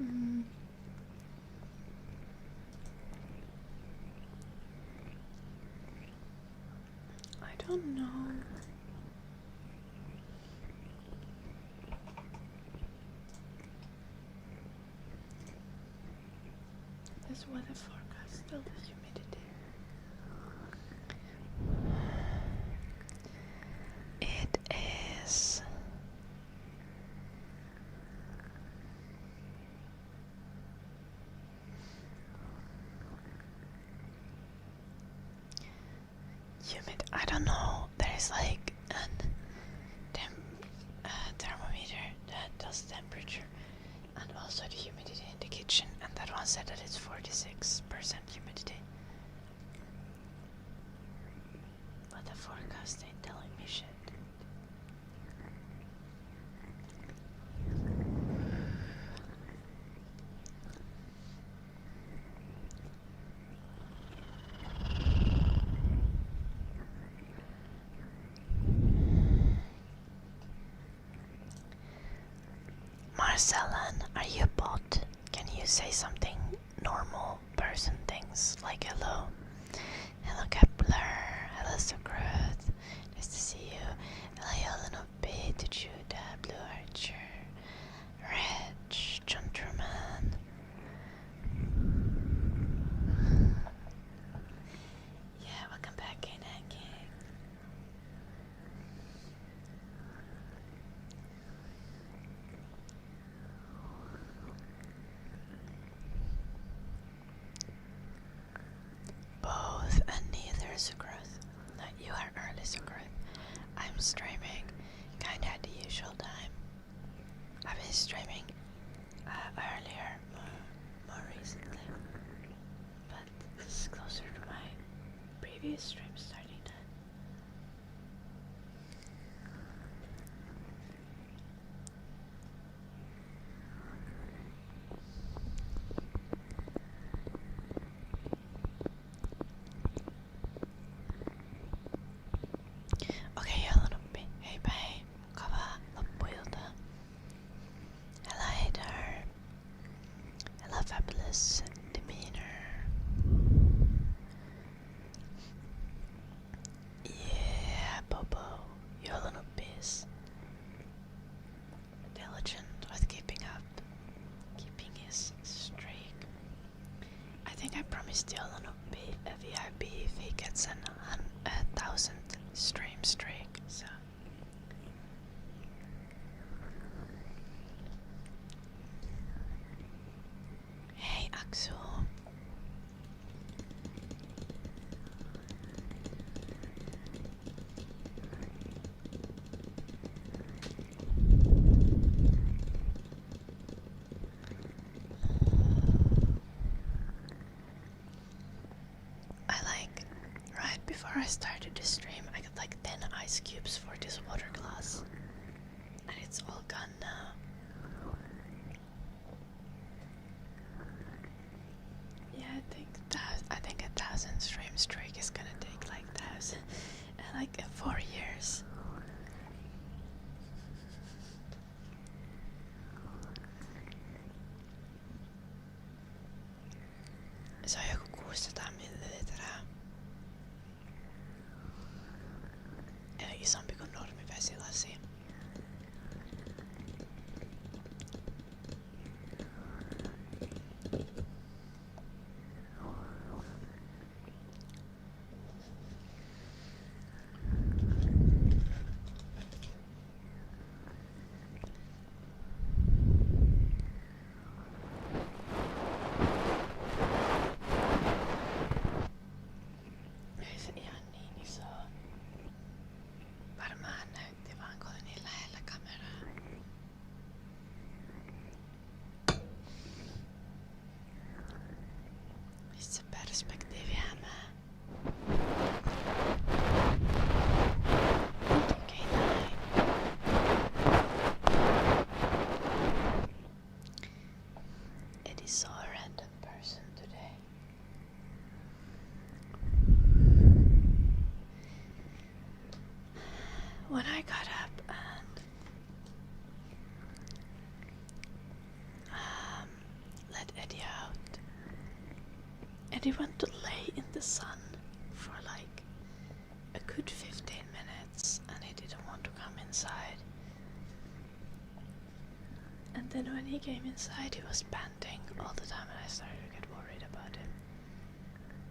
Mm. I don't know. This weather forecast, still the humidity. It is humid. I don't know. There is like an thermometer that does temperature and also the humidity in the kitchen, and that one said that it's 46% humidity. But the forecast ain't telling me shit. Marcellan, are you a bot? Can you say something normal person things like hello? Hello Kepler, hello Socrates, nice to see you. Hello Little B, to Judah, Blue Archer, Reg, Gentleman. Yeah, welcome back, ENG. Both and neither, Sucrose. No, you are early, Sucrose. I'm streaming kinda at the usual time. I've been streaming earlier, more recently, but this is closer to my previous stream starting time. Okei, hello Nuppi. Heipä hei. Mukavaa loppuilta. Hello Hader. Hello Fabulous Demeanor. Yeah, Bobo. Hello Nuppis. Diligent with keeping his streak. I think I promised Hello Nuppi a VIP if he gets a 1,000 stream streak, so. Hey Axel. Right before I started the stream, I got like 10 ice cubes for this water glass, and it's all gone now. Yeah, I think 1,000 stream streak is gonna take like 1,000, and like 4 years. Se on joku 600 millilitraa. Eli isompi kuin normivesilasi. Eddie went to lay in the sun for like a good 15 minutes and he didn't want to come inside. And then when he came inside, he was panting all the time, and I started to get worried about him.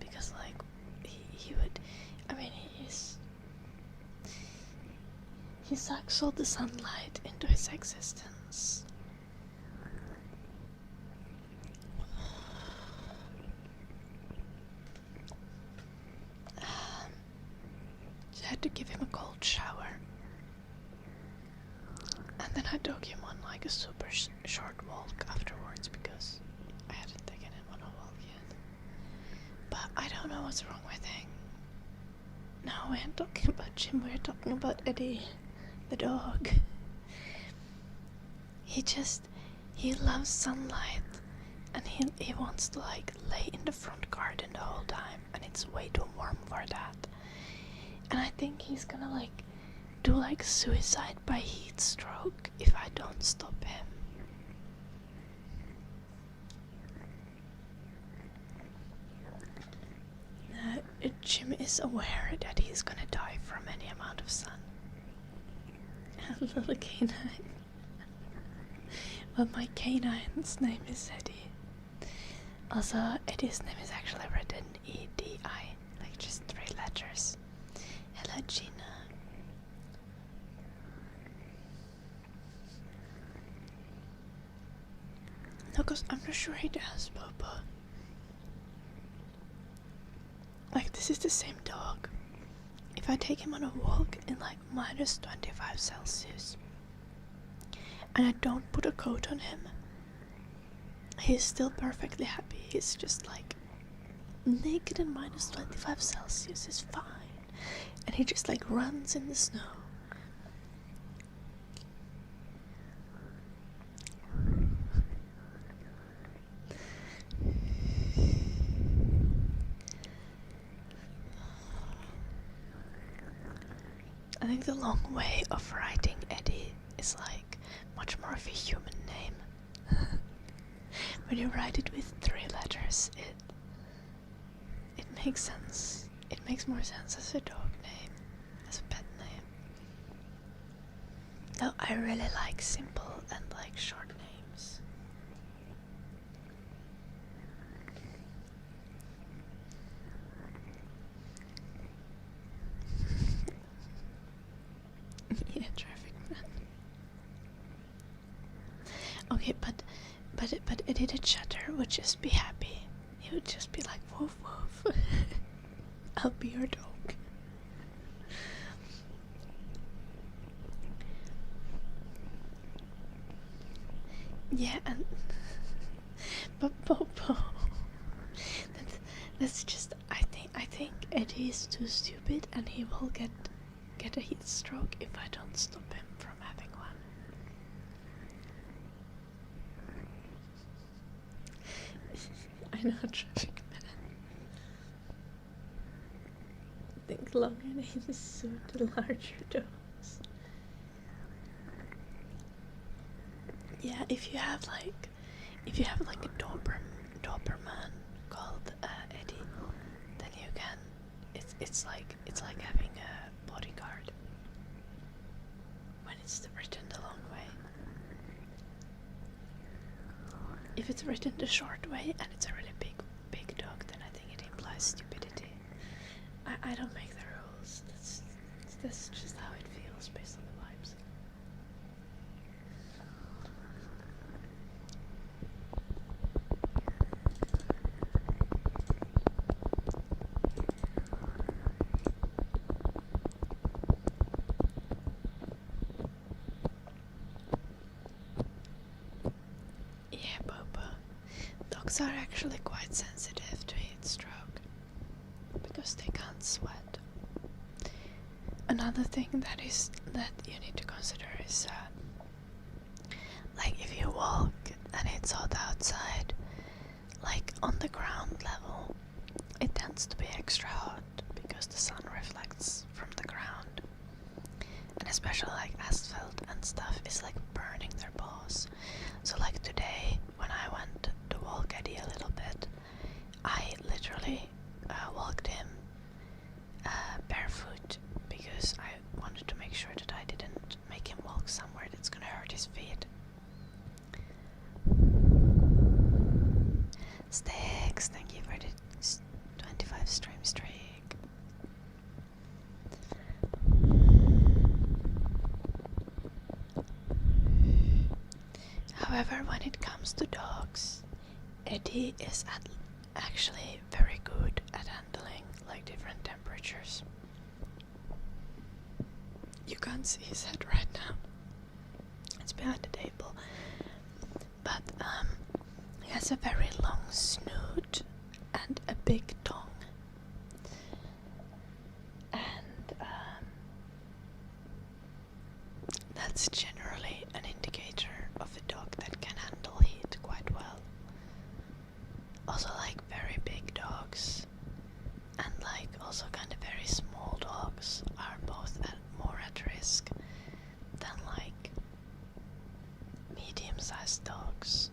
Because, like, he would... I mean, he sucks all the sunlight into his existence. So I had to give him a cold shower. And then I took him on like a super short walk afterwards because I hadn't taken him on a walk yet. But I don't know what's wrong with him. No, we aren't talking about Jim, we're talking about Eddie, the dog. He loves sunlight, and he wants to like lay in the front garden the whole time, and it's way too warm for that. And I think he's gonna like do like suicide by heat stroke if I don't stop him. Jim is aware that he's gonna die from any amount of sun. A little canine. Well, my canine's name is Eddie. Also, Eddie's name is actually written E-D-I, like just 3 letters. Hello, Gina. No, cause I'm not sure he does, Papa. Like, this is the same dog. If I take him on a walk in like minus 25 Celsius and I don't put a coat on him, he's still perfectly happy. He's just like naked in minus 25 Celsius is fine. And he just like runs in the snow. I think the long way of writing Eddie is like much more of a human name. When you write it with 3 letters, it makes sense. It makes more sense as a dog name, as a pet name. Though I really like simple and like short names. Yeah, traffic man. Okay, but Eddie the Chatter would just be happy. He would just be like, woof woof. I'll be your dog. Yeah, and but Popo. That's just. I think Eddie is too stupid, and he will get a heat stroke if I don't stop him from having one. I know, traffic man. Think long and he is suit the larger dogs. Yeah, if you have like a Doberman called Eddie, then you can. It's like having a bodyguard when it's written the long way. If it's written the short way and it's a really big dog, then I think it implies stupidity. I don't make the rules. That's just how it feels based on the vibes. Yeah, Bobo. Dogs are actually quite sensitive to heat stroke because they can't sweat. Another thing that you need to consider is like if you walk and it's hot outside, like on the ground level, it tends to be extra hot because the sun reflects from the ground, and especially like asphalt and stuff is like burning their paws. So like today when I went to walk Eddie a little bit, I literally However, when it comes to dogs, Eddie is actually very good at handling like different temperatures. You can't see his head right now. It's behind the table. But he has a very long snoot and a big tongue. And that's generally an indicator of a dog that can handle heat quite well. Also, like very big dogs and like also kind of very small dogs are both more at risk than like medium-sized dogs.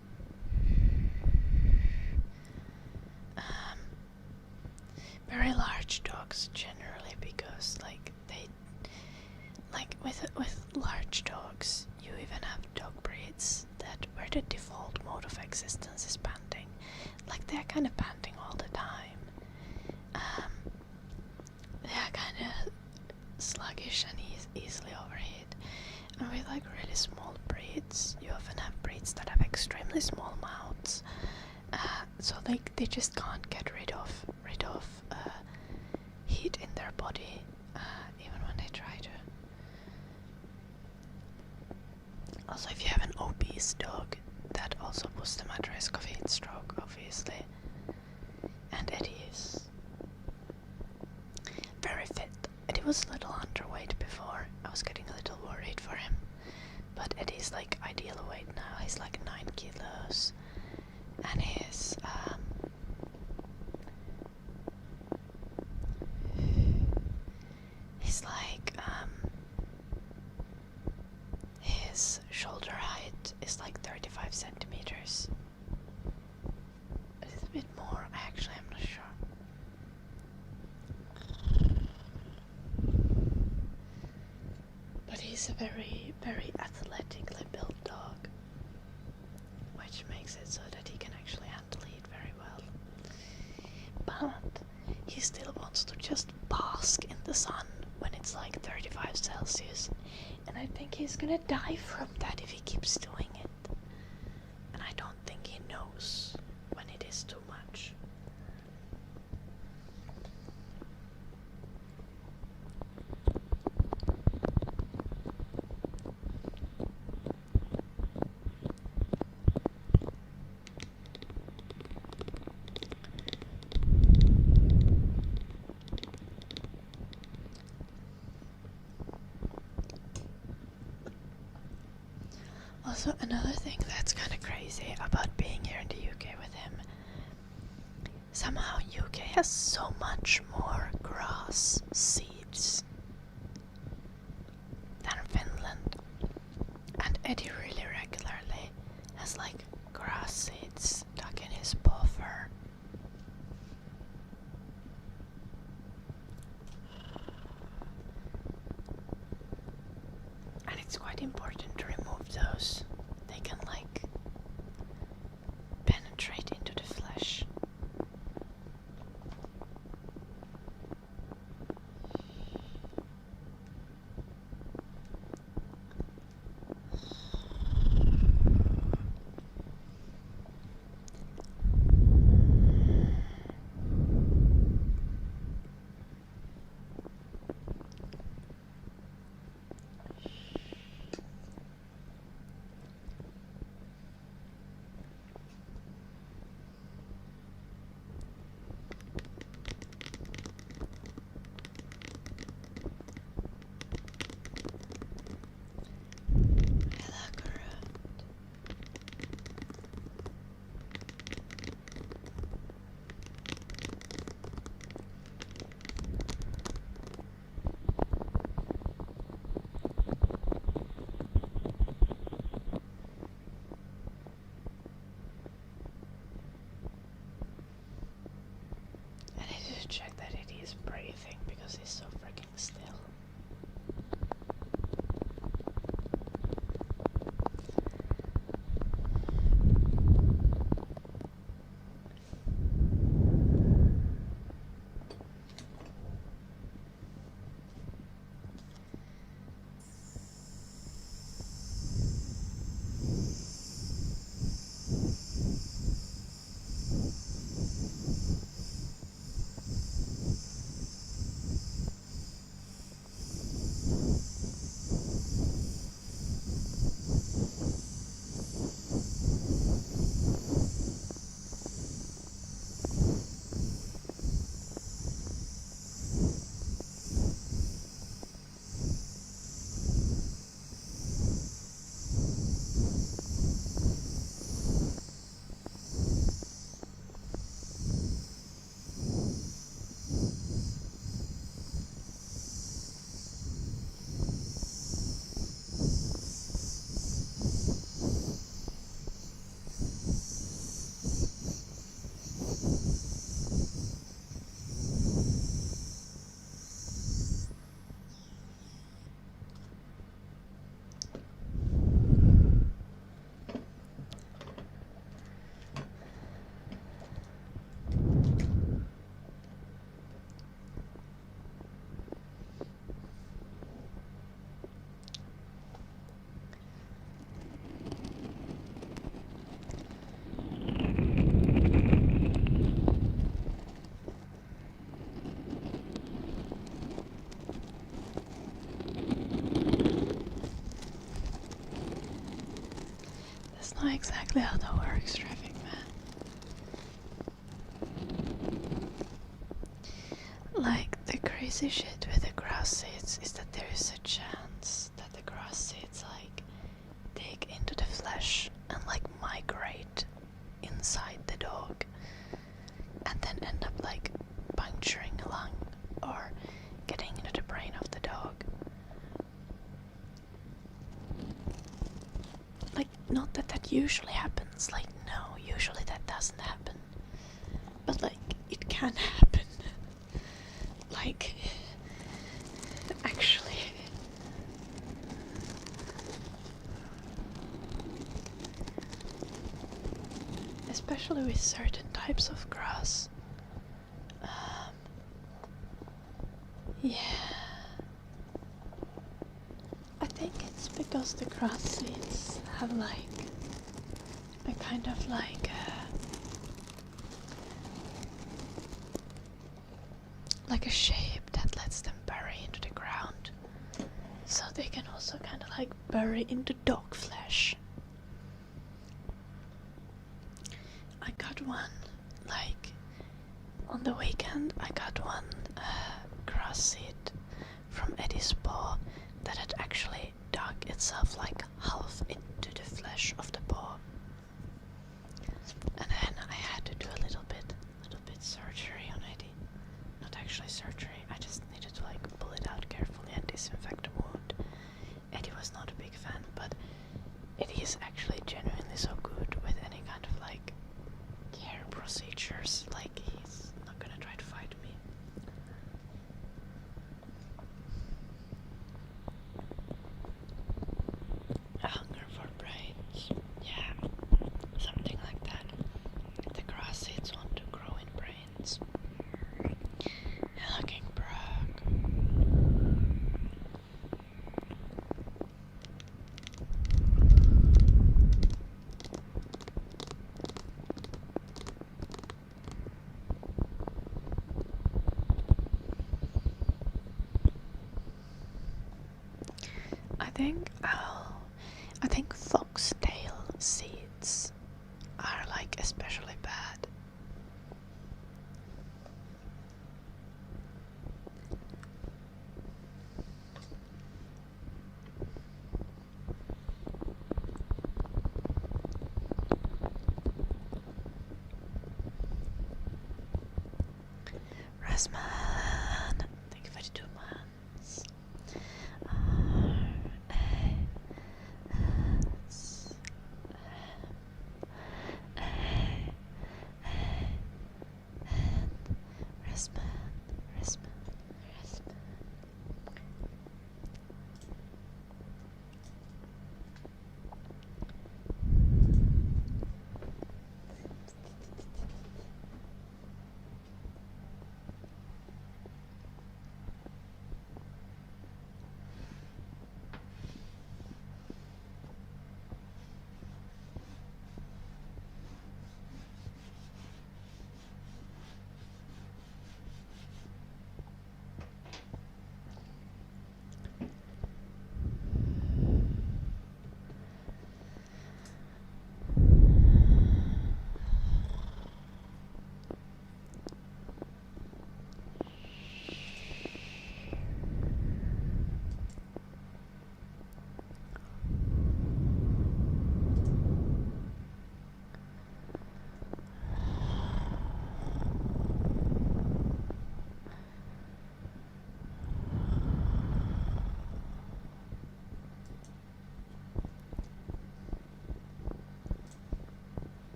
Very large dogs generally, because like they like with large dogs you even have dog breeds that where the default mode of existence is panting. Like they're kind of panting all the time. They are kind of sluggish and easily overheat. And with like really small breeds, you often have breeds that have extremely small mouths. So like they just can't get rid of heat in their body, even when they try to. Also, if you have an obese dog, that also puts them at risk of heat stroke, obviously. And Eddie is very fit. Eddie was a little underweight before. I was getting a little worried for him. But Eddie's like ideal weight now. He's like 9 kilos. And he's like his shoulder height is like 35 centimeters. It's a bit more, actually, I'm not sure. But he's a very, very athletically built dog, which makes it so that he can actually handle heat very well. But he still wants to just bask in the sun when it's like 35 Celsius. And I think he's gonna die from that if he keeps doing it. And I don't think he knows when it is too much. Also, another thing that's kind of crazy about being here in the UK with him, somehow UK has so much more grass seeds than Finland. And Eddie really regularly has like grass seeds stuck in his paw fur. And it's quite important to remove those. They can like penetrate into the flesh. Check that it is breathing because he's so freaking still. know exactly how that works, traffic man. Like, the crazy shit with the grass seeds is that there is a chance that the grass seeds, like, dig into the flesh and, like, migrate inside the dog and then end up, like, puncturing a lung or getting into the brain of the dog. Like, not that that usually happens, like, no, usually that doesn't happen. But, like, it can happen. Like, actually. Especially with certain types of grass. Yeah. I think it's because the grass seeds have like a kind of like a shape that lets them bury into the ground. So they can also kind of like bury into dog flesh. I got one, like, on the weekend I got one grass seed from Eddie's paw that had actually dug itself like half into the flesh of the paw. And then I had to do a little bit surgery on Eddie. Not actually surgery, I just needed to like pull it out carefully and disinfect the wound. Eddie was not a big fan, but Eddie is actually genuinely so good with any kind of like care procedures. Like, he's not gonna try to fight me. A hunger for brains. Yeah, something like that. The grass seeds want to grow in brains. Looking brag. I think foxtail seeds are like especially bad. Rasman, thank you for the 2 months.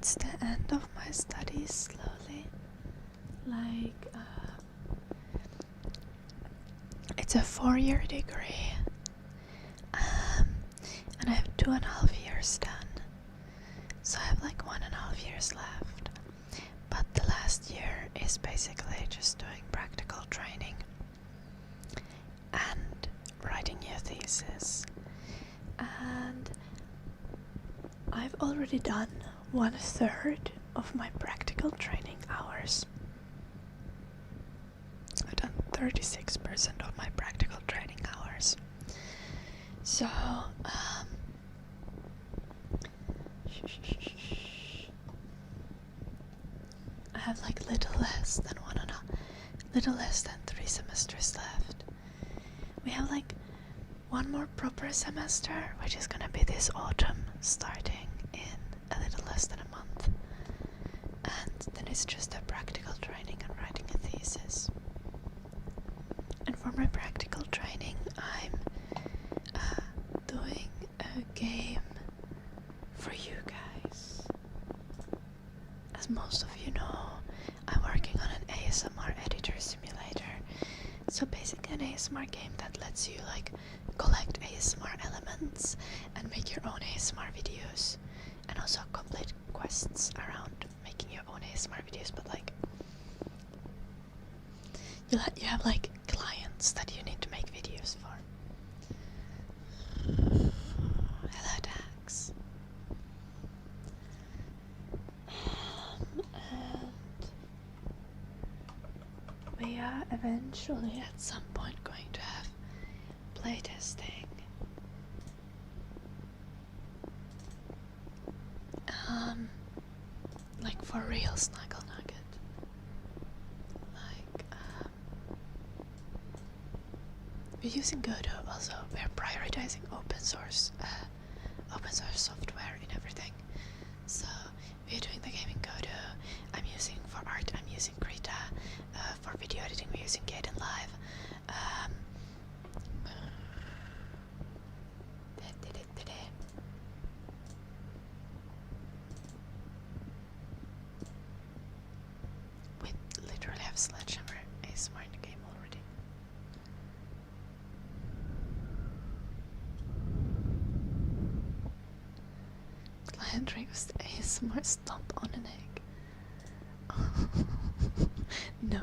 towards the end of my studies slowly. Like, it's a 4-year degree, and I have 2.5 years done. So I have like 1.5 years left. But the last year is basically just doing practical training and writing your thesis. And I've already done 1/3 of my practical training hours. I've done 36% of my practical training hours. So, I have like little less than 3 semesters left. We have like one more proper semester, which is gonna be this autumn, starting in a little less than a month. And then it's just a practical training and writing a thesis. And for my practical training, I'm doing a game for you guys. As most of you know, I'm working on an ASMR editor simulator. So basically an ASMR game that lets you like collect ASMR elements and make your own ASMR videos, and also complete quests around making your own ASMR videos, but like you have like clients that you need to make videos for. Hello, Dax. And we are eventually at some point going to have playtesting. Like for real Snuggle Nugget. Like, we're using Godot also. We're prioritizing open source software in everything. So we're doing the game in Godot. I'm using for art, I'm using Krita. For video editing, we're using Gaiden Live. We literally have Sledgehammer ASMR in the game already. Client request ASMR stomp on an egg. No,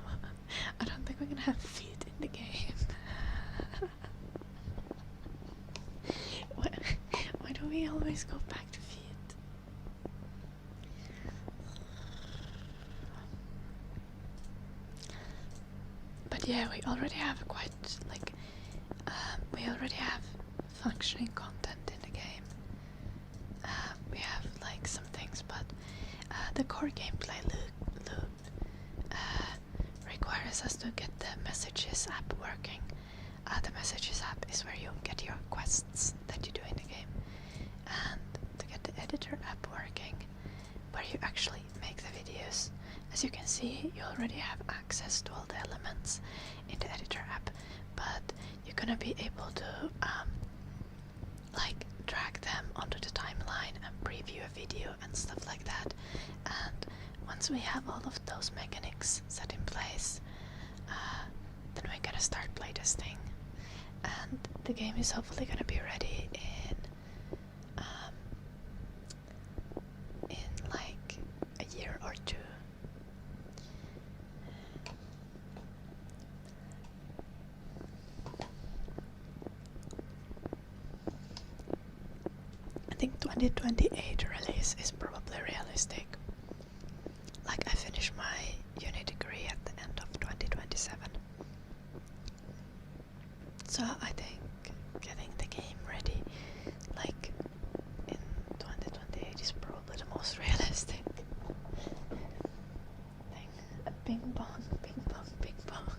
I don't think we're gonna have feet in the game. Why do we always go back to feet? But yeah, we already have quite like we already have functioning content in the game. We have like some things, but the core gameplay loop requires us to get the Messages app working. The Messages app is where you get your quests that you do in the game, and to get the editor app working, where you actually make the videos. As you can see, you already have access to all the elements in the editor app, but you're gonna be able to like drag them onto the timeline and preview a video and stuff like that. And once we have all of those mechanics set in place, then we're gonna start playtesting, and the game is hopefully gonna be ready in like a year or two. I think 2028 release is probably realistic. Like, I finish my uni degree at the end of 2027. So I think getting the game ready like in 2028 is probably the most realistic thing. Ping pong, ping pong, ping pong.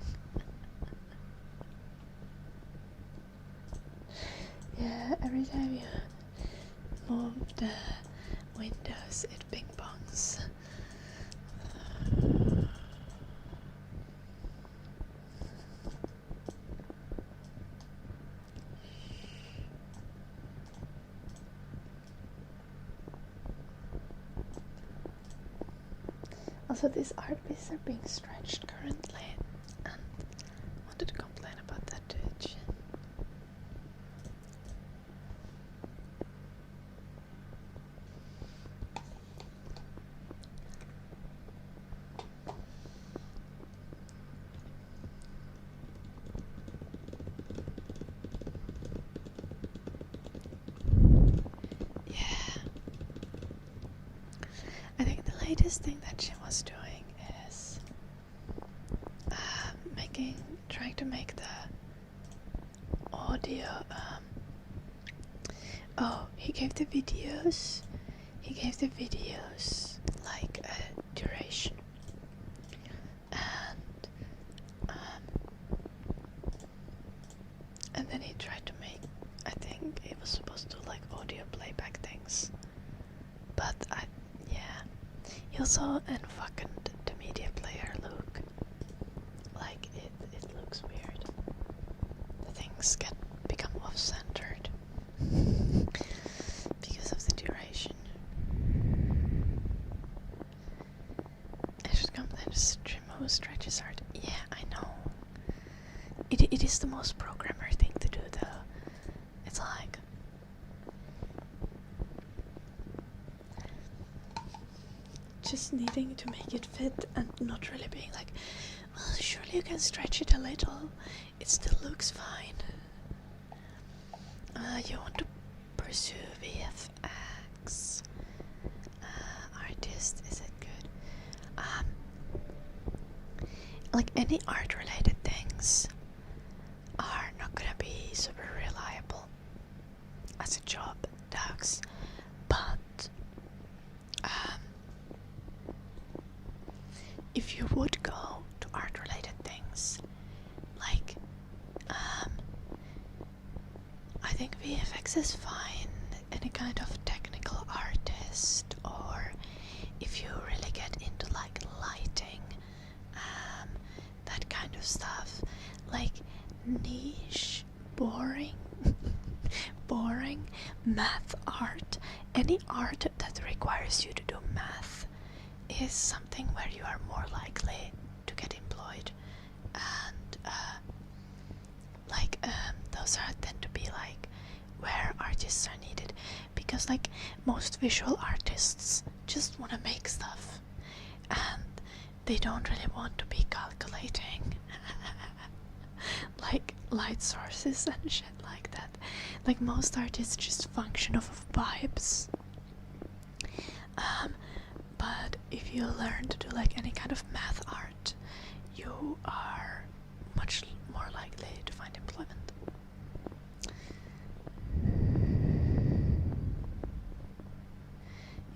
Yeah, every time you move the windows, it ping pongs. Also, these art pieces are being stretched currently, and I wanted to complain about that to Itch. I think the latest thing that she was doing is trying to make the audio. He gave the videos like a duration, and then he tried to make. I think it was supposed to like audio playback things, but he also fucking the media player look. Like it looks weird. The things become off-centered because of the duration. I should complain to stream who stretches art. Yeah, I know. It is the most programmer thing to do though. It's like just needing to make it fit and not really being like, well, surely you can stretch it a little. It still looks fine. You want to pursue VFX. Artist, is it good? Like any art related things are not gonna be super reliable as a job, dogs. But if you would go to art related things, like I think VFX is fine. Any kind of technical artist, or if you really get into like lighting, that kind of stuff, like niche, boring math art, any art that requires you to do math is something where you are more likely to get employed, and those tend to be like where artists are needed, because like most visual artists just want to make stuff and they don't really want to be calculating like light sources and shit like that. Like most artists just function off of vibes. But if you learn to do like any kind of math art, you are much more likely to find employment.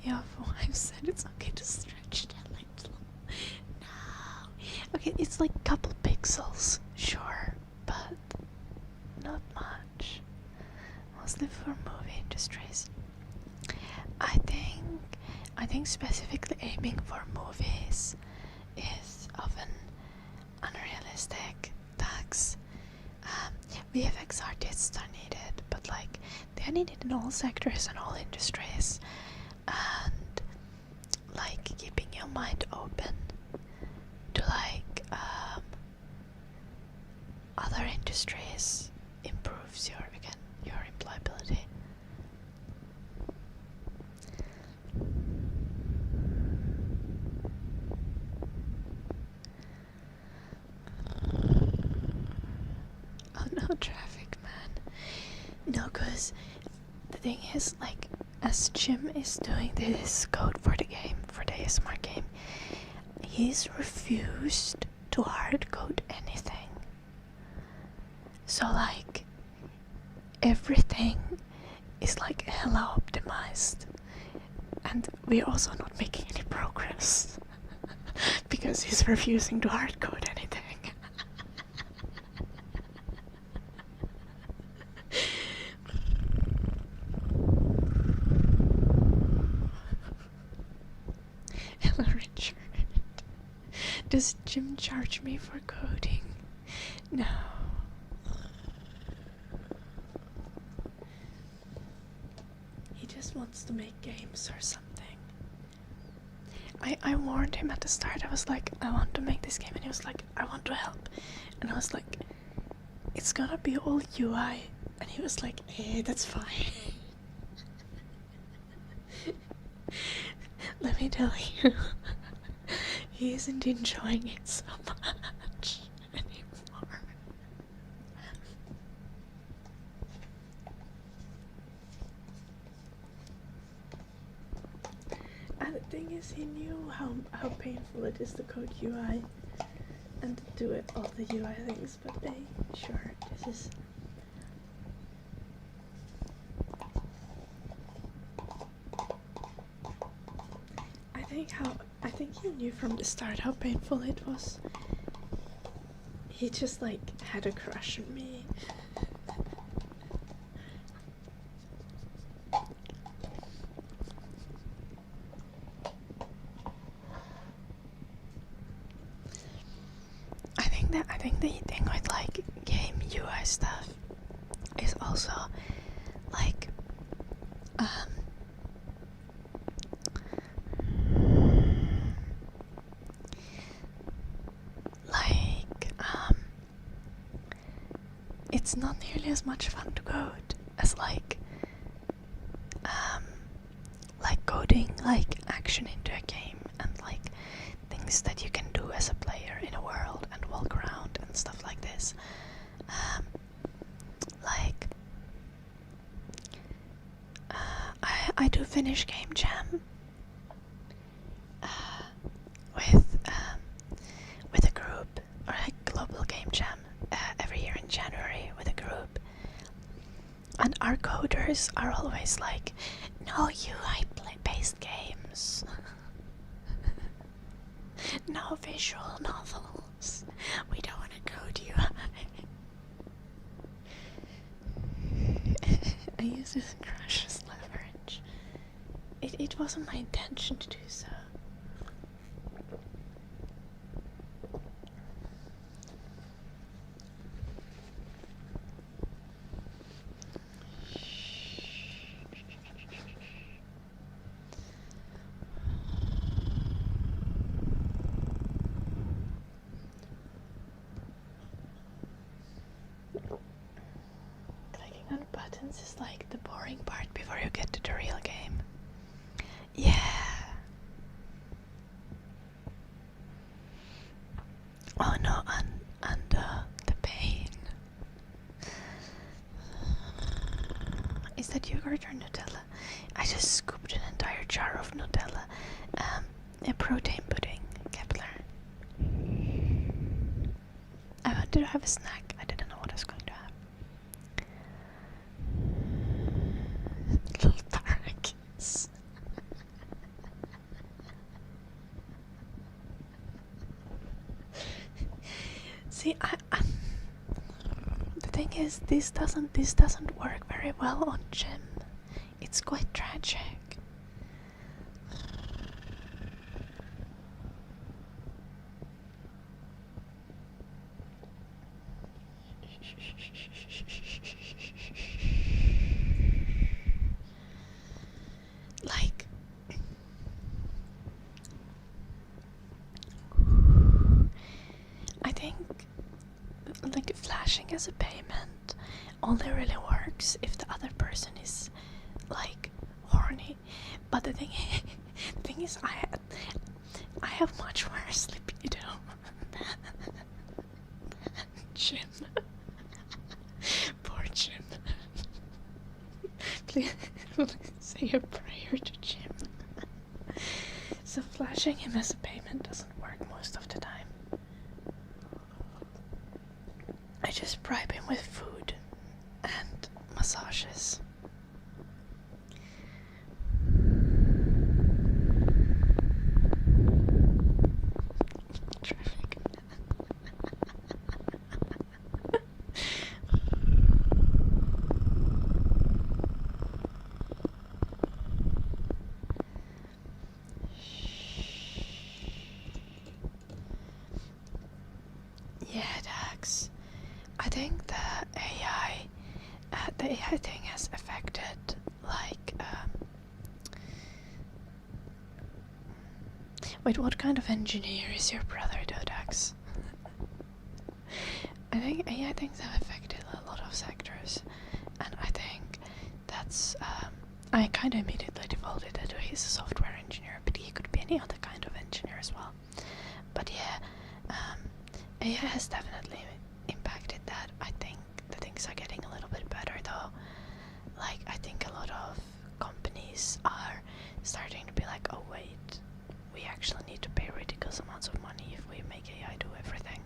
Your wife said it's okay to stretch it a little. No. Okay, it's like a couple pixels, sure, but not much. Mostly for movie industries. I think specifically aiming for movies is often unrealistic tasks. VFX artists are needed, but like they're needed in all sectors and all industries, and like keeping your mind open to like other industries improves your employability. Oh no, traffic man. No, cause the thing is, like, as Jim is doing this code for the game, for the ASMR game, he's refused to hard code anything. So like everything is like hella optimized, and we're also not making any progress because he's refusing to hard code anything. Hello, Richard. Does Jim charge me for coding? No. He just wants to make games or something. I warned him at the start. I was like, I want to make this game, and he was like, I want to help. And I was like, it's gonna be all UI. And he was like, that's fine. Let me tell you, he isn't enjoying it so much anymore. And the thing is, he knew how painful it is to code UI and to do it all the UI things, but this is. I think he knew from the start how painful it was. He just like had a crush on me. I think the thing with like game UI stuff is also like it's not nearly as much fun to code as like coding like action into a game and like things that you can do as a player in a world and walk around and stuff like this. I do finish Game Jam with a group, or a global Game Jam every year in January with a group, and our coders are always like, no UI based games. No visual novels. We don't want to code UI. I use this crush as leverage. It wasn't my intention to do so. Clicking on buttons is like the boring part before you get to the real game. Yeah. Oh no, and the pain. Is that yogurt or Nutella? I just scooped an entire jar of Nutella. A protein pudding, Kepler. I wanted to have a snack. I didn't know what I was going to have. Little Tarrakis. See, the thing is, this doesn't work very well on Jim. It's quite tragic. Like, I think like flashing as a payment only really works if the other person is like horny. But the thing is, I have much worse libido than Jim. Poor Jim. Please say a prayer to Jim. So flashing him as a payment doesn't work most of the time. I just bribe him with food and massages. Traffic. Yeah, Dax. I think the AI thing has affected, like, Wait, what kind of engineer is your brother, Dodax? I think AI things have affected a lot of sectors, and I think that's, I kind of immediately defaulted that he's a software engineer, but he could be any other kind of engineer as well. But yeah, AI has definitely impacted that. I think the things are getting a little bit better though. Like, I think a lot of companies are starting to be like, oh wait, we actually need to pay ridiculous amounts of money if we make AI do everything.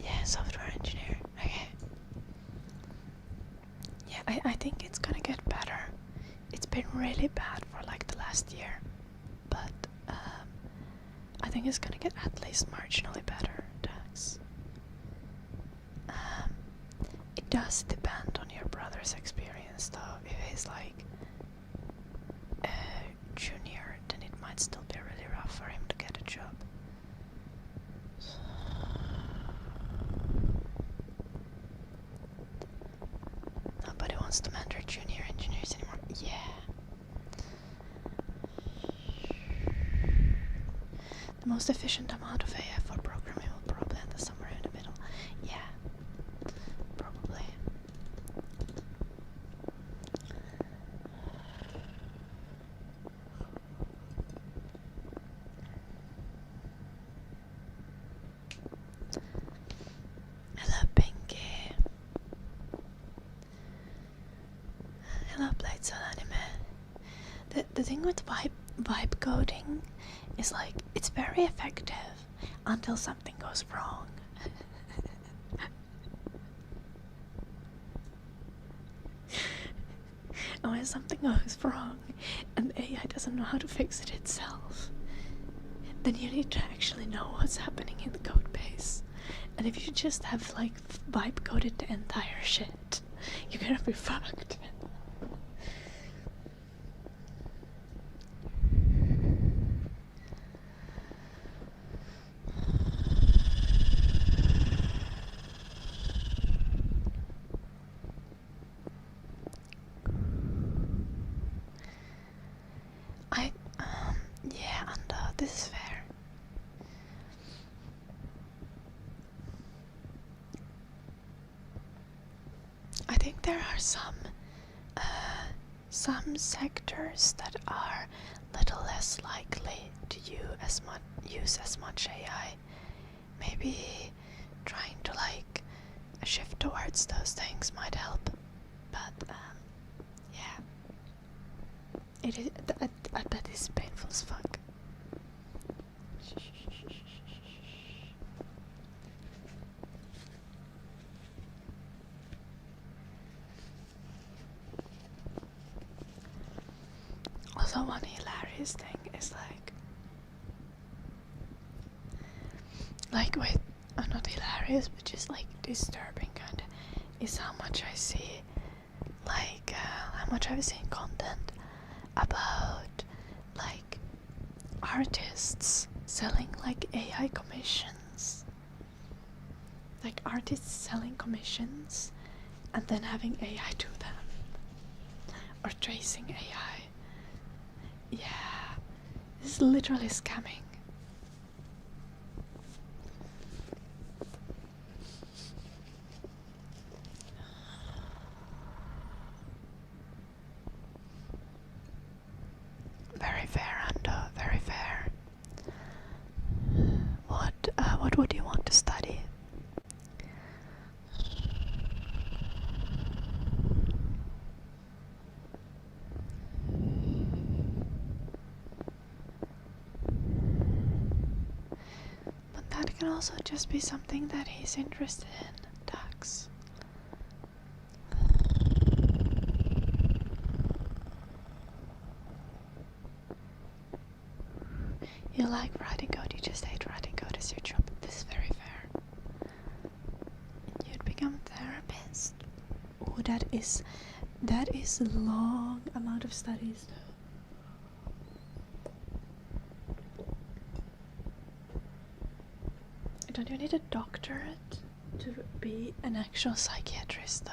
Yeah, software engineer. Okay. Yeah, I think it's gonna get better. It's been really bad for like the last year, but I think it's gonna get at least marginally better. Dax. It does depend on your brother's experience though. If he's like a junior, then it might still be really rough for him to get a job. Nobody wants to mentor junior engineers anymore. Yeah. The most efficient amount of AI for programming will probably end somewhere in the middle. Yeah. Probably. Hello, Pinky. Hello, Blades on Anime. The thing with vibe coding is like, it's very effective until something goes wrong. And when something goes wrong and AI doesn't know how to fix it itself, then you need to actually know what's happening in the code base. And if you just have like vibe coded the entire shit, you're gonna be fucked. Yeah, and this is fair. I think there are some sectors that are little less likely to use as much AI. Maybe trying to like shift towards those things might help. But yeah, it is. I bet it's painful as fuck. Also, one hilarious thing is like wait, not hilarious, but just like disturbing kinda, is how much I see, like how much I've seen content about like artists selling like AI commissions, like artists selling commissions and then having AI do them, or tracing AI. Yeah, this is literally scamming. Very fair, Ando, very fair. What would you want to study? But that can also just be something that he's interested in, Dax. You like writing code, you just hate writing code as your job. This is very fair. You'd become a therapist. Oh, that is a long amount of studies though. Don't you need a doctorate to be an actual psychiatrist though?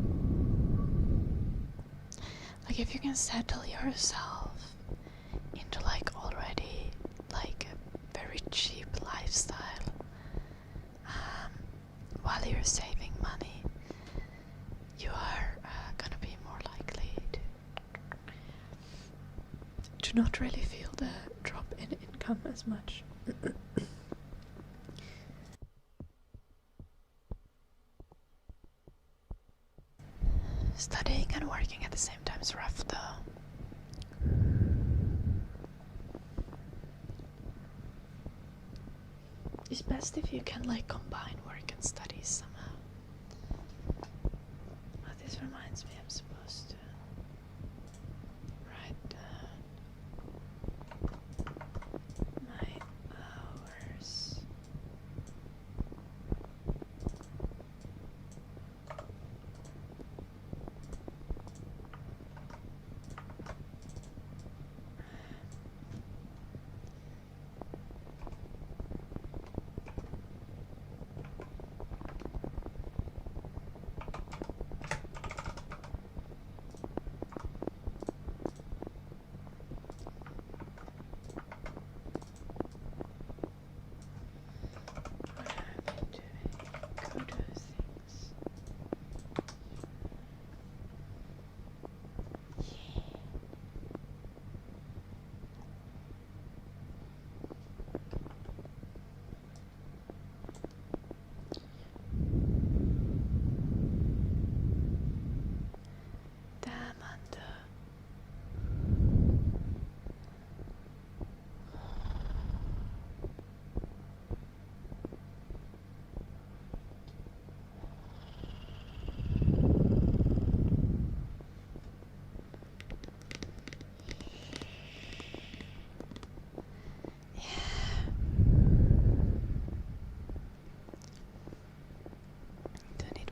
Like if you can settle yourself into like already like a very cheap lifestyle, while you're saving money, you are gonna be more likely to not really feel the drop in income as much. Studying and working at the same time is rough though. It's best if you can like combine work and studies somehow. Oh, this reminds me I'm supposed to write down my hours.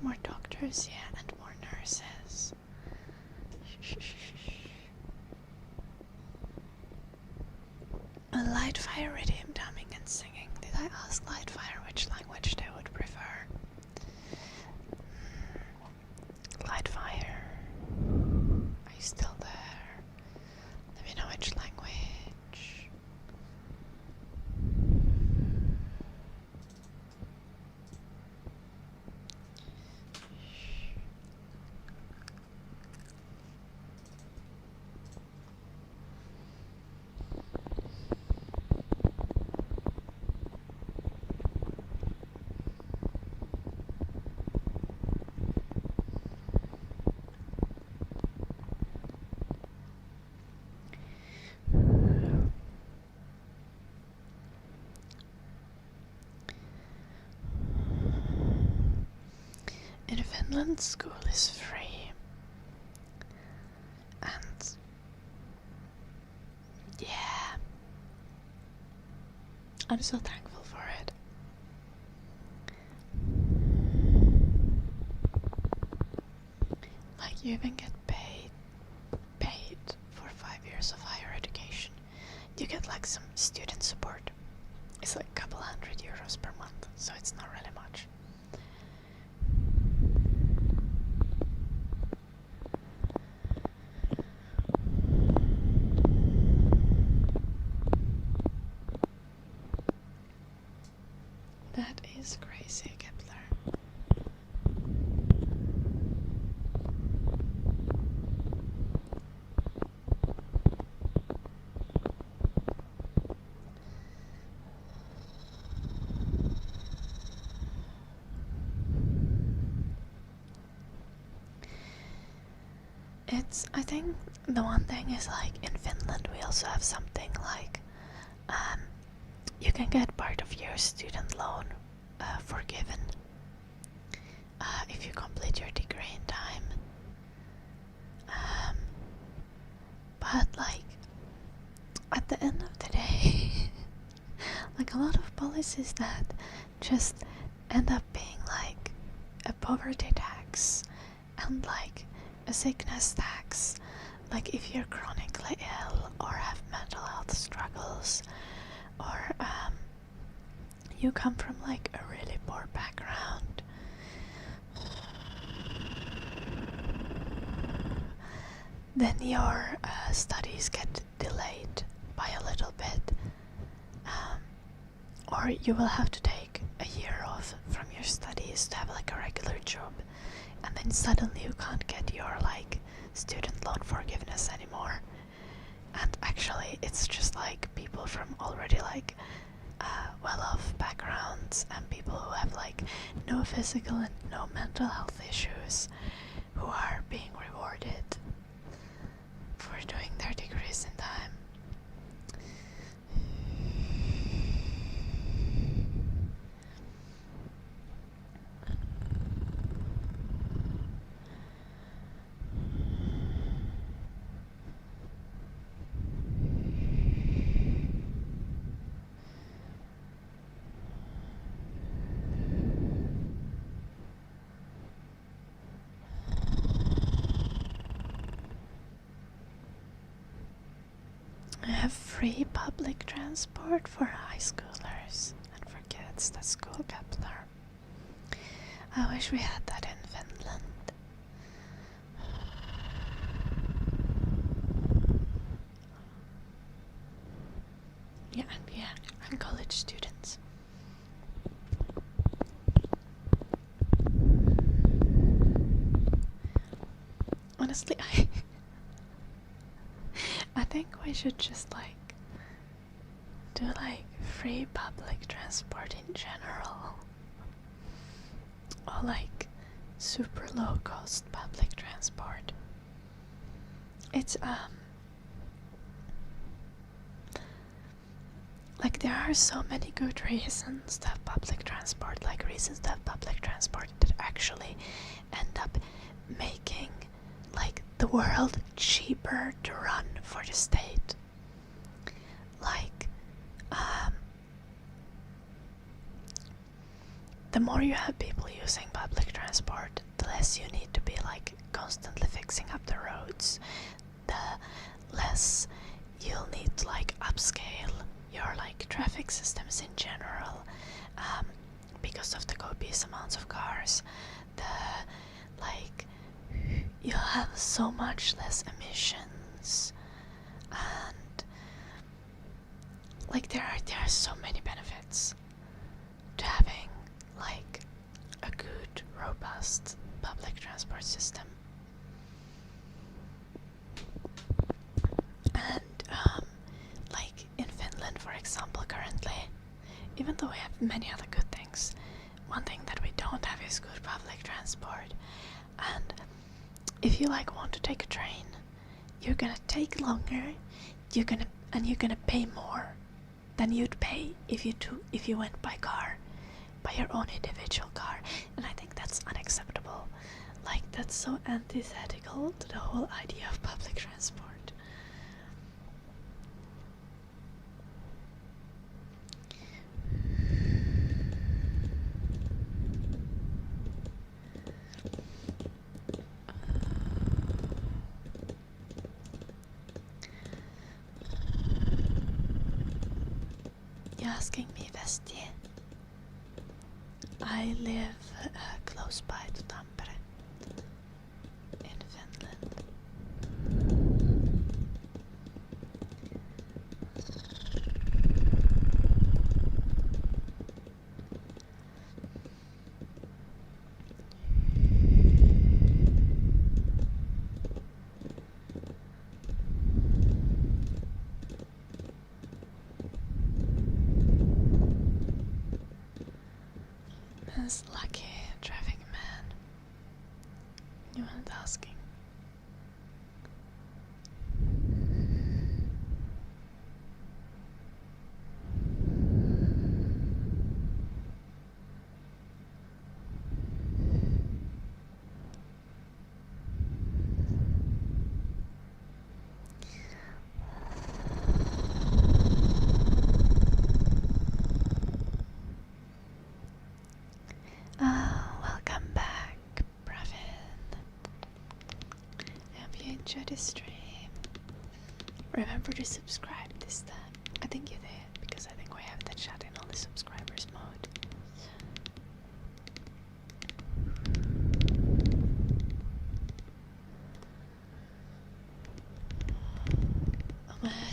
More doctors, yeah, and more nurses. Lightfire, Iridium, dumbing and singing. Did I ask Lightfire which language they would prefer? Lightfire, are you still there? Let me know which language. In Finland, school is free, and yeah, I'm so thankful for it. Like you even get paid for 5 years of higher education. You get like some student support. It's like a couple €100 per month, so it's not really much. That is crazy, Kepler. I think the one thing is like in Finland we also have something like you can get part of your student loan forgiven if you complete your degree in time. But like at the end of the day, like a lot of policies that just end up being like a poverty tax and like a sickness tax, like if you're chronically ill or have mental health struggles or you come from like a really poor background, then your studies get delayed by a little bit. Or you will have to take a year off from your studies to have like a regular job, and then suddenly you can't get your like student loan forgiveness anymore. And actually it's just like people from already like well-off backgrounds and people who have like no physical and no mental health issues who are being rewarded for doing their degrees in time. I have free public transport for high schoolers and for kids that school Kepler. I wish we had that in Finland. Yeah, and college students. Honestly, I think we should just like do like free public transport in general, or like super low cost public transport. It's like there are so many good reasons to have public transport, like reasons to have public transport that actually end up making like the world cheaper to run for the state. Like the more you have people using public transport, the less you need to be like constantly fixing up the roads, the less you'll need to like upscale your like traffic systems in general, because of the copious amounts of cars. You'll have so much less emissions, and like there are so many benefits to having like a good, robust public transport system. And like in Finland, for example, currently, even though we have many other good things, one thing that we don't have is good public transport. And if you like want to take a train, you're gonna take longer, you're gonna pay more than you'd pay if you went by car, by your own individual car. And I think that's unacceptable. Like that's so antithetical to the whole idea of public transport. You're asking me, Vesti. I live close by to Tampere in Finland. This lucky traffic man. You weren't asking. Welcome back, Pravin. I hope you enjoyed the stream. Remember to subscribe this time. I think you did, because I think we have the chat in only subscribers mode.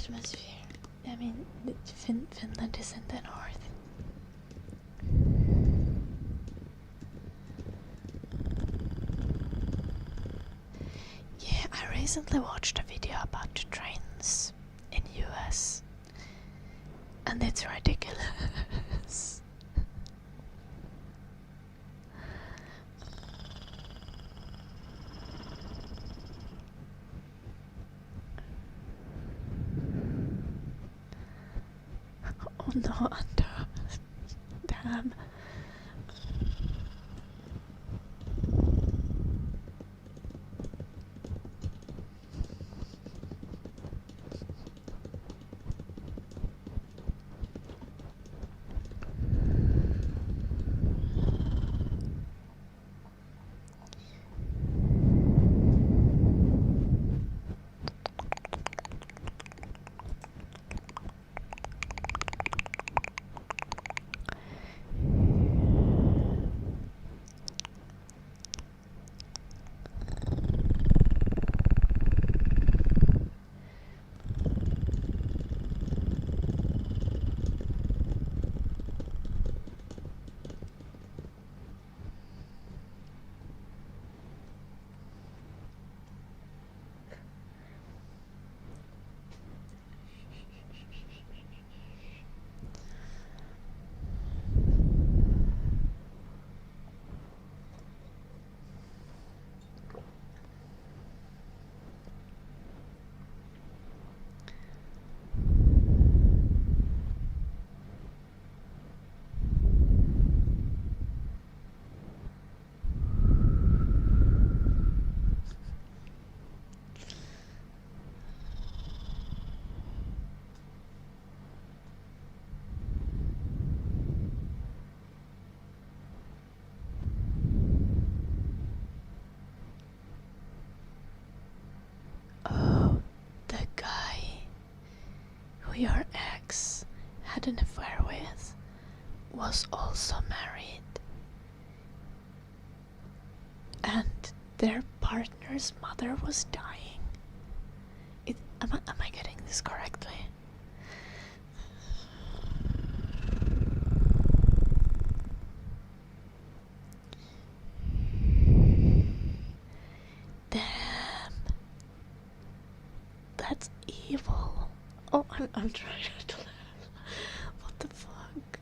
atmosphere. I mean, Finland is in the north. Yeah, I recently watched a video about the trains in US, and it's ridiculous. Oh no, Anta. Damn. Oh, the guy who your ex had an affair with was also married. And their partner's mother was dying. Am I getting this correctly? Damn. That's evil. Oh, I'm trying not to laugh. What the fuck?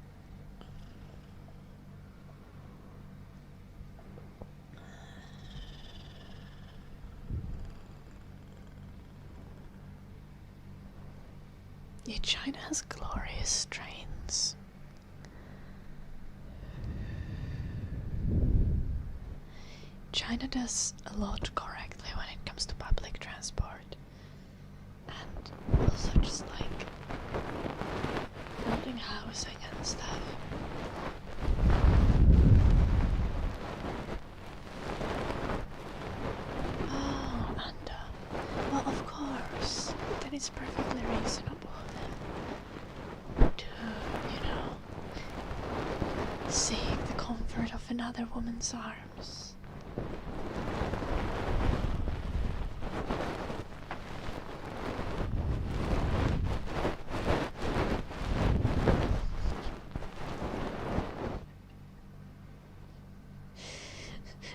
Yeah, China has glorious trains. China does a lot correctly when it comes to public transport. And also just like building housing and stuff. Oh, and well, of course, then it's perfectly reasonable to, seek the comfort of another woman's arms.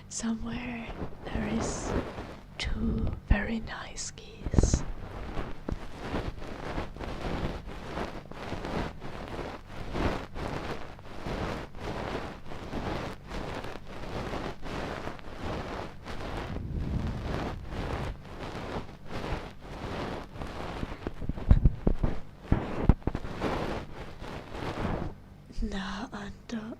Somewhere there is two very nice geese. Na ando.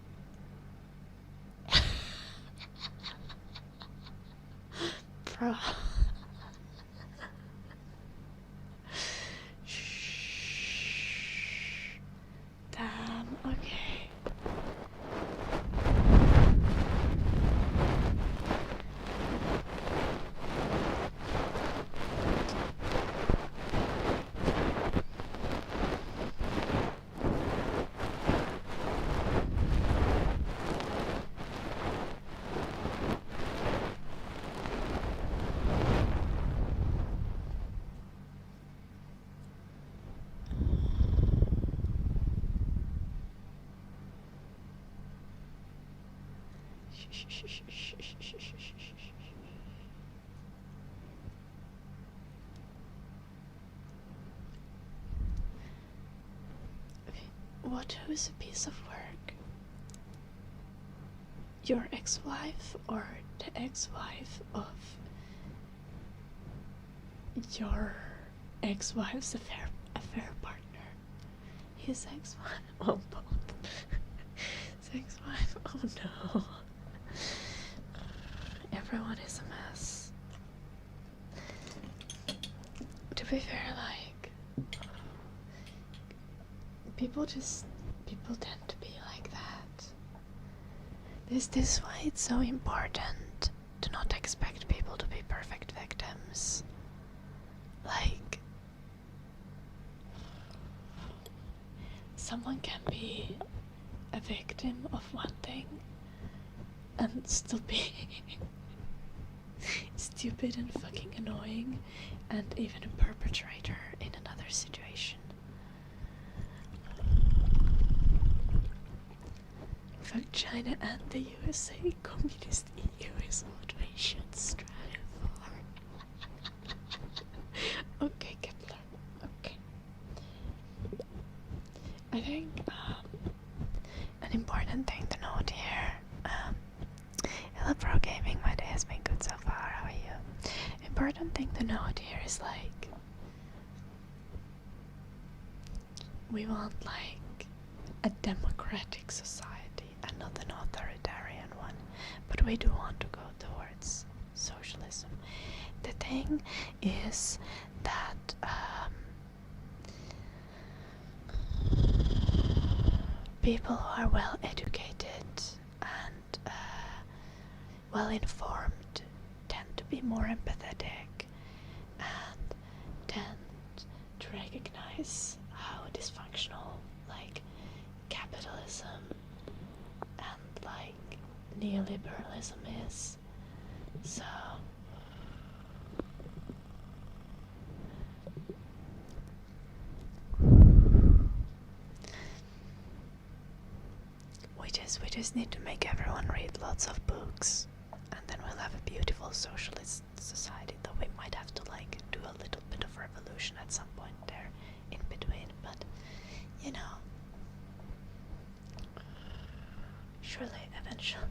Bro. Shh. Damn, okay. What was a piece of work? Your ex-wife or the ex-wife of your ex-wife's affair partner? His ex-wife? Oh, both. His ex-wife? Oh no. Everyone is a mess. To be fair, like, people tend to be like that. This is why it's so important to not expect people to be perfect victims. Like, someone can be a victim of one thing and still be stupid and fucking annoying and even a perpetrator in another situation. Fuck China and the USA. Communist EU is what we should strive for. Okay, Kepler. Okay. I think an important thing to note here. Hello, Pro Gaming. My day has been good so far. How are you? Important thing to note here is like we want like a democratic society and not an authoritarian one, but we do want to go towards socialism. The thing is that people who are well educated and well informed tend to be more empathetic and tend to recognize how dysfunctional like capitalism and like neoliberalism is. So we just need to make everyone read lots of books, and then we'll have a beautiful socialist society. Though we might have to like do a little bit of revolution at some point there in between, but you know, surely eventually.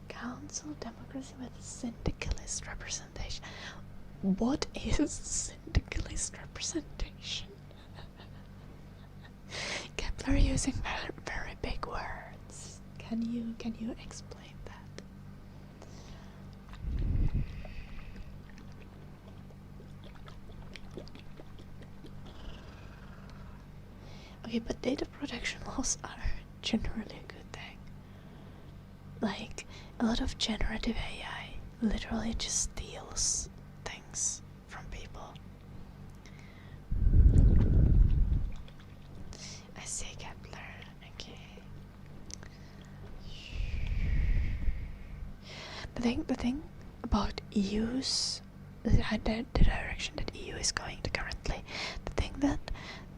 Council democracy with syndicalist representation. What is syndicalist representation? Kepler using very, very big words. Can you explain that? Okay, but data protection laws are generally a good thing. Like, a lot of generative AI literally just steals things from people. I see, Kepler. Okay. The thing about EU's the direction that EU is going to currently, the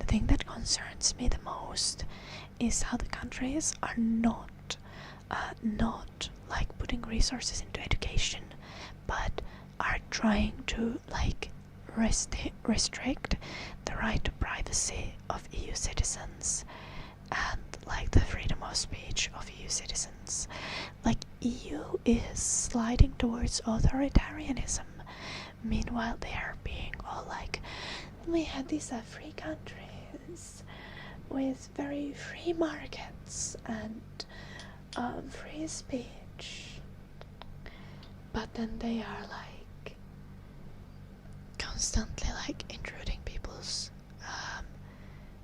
thing that concerns me the most is how the countries are not like putting resources into education, but are trying to like restrict the right to privacy of EU citizens and like the freedom of speech of EU citizens. Like, EU is sliding towards authoritarianism. Meanwhile, they are being all like, we had these free countries with very free markets and free speech, but then they are like constantly like intruding people's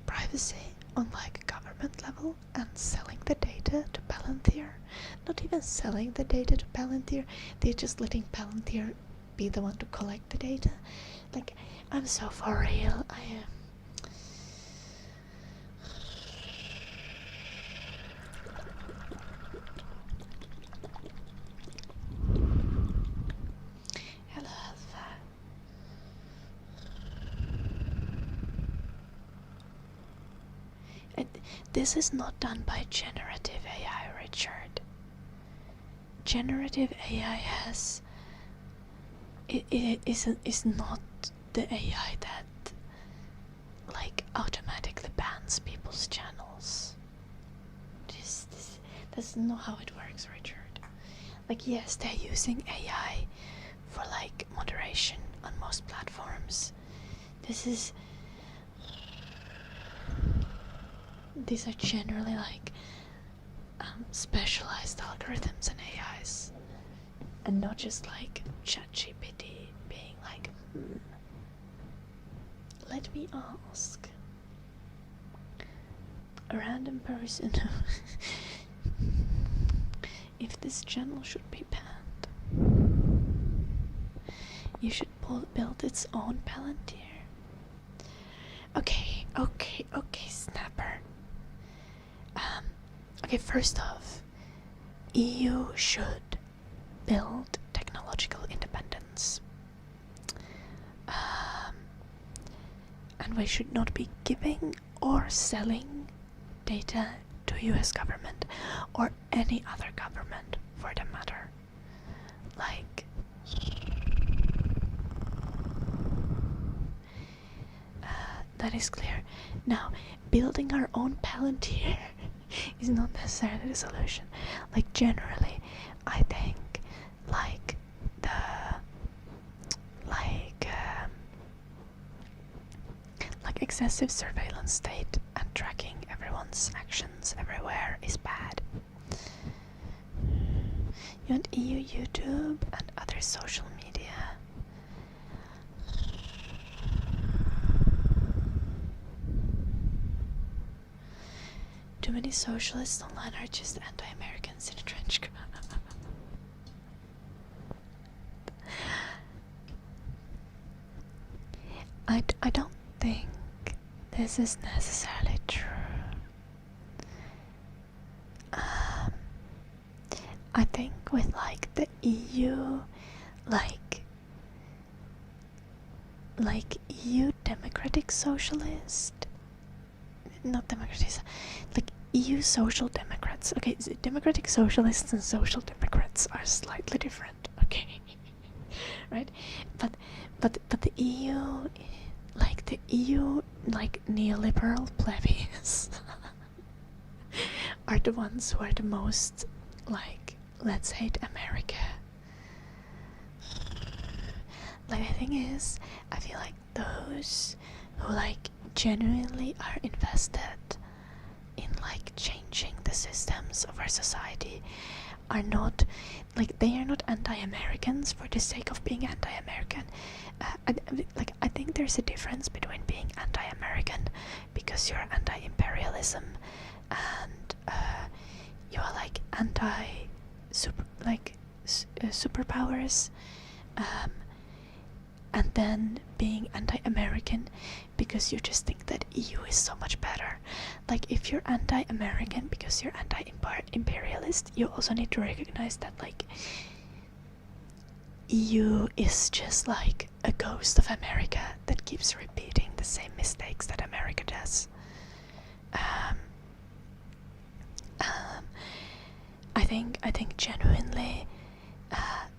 privacy on like a government level and selling the data to Palantir. Not even selling the data to Palantir, they're just letting Palantir be the one to collect the data. Like, I'm so for real. I am. this is not done by generative AI, Richard. Generative AI is not the AI that like automatically bans people's channels. That's not how it works, Richard. Like, yes, they're using AI for like moderation on most platforms. These are generally like specialized algorithms and AIs, and not just like ChatGPT being like, let me ask a random person if this channel should be banned. You should build its own Palantir. Okay, Snapper. Okay, first off, EU should build technological independence. And we should not be giving or selling data to US government or any other government for that matter. Like, that is clear. Now, building our own Palantir is not necessarily the solution. Like, generally, I think like excessive surveillance state and tracking everyone's actions everywhere is bad. You want EU YouTube and other social media. Too many socialists online are just anti-Americans in a trench coat. I don't think this is necessarily true. I think with like the EU, like EU democratic socialist, not democratic, like EU social democrats. Okay, democratic socialists and social democrats are slightly different. Okay, right? But the EU, like neoliberal plebeians are the ones who are the most like, let's hate America. Like, the thing is, I feel like those who like genuinely are invested in like changing the systems of our society are not like, they are not anti-Americans for the sake of being anti-American. I think there's a difference between being anti-American because you're anti-imperialism and you are like superpowers, and then being anti-American because you just think that EU is so much better. Like, if you're anti-American because you're anti-imperialist, you also need to recognize that like EU is just like a ghost of America that keeps repeating the same mistakes that America does. I think genuinely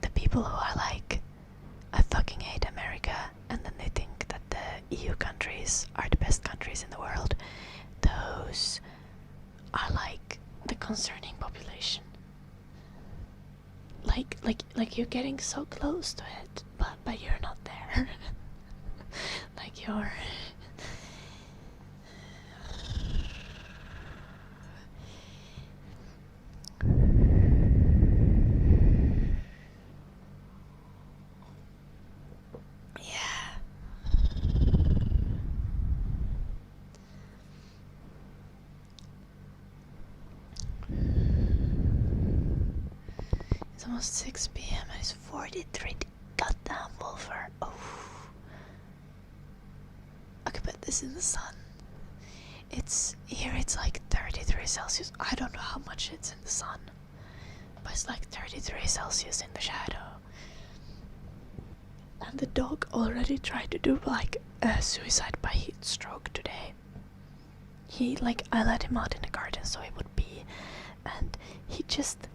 the people who are like, I fucking hate America, and then they think that the EU countries are the best countries in the world, those are like the concerning population. Like you're getting so close to it, but you're not there. Like, you're almost 6 p.m. and it's 43. Goddamn, Wolfer. Oh. I could put this in the sun. It's like 33 Celsius. I don't know how much it's in the sun, but it's like 33 Celsius in the shadow. And the dog already tried to do like a suicide by heat stroke today. I let him out in the garden so he would pee, and he just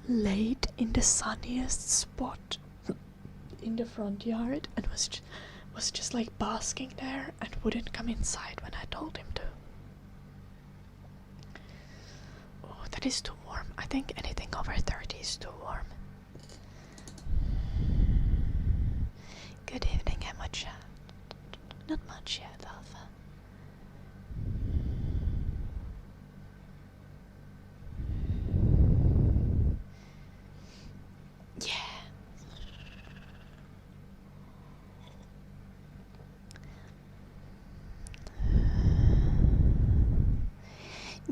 laid in the sunniest spot in the front yard and was just like basking there and wouldn't come inside when I told him to. Oh, that is too warm. I think anything over 30 is too warm. Good evening, Emma. Not much yet, Alpha. Yeah.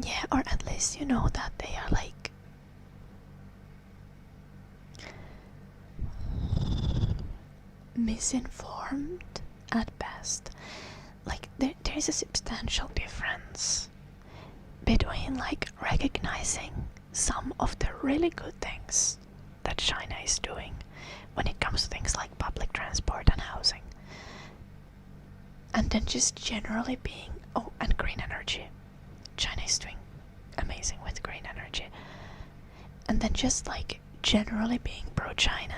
Yeah, or at least you know that they are like misinformed at best. Like there is a substantial difference between like recognizing some of the really good things that China is doing when it comes to things like public transport and housing, and then just generally being, oh, and green energy. China is doing amazing with green energy. And then just like generally being pro-China.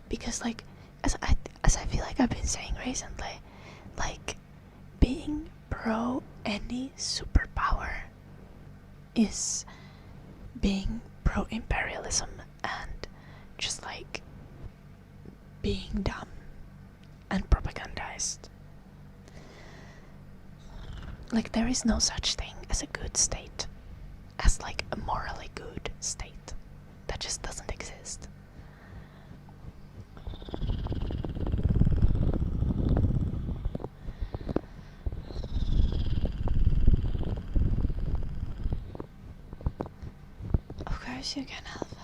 Because like, as I feel like I've been saying recently, like being pro any superpower is being pro-imperialism and just like being dumb and propagandized. Like there is no such thing as a good state, as like a morally good state. That just doesn't exist. Of course you can have that.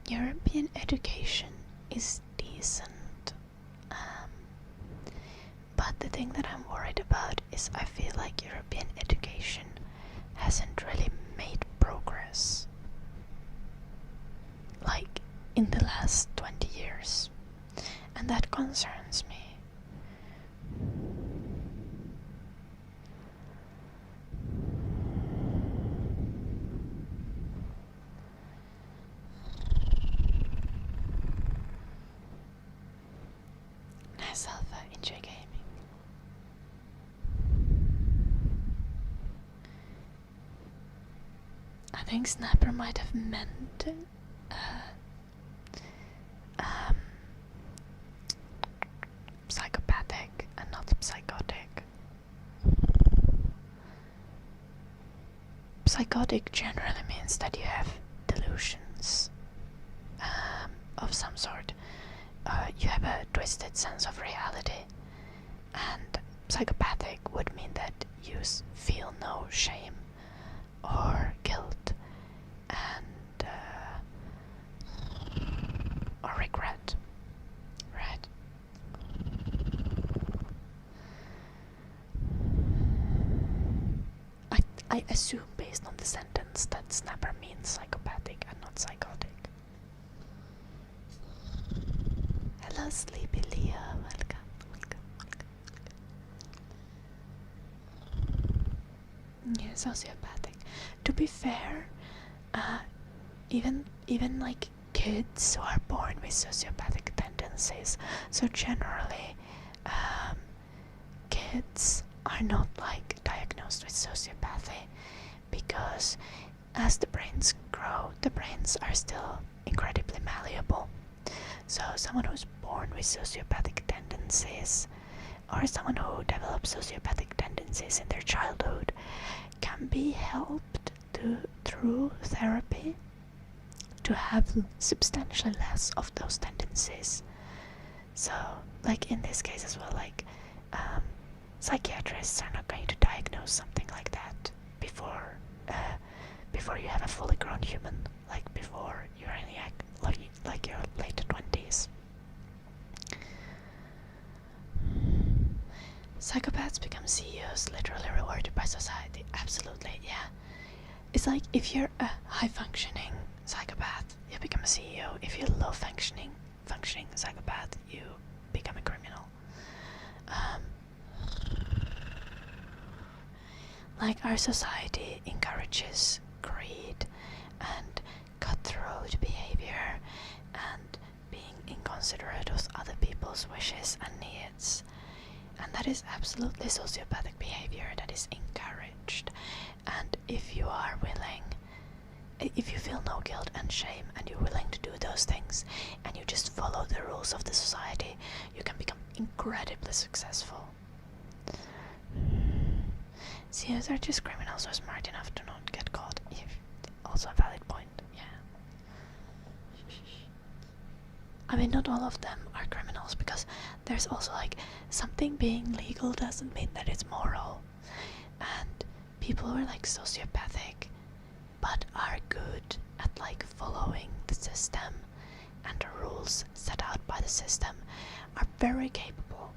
European education is decent, but the thing that I'm worried about is I feel like European education hasn't really made progress, like in the last 20 years, and that concerns me. Alpha, enjoy gaming. I think Snapper might have meant psychopathic and not psychotic. Psychotic generally means that you have delusions of some sort. You have a twisted sense of reality, and psychopathic would mean that you feel no shame or guilt and or regret, right? I assume based on the sentence that Snapper means psychopathic and not psychotic. Hello, Sleepy Leo. Welcome. Yeah, sociopathic. To be fair, even like kids who are born with sociopathic tendencies, so generally, kids are not like diagnosed with sociopathy because as the brains grow, the brains are still incredibly malleable. So someone who's born with sociopathic tendencies or someone who develops sociopathic tendencies in their childhood can be helped through therapy to have substantially less of those tendencies. So like in this case as well, like psychiatrists are not going to diagnose something like that before you have a fully grown human, like before you're in like your late 20s. Psychopaths become CEOs, literally rewarded by society. Absolutely, yeah. It's like if you're a high-functioning psychopath, you become a CEO. If you're low-functioning psychopath, you become a criminal. Like our society encourages greed and cutthroat behavior and being inconsiderate of other people's wishes and needs. And that is absolutely sociopathic behavior that is encouraged. And if you are willing, if you feel no guilt and shame and you're willing to do those things and you just follow the rules of the society, you can become incredibly successful. CEOs are just criminals who are smart enough to not get caught. Also a valid point, yeah. I mean, not all of them are criminals, because there's also like something being legal doesn't mean that it's moral. And people who are like sociopathic but are good at like following the system and the rules set out by the system are very capable.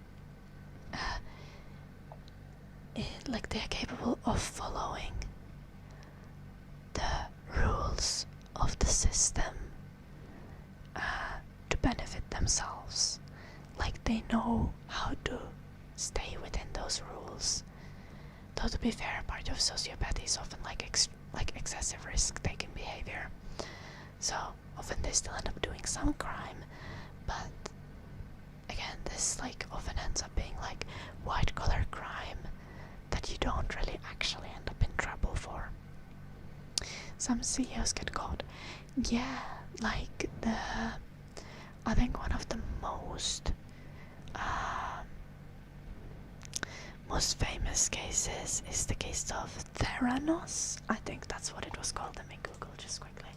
Like they're capable of following the rules of the system to benefit themselves. Like they know how to stay within those rules. Though to be fair, part of sociopathy is often like excessive risk-taking behavior. So often they still end up doing some crime, but again, this like often ends up being like white-collar crime that you don't really actually end up in trouble for. Some CEOs get caught. Yeah, like I think one of the most famous cases is the case of Theranos. I think that's what it was called. Let me Google just quickly.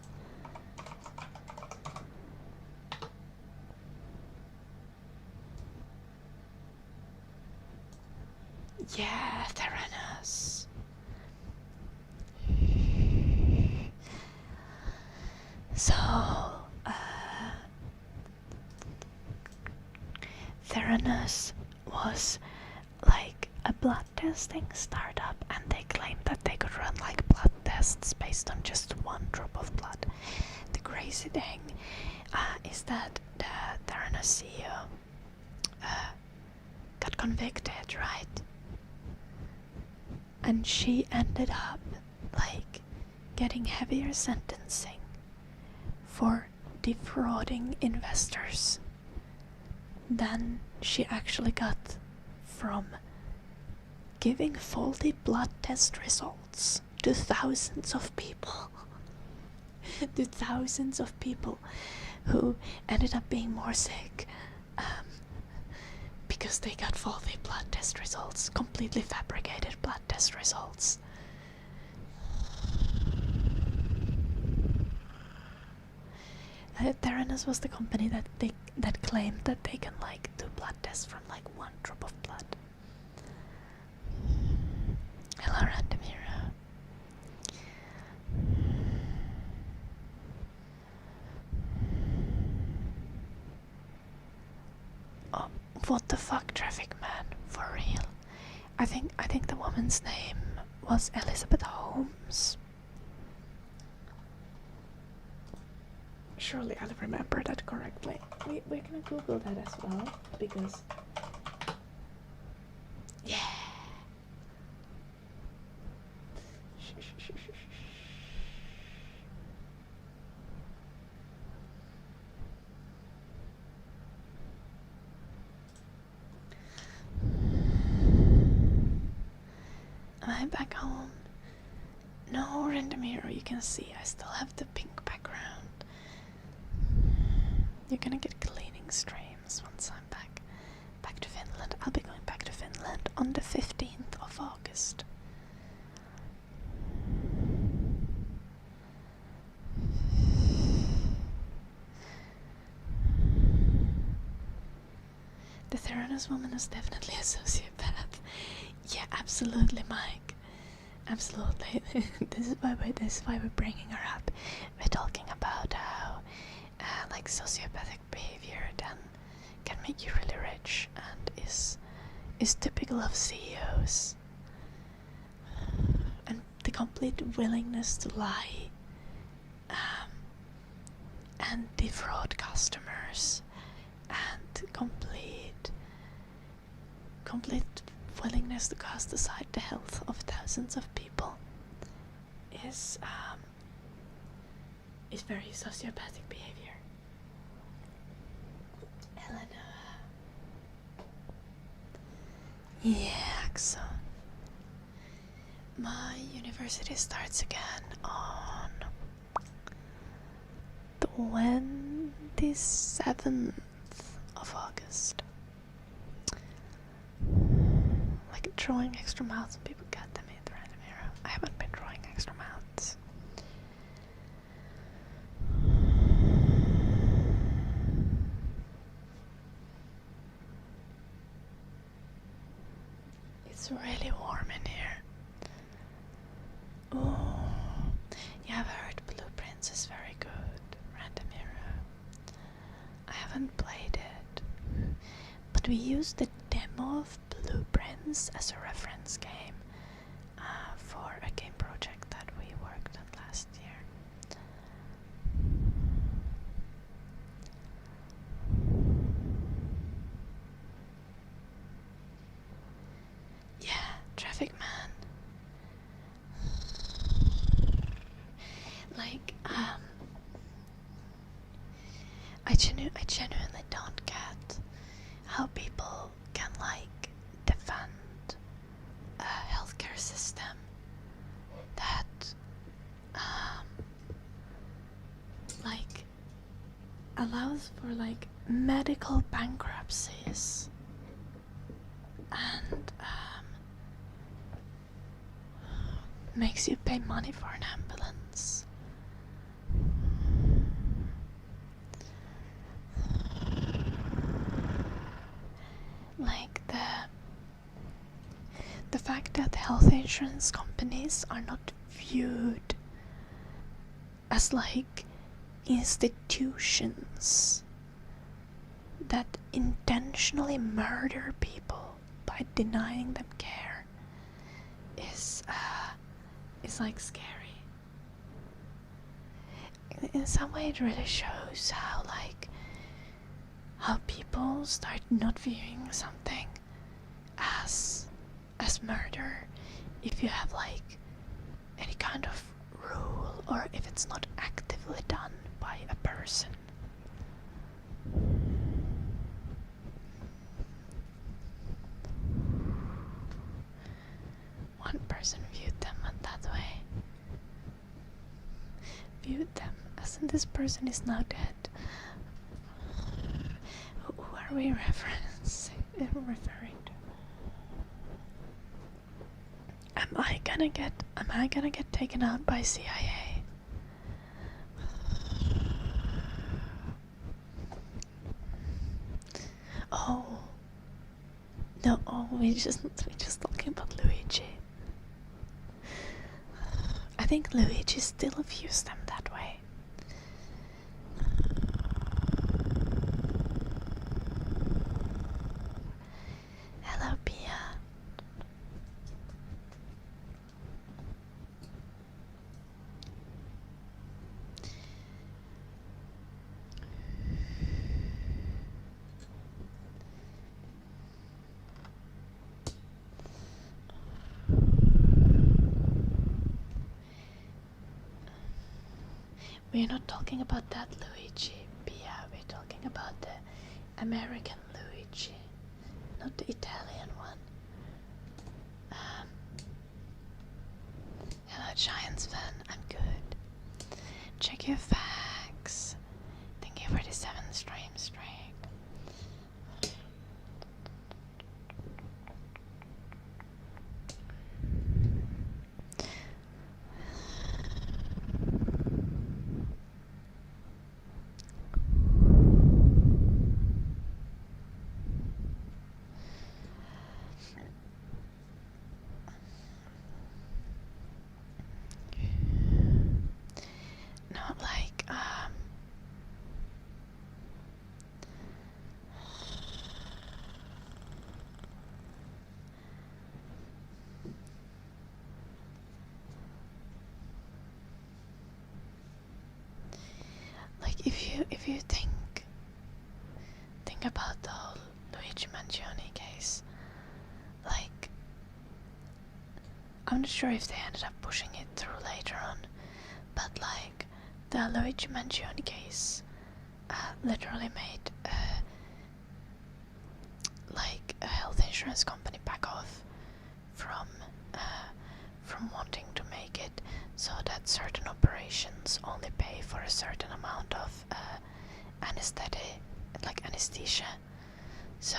Yeah, Theranos. So, Theranos was like a blood testing startup, and they claimed that they could run like blood tests based on just one drop of blood. The crazy thing is that the Theranos CEO got convicted, right? And she ended up like getting heavier sentencing for defrauding investors than she actually got from giving faulty blood test results to thousands of people. To thousands of people who ended up being more sick because they got faulty blood test results, completely fabricated blood test results. Theranos was the company that claimed that they can like do blood tests from like one drop of blood. Hello, Random Hero. Oh, what the fuck, Traffic Man? For real? I think the woman's name was Elizabeth Holmes. Surely I'll remember that correctly. We're gonna Google that as well, because yeah. Am I back home? No, Random Hero, you can see I still have the pink background. You're gonna get cleaning streams once I'm back to Finland. I'll be going back to Finland on the 15th of August. The Theranos woman is definitely a sociopath. Absolutely, Mike. Absolutely. This is why we're bringing her up. We're talking about how like sociopathic behavior can make you really rich and is typical of CEOs. And the complete willingness to lie and defraud customers, and complete willingness to cast aside the health of thousands of people is very sociopathic behavior. Helena. Yeah, so my university starts again on the 27th of August. Like drawing extra mouths, and people get them in random era. I haven't been drawing extra mouths. It's really warm in here. Oh, yeah, I've heard Blueprints is very good. Random era. I haven't played it, but we used the demo of Blueprints as a reference game for a game project that we worked on last year. Yeah, Traffic Man. Like, I genuinely don't get how people can like defend a healthcare system that like allows for like medical bankruptcies and makes you pay money for an ambulance. Like the fact that health insurance companies are not viewed as like institutions that intentionally murder people by denying them care is like scary. In some way it really shows how people start not viewing something as murder if you have like any kind of rule, or if it's not actively done by a person. One person viewed them in that way. Viewed them as in this person is now dead. Who are we referring to? Am I gonna get taken out by CIA? Oh no! Oh, we just talking about Luigi. I think Luigi still views them that way. Hello, Pia. We're not talking about that Luigi, Pia. We're talking about the American Luigi, not the Italian one. Hello, Giants fan. I'm good. Check your facts. Thank you for the 7th stream streak. if you think about the whole Luigi Mangione case, like, I'm not sure if they ended up pushing it through later on, but like the Luigi Mangione case literally made like a health insurance company back off from wanting to make it so that certain operations only pay for a certain amount of anesthesia. So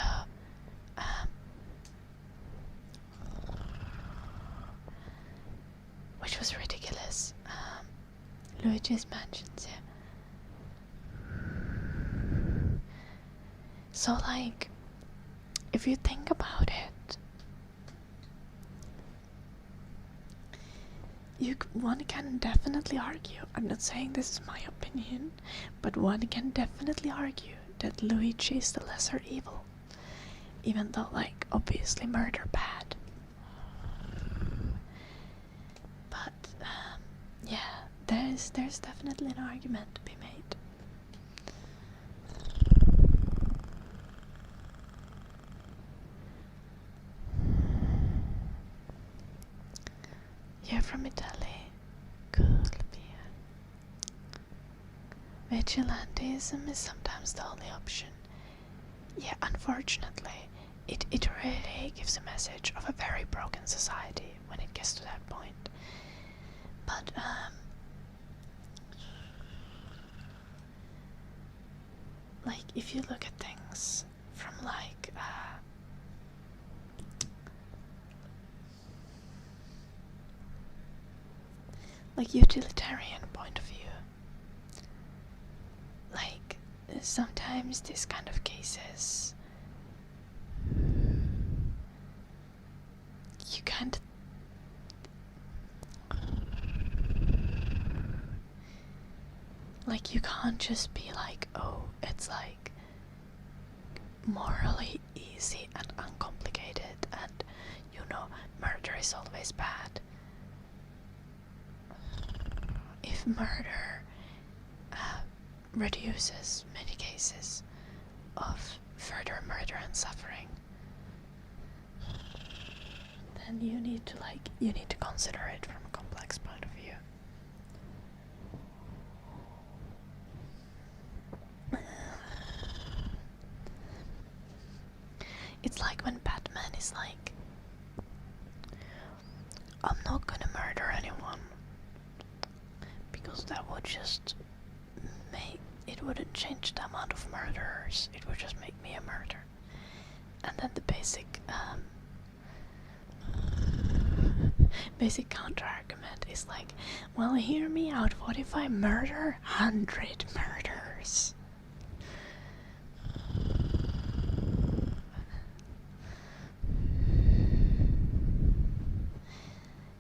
which was ridiculous. Luigi's Mansions, yeah. So like, if you think about it, one can definitely argue, I'm not saying this is my opinion, but one can definitely argue that Luigi is the lesser evil, even though, like, obviously murder bad. But yeah, there's definitely an argument to be made. You're from Italy. Cool beer. Vigilantism is sometimes the only option. Yeah, unfortunately, it really gives a message of a very broken society when it gets to that point. But like, if you look at things from like utilitarian point of view, like, sometimes these kind of cases, you can't like, you can't just be like, oh, it's like morally easy and uncomplicated and, you know, murder is always bad. If murder reduces many cases of further murder and suffering, then you need to consider it from a complex point of view. It's like when Batman is like, I'm not gonna murder anyone, because that would just it wouldn't change the amount of murderers, it would just make me a murderer. And then the basic counter argument is like, well, hear me out, what if I murder 100 murderers?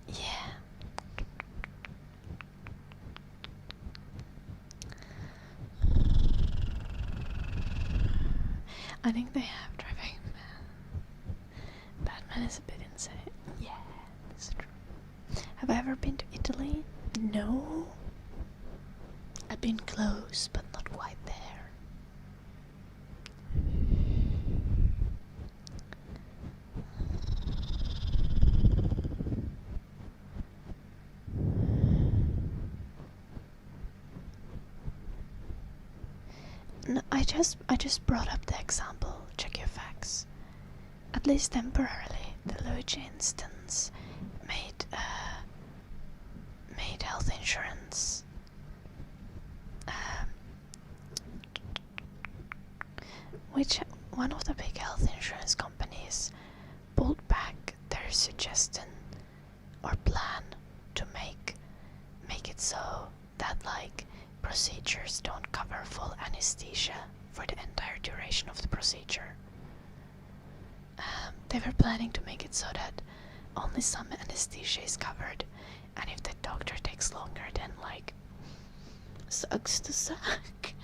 Yeah. I think they have driving. Batman is a bit insane. Yeah, that's true. Have I ever been to Italy? No. I've been close, but not quite there. No, I just brought up the example. Check your facts. At least temporarily, the Luigi instance made health insurance which one of the big health insurance companies pulled back their suggestion or plan to make it so that, like, procedures don't cover full anesthesia for the entire duration of the procedure. They were planning to make it so that only some anesthesia is covered, and if the doctor takes longer, then, like, sucks to suck.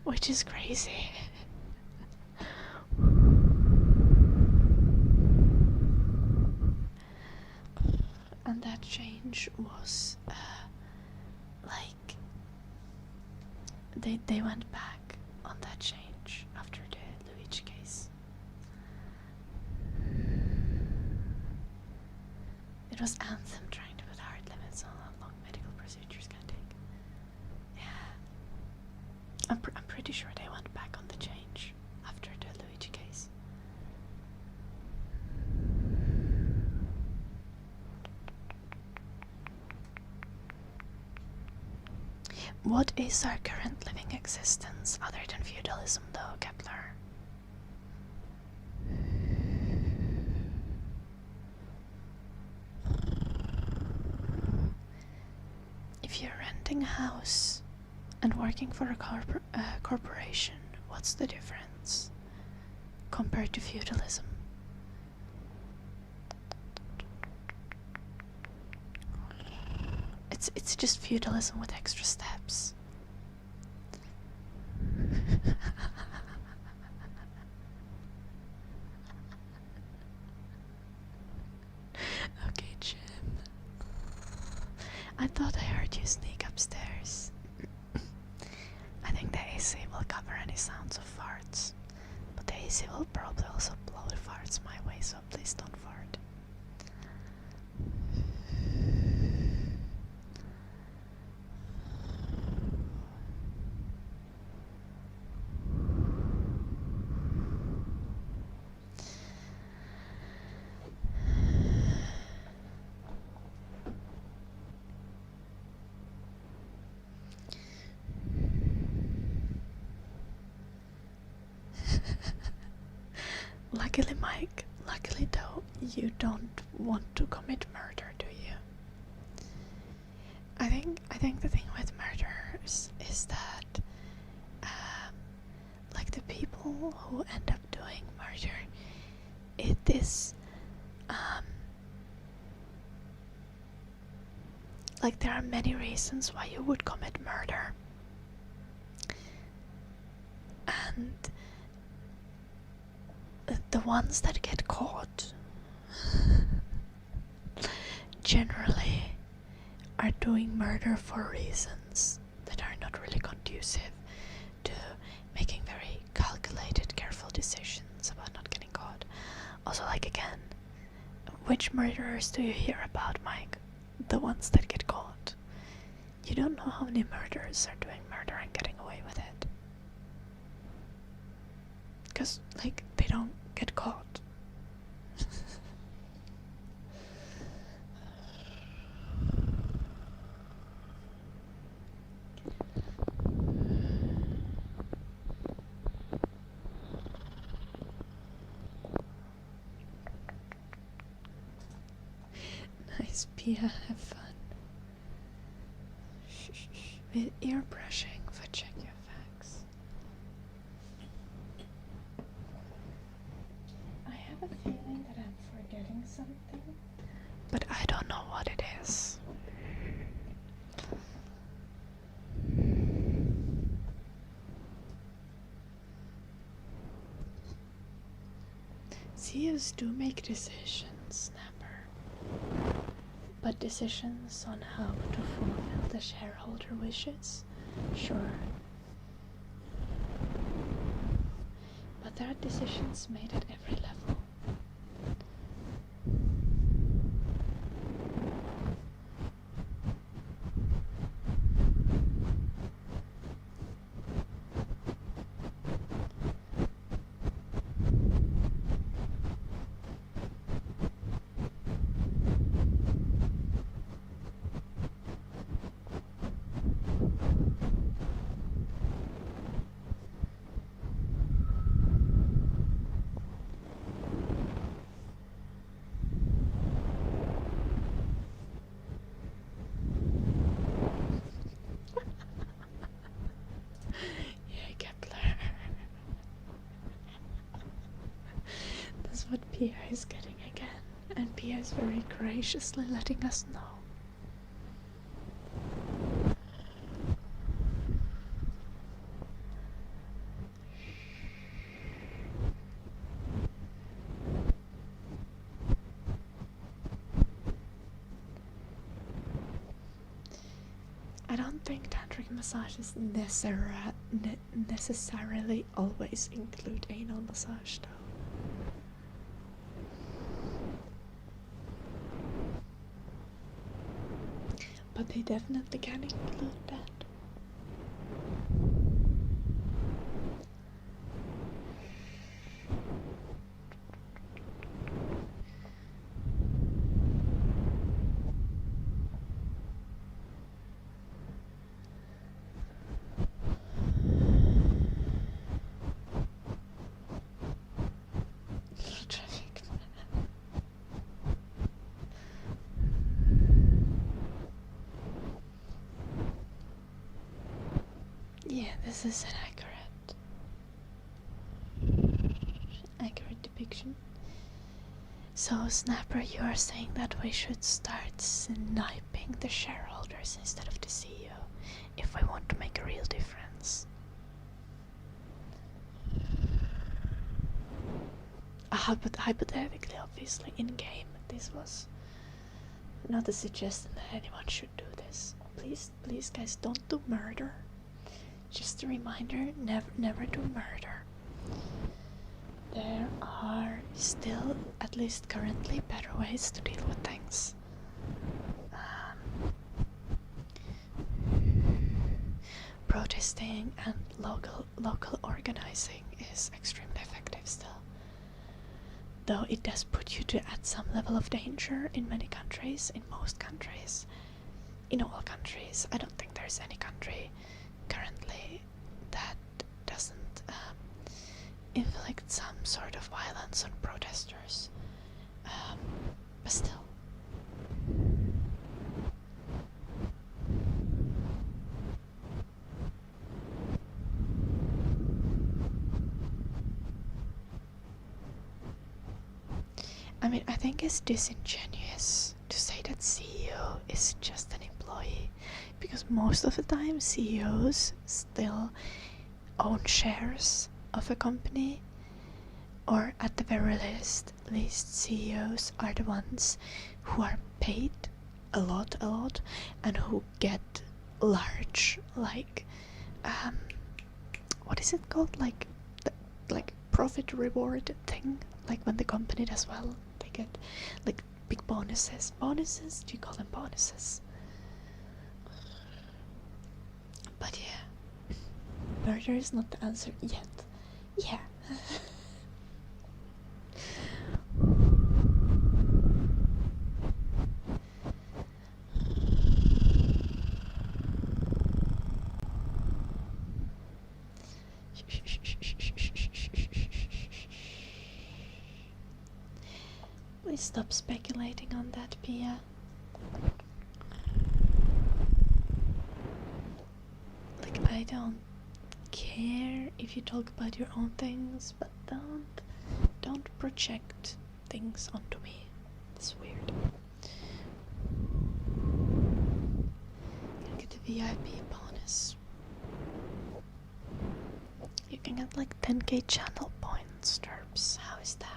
Which is crazy. And that change was like they went back on that change after the Luigi case. It was Anthem trying to put hard limits on how long medical procedures can take. Yeah. I'm pretty sure they went back on the change after the Luigi case. What is our current living existence other than feudalism, though, Kepler? If you're renting a house and working for a corporation, what's the difference compared to feudalism? It's just feudalism with extra steps. Okay, Jim. I thought I heard you sneak upstairs. I think the AC will cover any sounds of farts, but the AC will probably also blow the farts my way, so please don't fart. Luckily, Mike, though, you don't want to commit murder, do you? I think the thing with murders is that, like, the people who end up doing murder, it is, like, there are many reasons why you would commit murder. And the ones that get caught generally are doing murder for reasons that are not really conducive to making very calculated, careful decisions about not getting caught. Also, like, again, which murderers do you hear about, Mike? The ones that get caught. You don't know how many murderers are doing murder and getting away with it. Because, like, they don't get caught. Nice, Pia, have fun. Shh. With ear brushing for check your facts. I have a feeling that I'm forgetting something, but I don't know what it is. CEOs do make decisions, Snapper. But decisions on how to fulfill the shareholder wishes? Sure. But there are decisions made at every level. What Pia is getting again, and Pia is very graciously letting us know. I don't think tantric massages necessarily always include anal massage, though. But they definitely can include that. Yeah, this is an accurate depiction. So, Snapper, you are saying that we should start sniping the shareholders instead of the CEO if we want to make a real difference. Hypothetically, obviously, in game, this was not a suggestion that anyone should do this. Please, guys, don't do murder. Just a reminder, never do murder. There are still, at least currently, better ways to deal with things. Protesting and local organizing is extremely effective still. Though it does put you at some level of danger in many countries, in most countries, in all countries. I don't think there's any country currently that doesn't inflict some sort of violence on protesters, but still. I mean, I think it's disingenuous to say that CEO is just an employee, because most of the time CEOs still own shares of a company, or at the very least CEOs are the ones who are paid a lot, and who get large, like, what is it called, like profit reward thing, like when the company does well, they get like big bonuses. Do you call them bonuses? But yeah, murder is not the answer yet. Yeah. Please stop speculating on that, Pia. Like, I don't care if you talk about your own things, but don't project things onto me. It's weird. You get the VIP bonus. You can get like 10k channel points, Terps. How is that?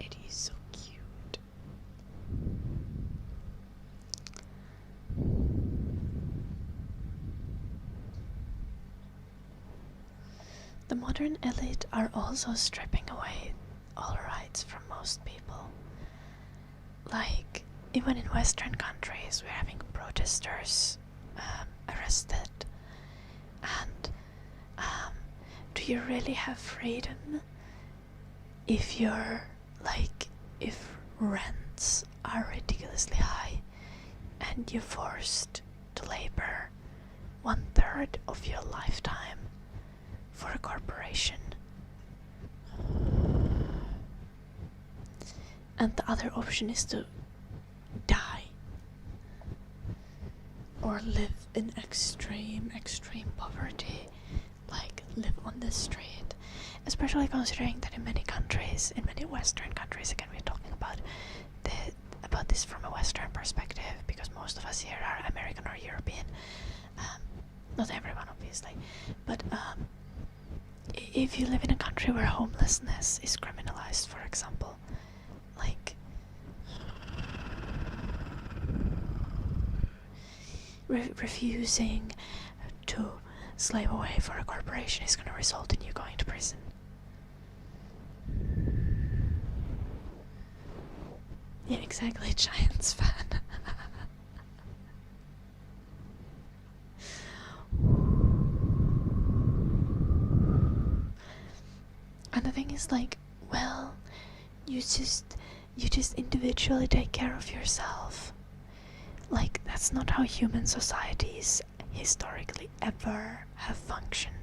It is so cute. The modern elite are also stripping away all rights from most people. Like, even in Western countries, we're having protesters arrested. And do you really have freedom if if rents are ridiculously high and you're forced to labor 1/3 of your lifetime for a corporation? And the other option is to die or live in extreme poverty, like live on the street. Especially considering that in many countries, in many Western countries, again we're talking about about this from a Western perspective, because most of us here are American or European. Not everyone, obviously, but if you live in a country where homelessness is criminalized, for example, like refusing to slave away for a corporation is going to result in you going to prison. Yeah, exactly, Giants fan. And the thing is, like, well, you just individually take care of yourself. Like, that's not how human societies historically ever have functioned.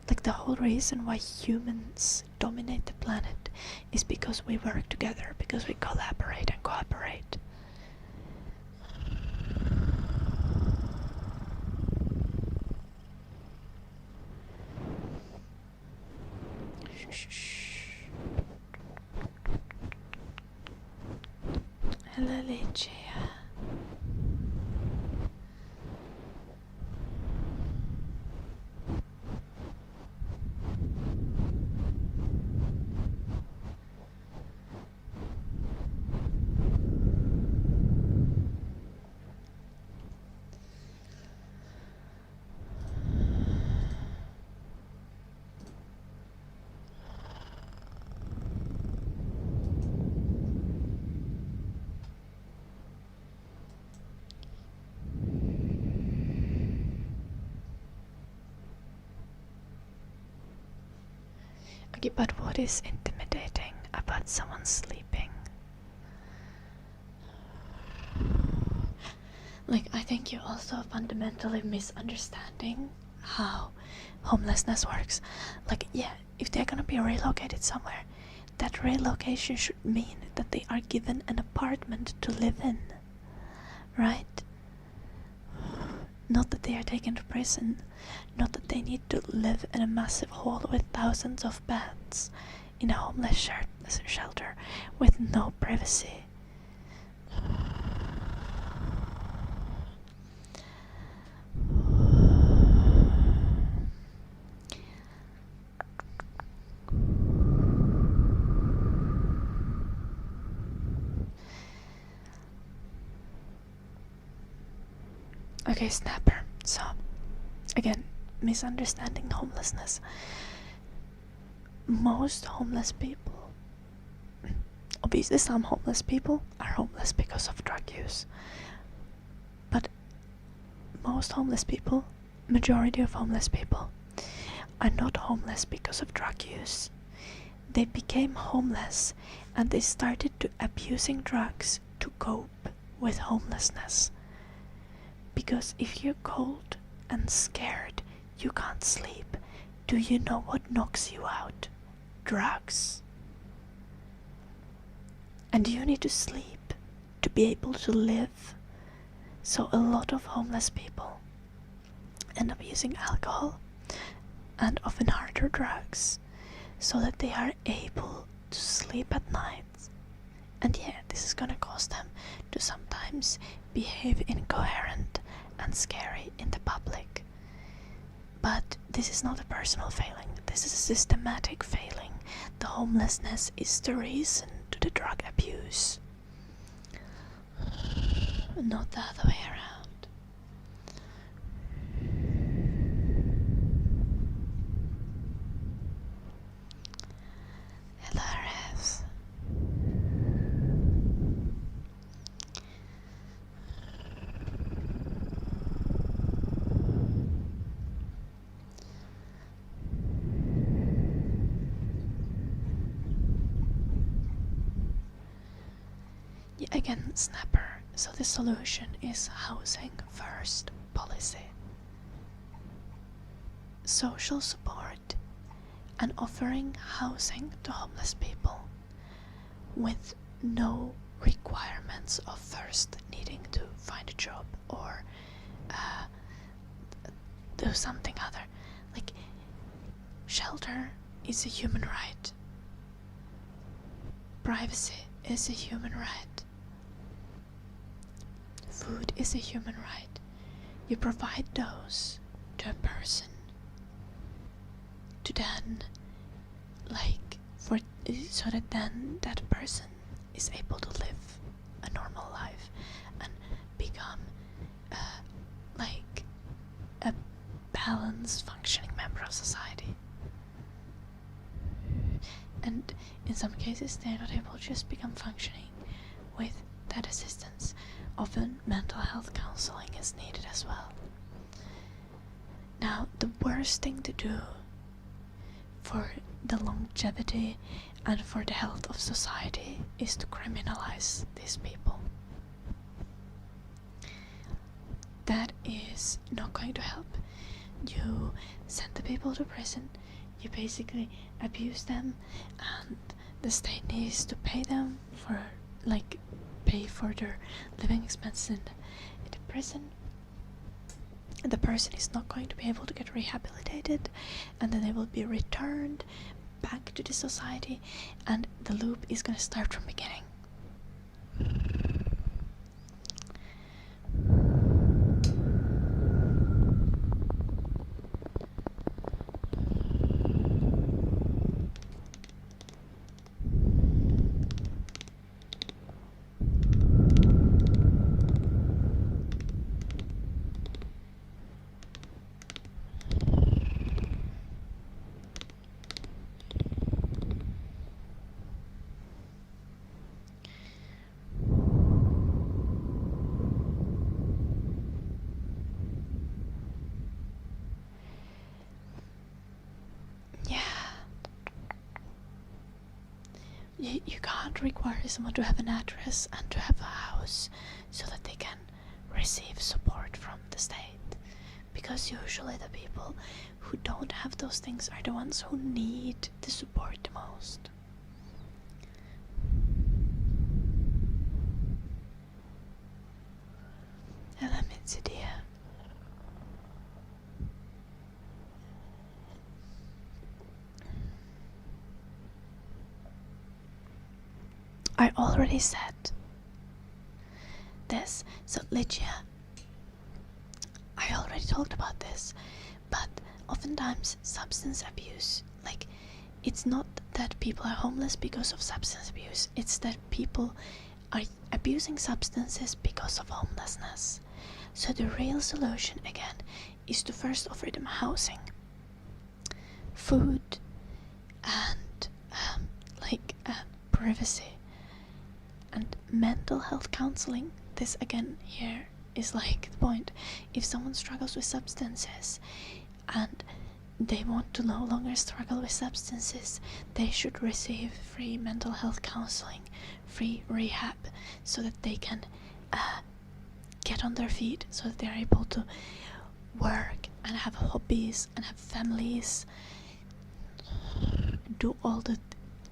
Like, the whole reason why humans dominate the planet is because we work together, because we collaborate and cooperate. Hello, Ligia. Okay, but what is intimidating about someone sleeping? Like, I think you're also fundamentally misunderstanding how homelessness works. Like, yeah, if they're gonna be relocated somewhere, that relocation should mean that they are given an apartment to live in, right? Not that they are taken to prison, not that they need to live in a massive hall with thousands of beds in a homeless shelter with no privacy. Okay, Snapper. So, again, misunderstanding homelessness. Most homeless people, obviously some homeless people are homeless because of drug use, but most homeless people, majority of homeless people, are not homeless because of drug use. They became homeless and they started to abusing drugs to cope with homelessness. Because if you're cold and scared, you can't sleep. Do you know what knocks you out? Drugs. And you need to sleep to be able to live. So a lot of homeless people end up using alcohol and often harder drugs so that they are able to sleep at night. And yeah, this is gonna cause them to sometimes behave incoherent and scary in the public. But this is not a personal failing, this is a systematic failing. The homelessness is the reason to the drug abuse, not the other way around. Hello, Revs. Again, Snapper, so the solution is housing first policy. Social support and offering housing to homeless people with no requirements of first needing to find a job or do something other. Like, shelter is a human right. Privacy is a human right. food is a human right, you provide those to a person to then, so that then that person is able to live a normal life and become a balanced, functioning member of society. And in some cases they're not able to just become functioning with that assistance. Often mental health counseling is needed as well. Now, the worst thing to do for the longevity and for the health of society is to criminalize these people. That is not going to help. You send the people to prison, you basically abuse them, and the state needs to pay them for, pay for their living expenses in the prison. The person is not going to be able to get rehabilitated, and then they will be returned back to the society, and the loop is going to start from beginning. You can't require someone to have an address and to have a house so that they can receive support from the state, because usually the people who don't have those things are the ones who need the support the most. I already said this, so Lygia, I already talked about this, but oftentimes substance abuse, it's not that people are homeless because of substance abuse, it's that people are abusing substances because of homelessness. So the real solution, again, is to first offer them housing, food, and privacy, and mental health counseling. This again here is the point. If someone struggles with substances and they want to no longer struggle with substances, they should receive free mental health counseling, free rehab, so that they can get on their feet, so that they're able to work and have hobbies and have families, do all the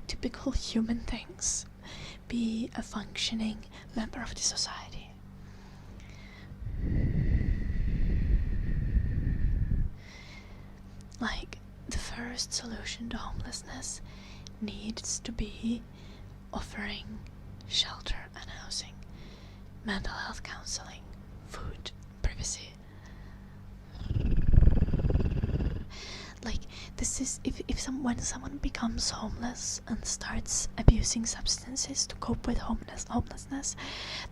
typical human things, be a functioning member of the society. The first solution to homelessness needs to be offering shelter and housing, mental health counseling, food, privacy. This is when someone becomes homeless and starts abusing substances to cope with homelessness,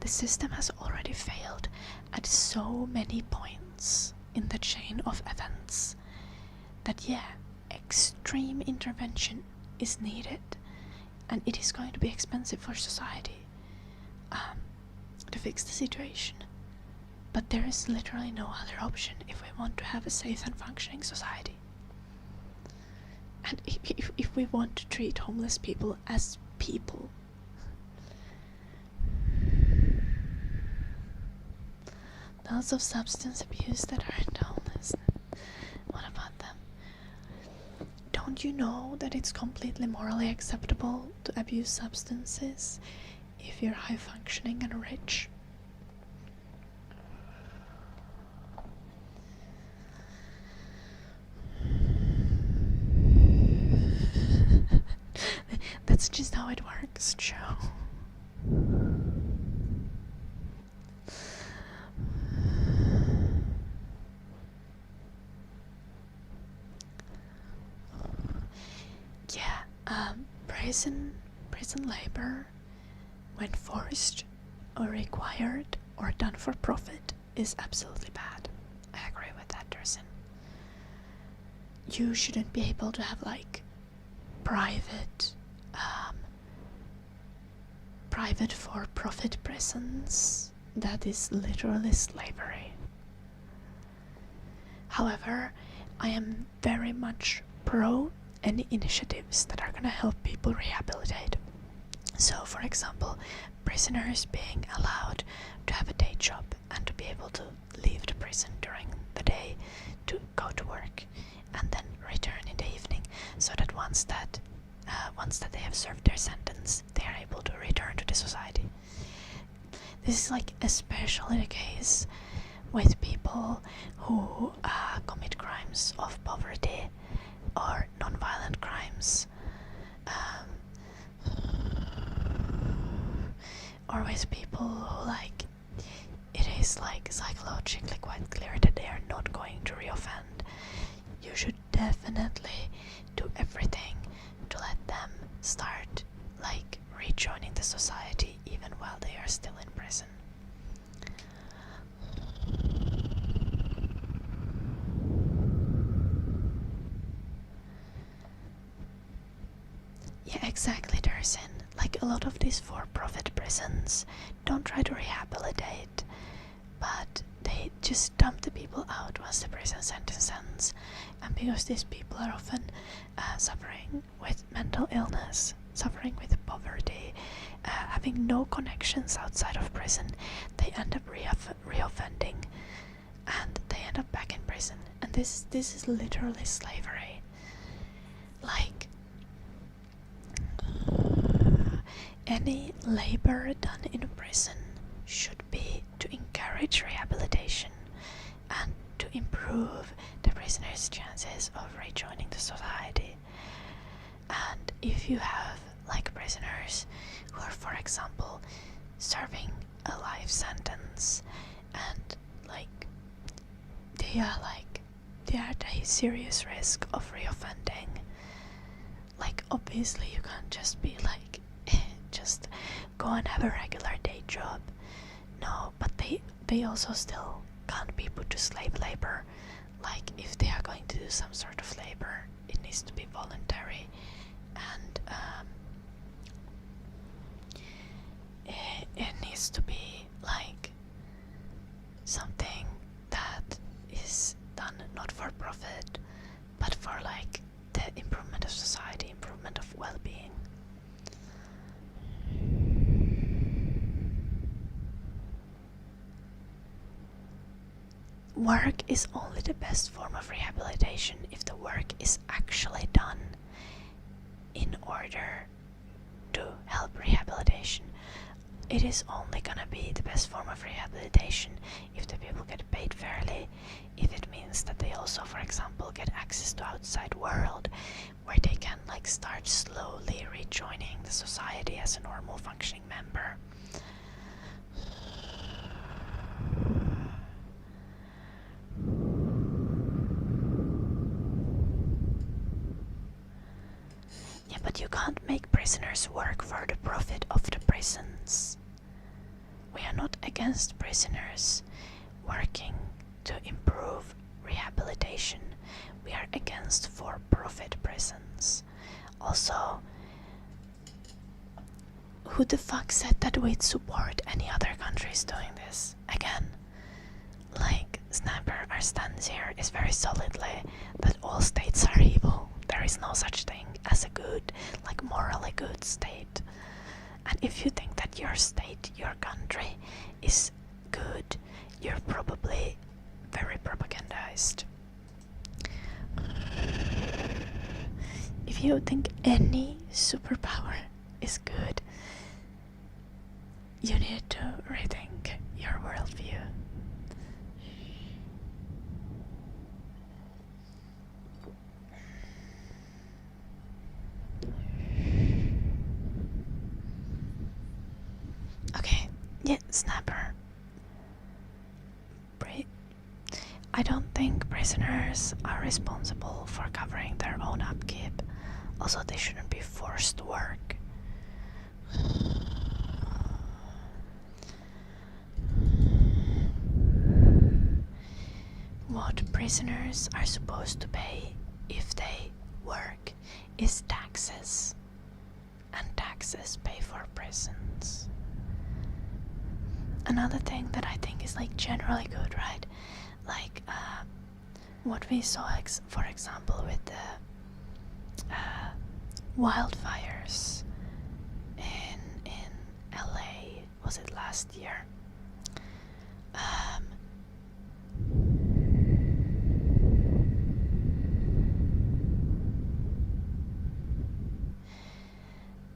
the system has already failed at so many points in the chain of events that extreme intervention is needed, and it is going to be expensive for society to fix the situation. But there is literally no other option if we want to have a safe and functioning society. And if we want to treat homeless people as people, those of substance abuse that aren't homeless, what about them? Don't you know that it's completely morally acceptable to abuse substances if you're high functioning and rich? That's just how it works, Joe. prison labor, when forced or required or done for profit, is absolutely bad. I agree with that, Dursin. You shouldn't be able to have like private for-profit prisons. That is literally slavery. However, I am very much pro any initiatives that are going to help people rehabilitate. So, for example, prisoners being allowed to have a day job and to be able to leave the prison during the day to go to work and then return in the evening, so that once that they have served their sentence, they are able to return to the society. This is like especially the case with people who commit crimes of poverty or non-violent crimes, or with people who like it is like psychologically quite clear that they are not going to reoffend. You should definitely do everything to let them start like rejoining the society even while they are still in prison. Yeah, exactly, Dursin. Like a lot of these for-profit prisons don't try to rehabilitate, but they just dump the people out once the prison sentence ends. And because these people are often suffering with mental illness, suffering with poverty, having no connections outside of prison, they end up reoffending, and they end up back in prison. And this is literally slavery. Like, any labor done in a prison should be to encourage rehabilitation and to improve the prisoner's chances of rejoining the society. And if you have like prisoners who are, for example, serving a life sentence and like they are at a serious risk of reoffending, like obviously you can't just be like just go and have a regular day job. No, but they also still can't be put to slave labor. Like if they are going to do some sort of labor, it needs to be voluntary, and it needs to be like something that is done not for profit, but for like the improvement of society, improvement of well-being. Work is only the best form of rehabilitation if the work is actually done in order to help rehabilitation. It is only gonna be the best form of rehabilitation if the people get paid fairly, if it means that they also, for example, get access to outside world where they can like start slowly rejoining the society as a normal functioning member. Yeah, but you can't make prisoners work for the profit of the prisons. We are not against prisoners working to improve rehabilitation. We are against for-profit prisons. Also, who the fuck said that we'd support any other countries doing this? Again, like, Sniper, our stance here is very solidly that all states are evil. There is no such thing as a good, like morally good state. And if you think that your state, your country is good, you're probably very propagandized. If you think any superpower is good, you need to rethink your worldview. Okay, yeah, Snapper. I don't think prisoners are responsible for covering their own upkeep. Also, they shouldn't be forced to work. What prisoners are supposed to pay if they work is taxes, and taxes pay for prisons. Another thing that I think is like generally good, right? Like what we saw, for example, with the wildfires in LA, was it last year?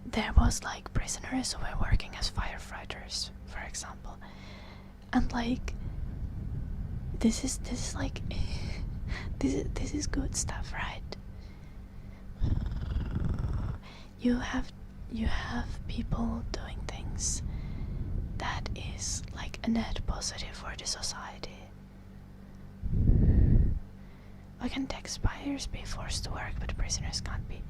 There was like prisoners who were working as firefighters, for example, and like this is like this is good stuff, right? You have people doing things that is like a net positive for the society. Why can taxpayers be forced to work, but prisoners can't be?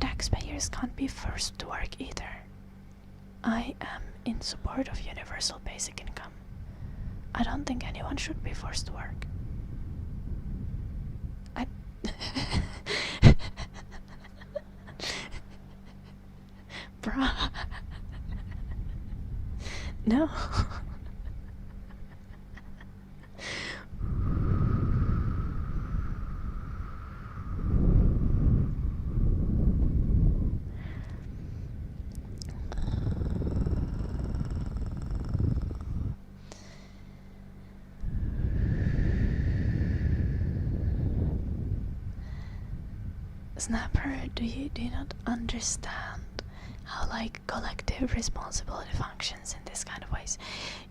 Taxpayers can't be forced to work either. I am in support of universal basic income. I don't think anyone should be forced to work. Bruh. No. Snapper, do you not understand how like collective responsibility functions in this kind of ways?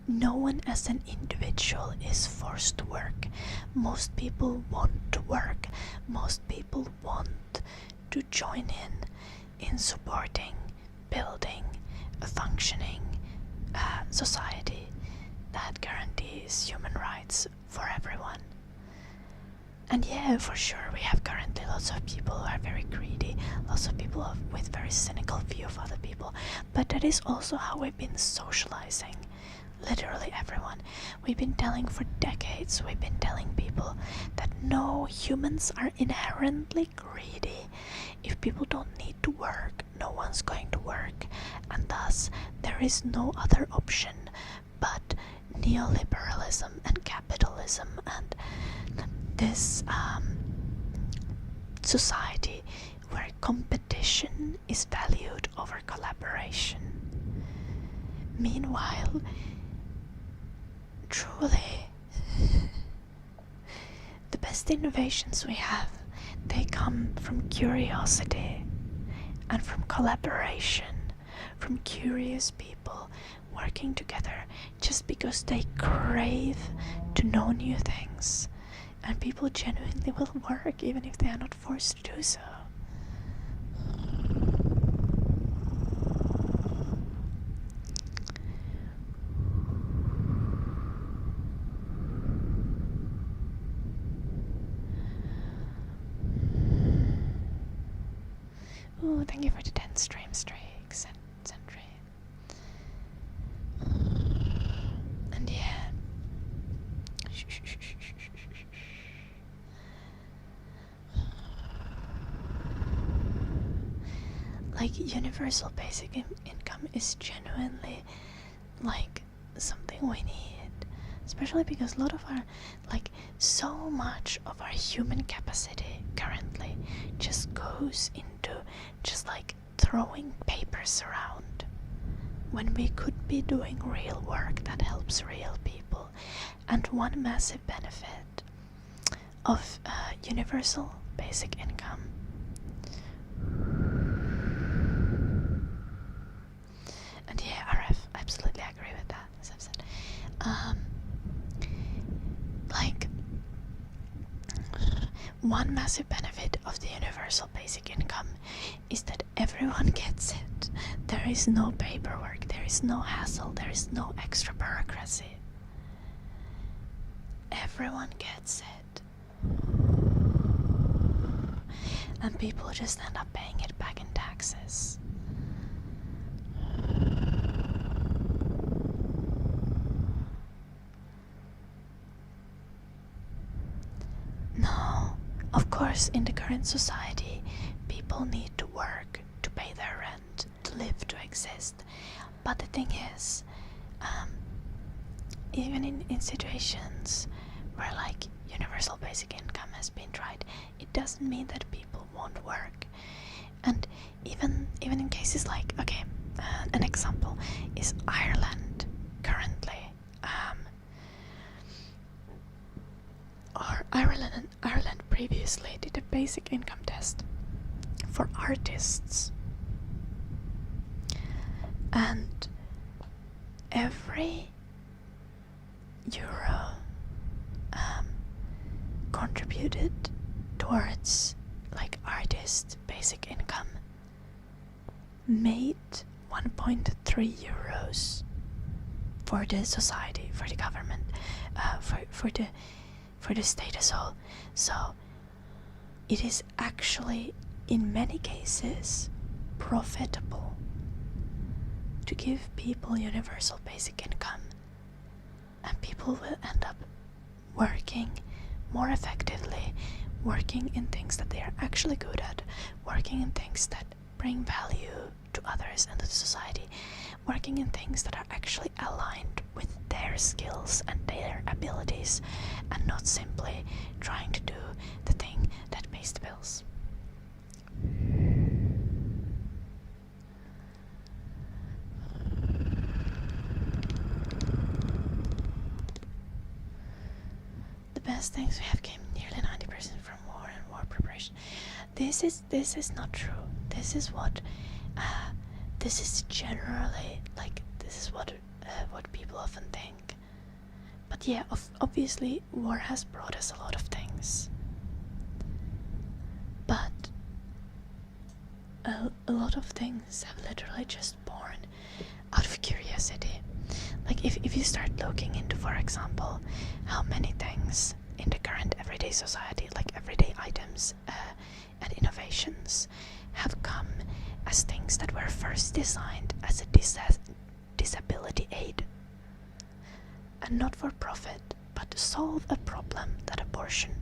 No one as an individual is forced to work. Most people want to work. Most people want to join in supporting, building a functioning society that guarantees human rights for everyone. And yeah, for sure, we have currently lots of people who are very greedy, lots of people with very cynical view of other people, but that is also how we've been socializing. Literally everyone. We've been telling for decades, we've been telling people that no, humans are inherently greedy. If people don't need to work, no one's going to work, and thus there is no other option but neoliberalism and capitalism and this society where competition is valued over collaboration. Meanwhile, truly, the best innovations we have, they come from curiosity and from collaboration, from curious people working together just because they crave to know new things. And people genuinely will work even if they are not forced to do so. Ooh, thank you for the 10 streams, Sentry. And yeah. Like, universal basic income is genuinely, like, something we need. Especially because a lot of our, like, so much of our human capacity currently just goes into just, like, throwing papers around. When we could be doing real work that helps real people. And one massive benefit of universal basic income and yeah, RF, I absolutely agree with that, as I've said. Like, one massive benefit of the universal basic income is that everyone gets it. There is no paperwork, there is no hassle, there is no extra bureaucracy. Everyone gets it. and people just end up paying it back in taxes. No, of course, in the current society, people need to work to pay their rent, to live, to exist. But the thing is, even in situations where like universal basic income has been tried, it doesn't mean that people won't work. And even in cases like, okay, an example is Ireland currently. Or Ireland previously did a basic income test for artists, and every euro contributed towards like artist basic income made 1.3 euros for the society, for the government, for the state as a whole. So it is actually in many cases profitable to give people universal basic income, and people will end up working more effectively, working in things that they are actually good at, working in things that bring value to others and to society, working in things that are actually aligned with their skills and their abilities, and not simply trying to do the thing that pays the bills. The best things we have came nearly 90% from war and war preparation. This is not true. This is what this is generally like. This is what people often think. But yeah, obviously war has brought us a lot of things. But a lot of things have literally just born out of curiosity. Like if you start looking into, for example, how many things in the current everyday society, like everyday items and innovations, have come as things that were first designed as a disability aid, and not for profit, but to solve a problem that a portion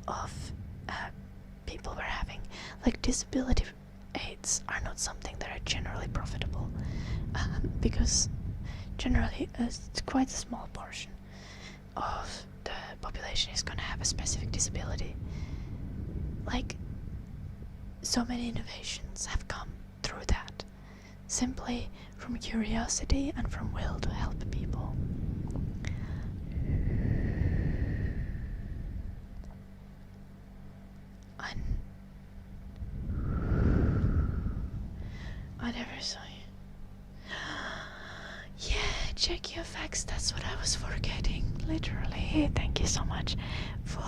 of people were having. Like disability aids are not something that are generally profitable, because generally it's quite a small portion of the population is going to have a specific disability. Like, so many innovations have come through that, simply from curiosity and from will to help people. I never saw you. Yeah, check your facts, that's what I was forgetting. Literally, thank you so much for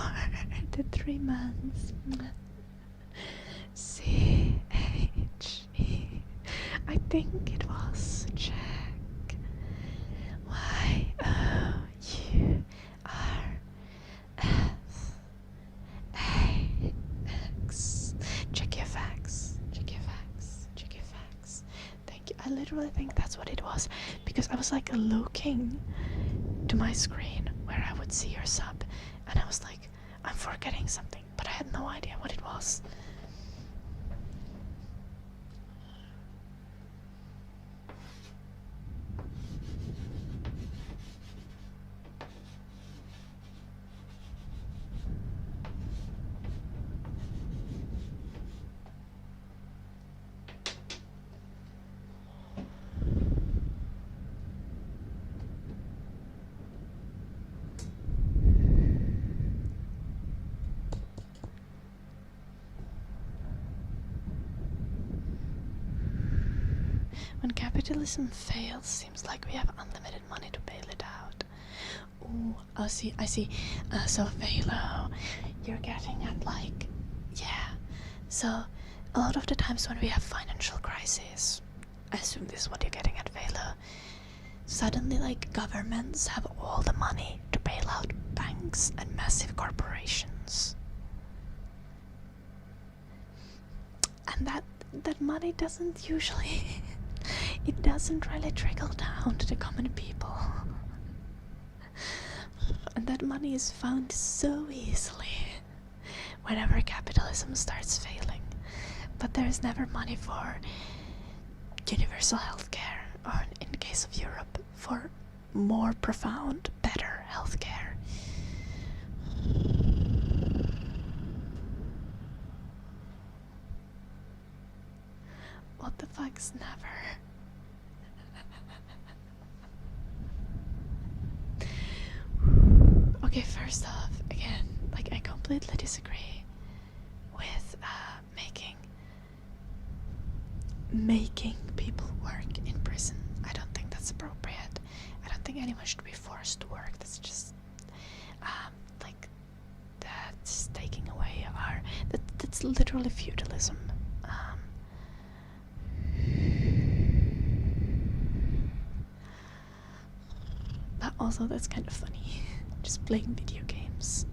the 3 months. CHE. I think it was check. YOURFAX. Check your facts. Check your facts. Check your facts. Thank you. I literally think that's what it was, because I was like looking to my screen where I would see your sub, and I was like, I'm forgetting something, but I had no idea what it was. When capitalism fails, seems like we have unlimited money to bail it out. Ooh, I see. So Velo, you're getting at like, yeah. So a lot of the times when we have financial crises, I assume this is what you're getting at, Velo. Suddenly, like, governments have all the money to bail out banks and massive corporations. that money doesn't usually it doesn't really trickle down to the common people. And that money is found so easily whenever capitalism starts failing. But there is never money for universal healthcare, or in the case of Europe, for more profound, better healthcare. What the fuck's never? Okay, first off, again, like, I completely disagree with making people work in prison. I don't think that's appropriate. I don't think anyone should be forced to work. That's just like, that's taking away our that's literally feudalism. But also, that's kind of funny. Just playing video games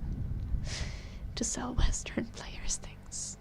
to sell Western players things.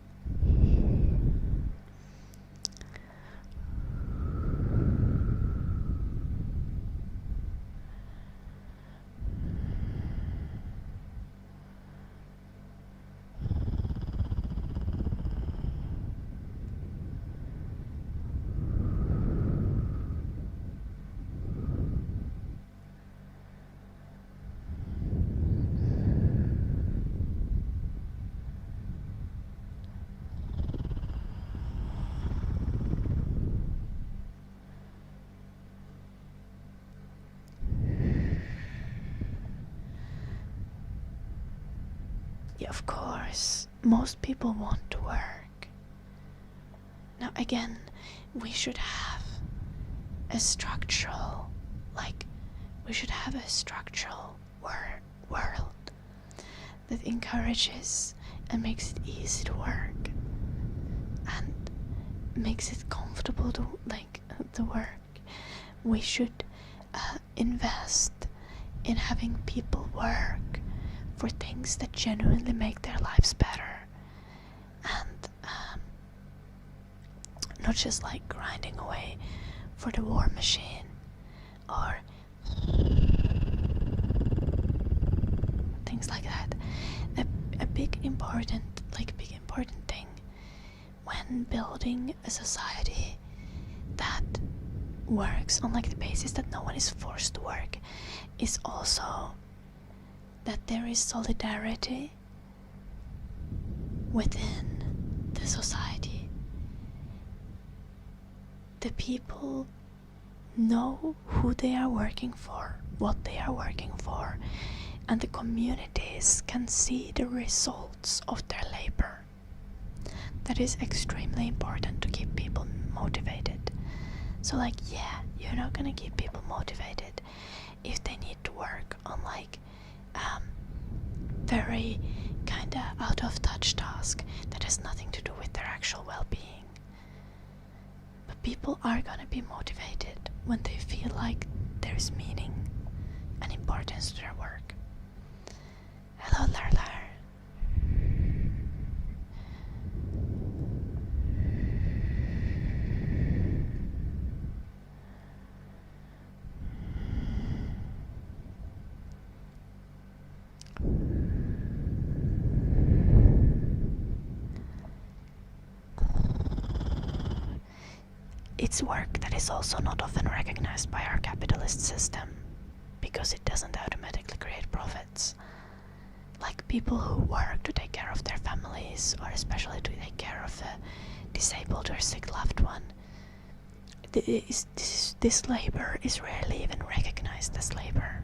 Yeah, of course, most people want to work. Now, again, we should have a structural, world that encourages and makes it easy to work and makes it comfortable to work. We should invest in having people work for things that genuinely make their lives better, and not just like grinding away for the war machine or things like that. A big important thing when building a society that works on like the basis that no one is forced to work is also that there is solidarity within the society. The people know who they are working for, what they are working for, and the communities can see the results of their labor. That is extremely important to keep people motivated. So like, yeah, you're not gonna keep people motivated if they need to work on like very kinda out of touch task that has nothing to do with their actual well-being. But people are gonna be motivated when they feel like there's meaning and importance to their work. Hello, Larlar. It's work that is also not often recognized by our capitalist system because it doesn't automatically create profits. Like people who work to take care of their families, or especially to take care of a disabled or sick loved one, this labor is rarely even recognized as labor.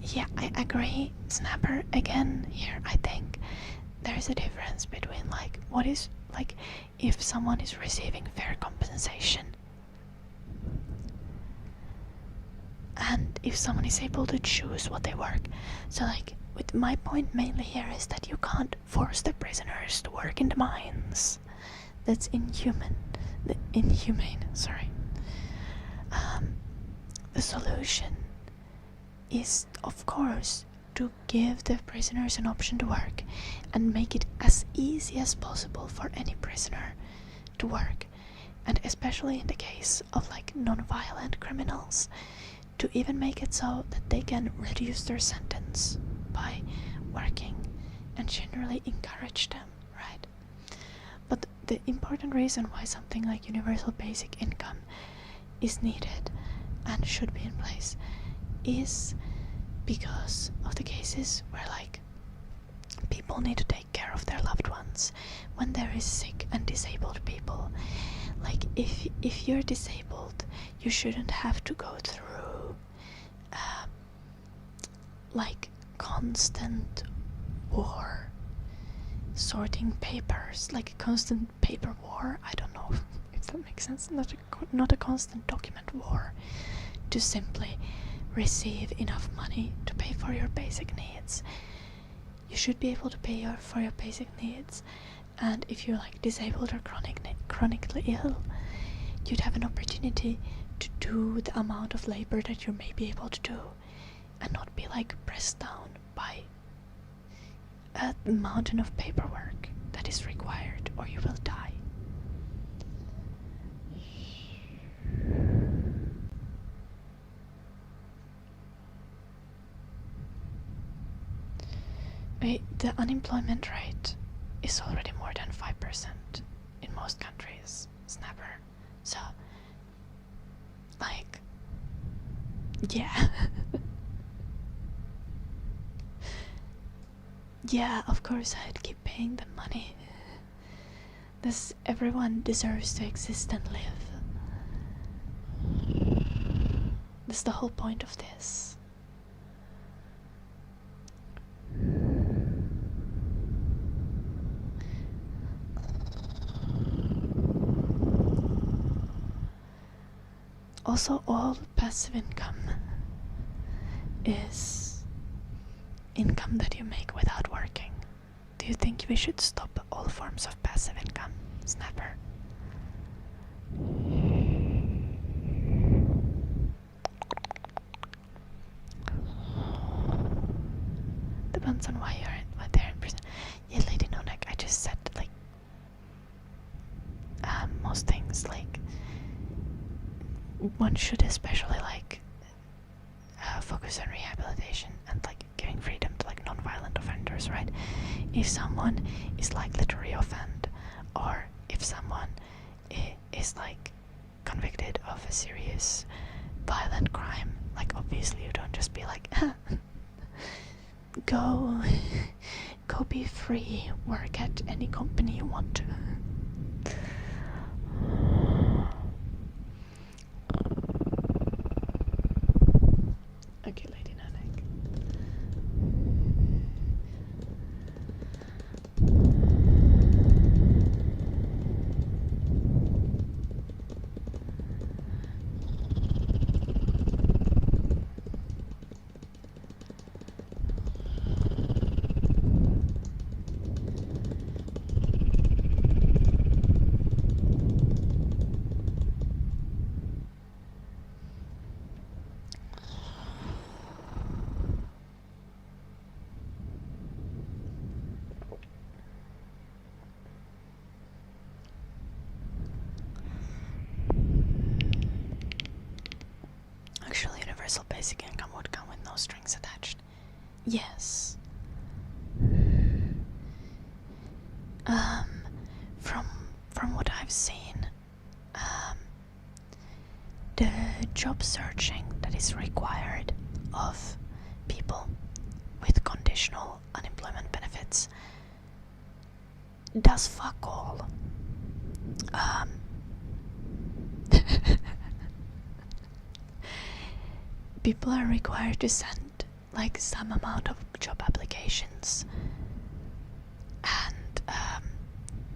Yeah, I agree, Snapper. Again, here I think there's a difference between like what is like if someone is receiving fair compensation and if someone is able to choose what they work. So like, with my point mainly here is that you can't force the prisoners to work in the mines. That's inhumane. Sorry. The solution is, of course, to give the prisoners an option to work and make it as easy as possible for any prisoner to work, and especially in the case of like non-violent criminals, to even make it so that they can reduce their sentence by working and generally encourage them, right? But the important reason why something like universal basic income is needed and should be in place is because of the cases where like people need to take care of their loved ones when there is sick and disabled people. Like if you're disabled, you shouldn't have to go through like constant war, sorting papers, like a constant paper war. I don't know if that makes sense. Not a constant document war, to simply receive enough money to pay for your basic needs. You should be able to pay for your basic needs, and if you're like disabled or chronically ill, you'd have an opportunity to do the amount of labor that you may be able to do and not be like pressed down by a mountain of paperwork that is required, or you will die. The unemployment rate is already more than 5% in most countries. Snapper. So, like, yeah. Yeah, of course I'd keep paying them money. Everyone deserves to exist and live. That's the whole point of this. Also, all passive income is income that you make without working. Do you think we should stop all forms of passive income, Snapper? Depends on why they're in prison. Yeah, Lady Nonek, I just said like most things, like one should especially like focus on rehabilitation and like giving freedom to like non-violent offenders, right? If someone is likely to reoffend, or if someone is like convicted of a serious violent crime, like obviously you don't just be like go be free, work at any company you want to. Okay, Lady Nanak. Actually, universal basic income would come with no strings attached. Yes. From what I've seen, the job searching that is required of people with conditional unemployment benefits does fuck all. People are required to send like some amount of job applications, and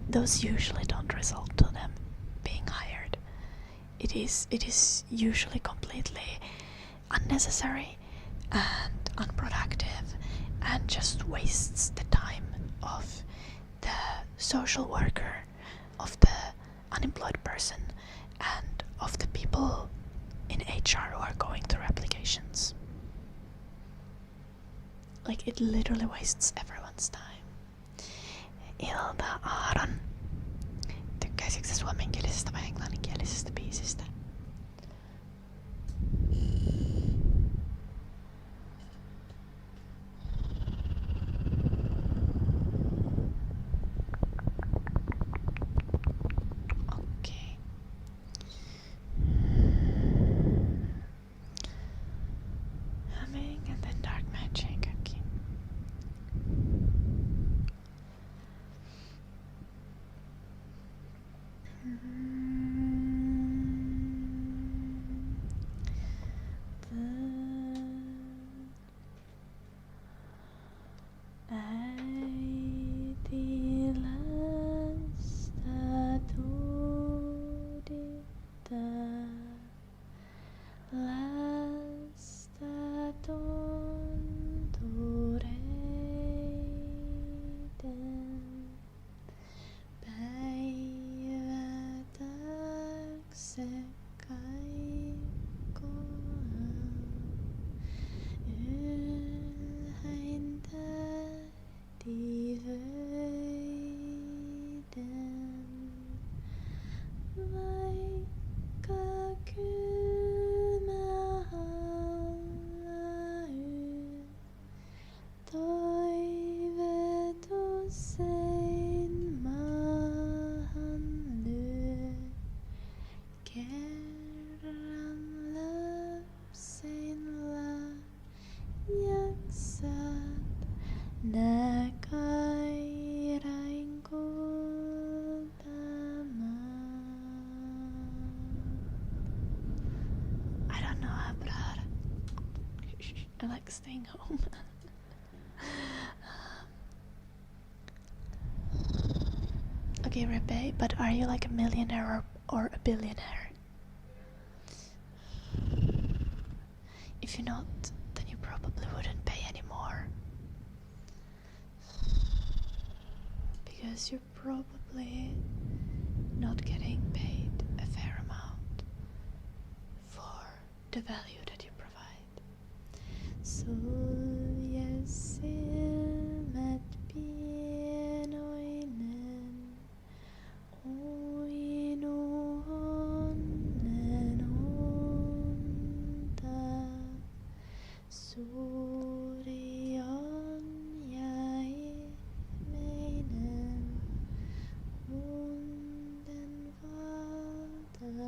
those usually don't result to them being hired. It is usually completely unnecessary and unproductive, and just wastes the time of the social worker, of the unemployed person, and of the people in HR who are going through applications. like it literally wastes everyone's time. Ilta Aaron. Tykkäisitkö suomenkielisestä vai englanninkielisestä biisistä? Okei. Humming and then dark magic. Okay. I like staying home. Okay, Rebe, but are you like a millionaire or a billionaire? If you're not, then you probably wouldn't pay anymore. Because you're probably not getting paid a fair amount for the value that you provide. Solgjesilmet pienoinen, oinonen onta, suuri on ja ihmeinen, unden valtakunta.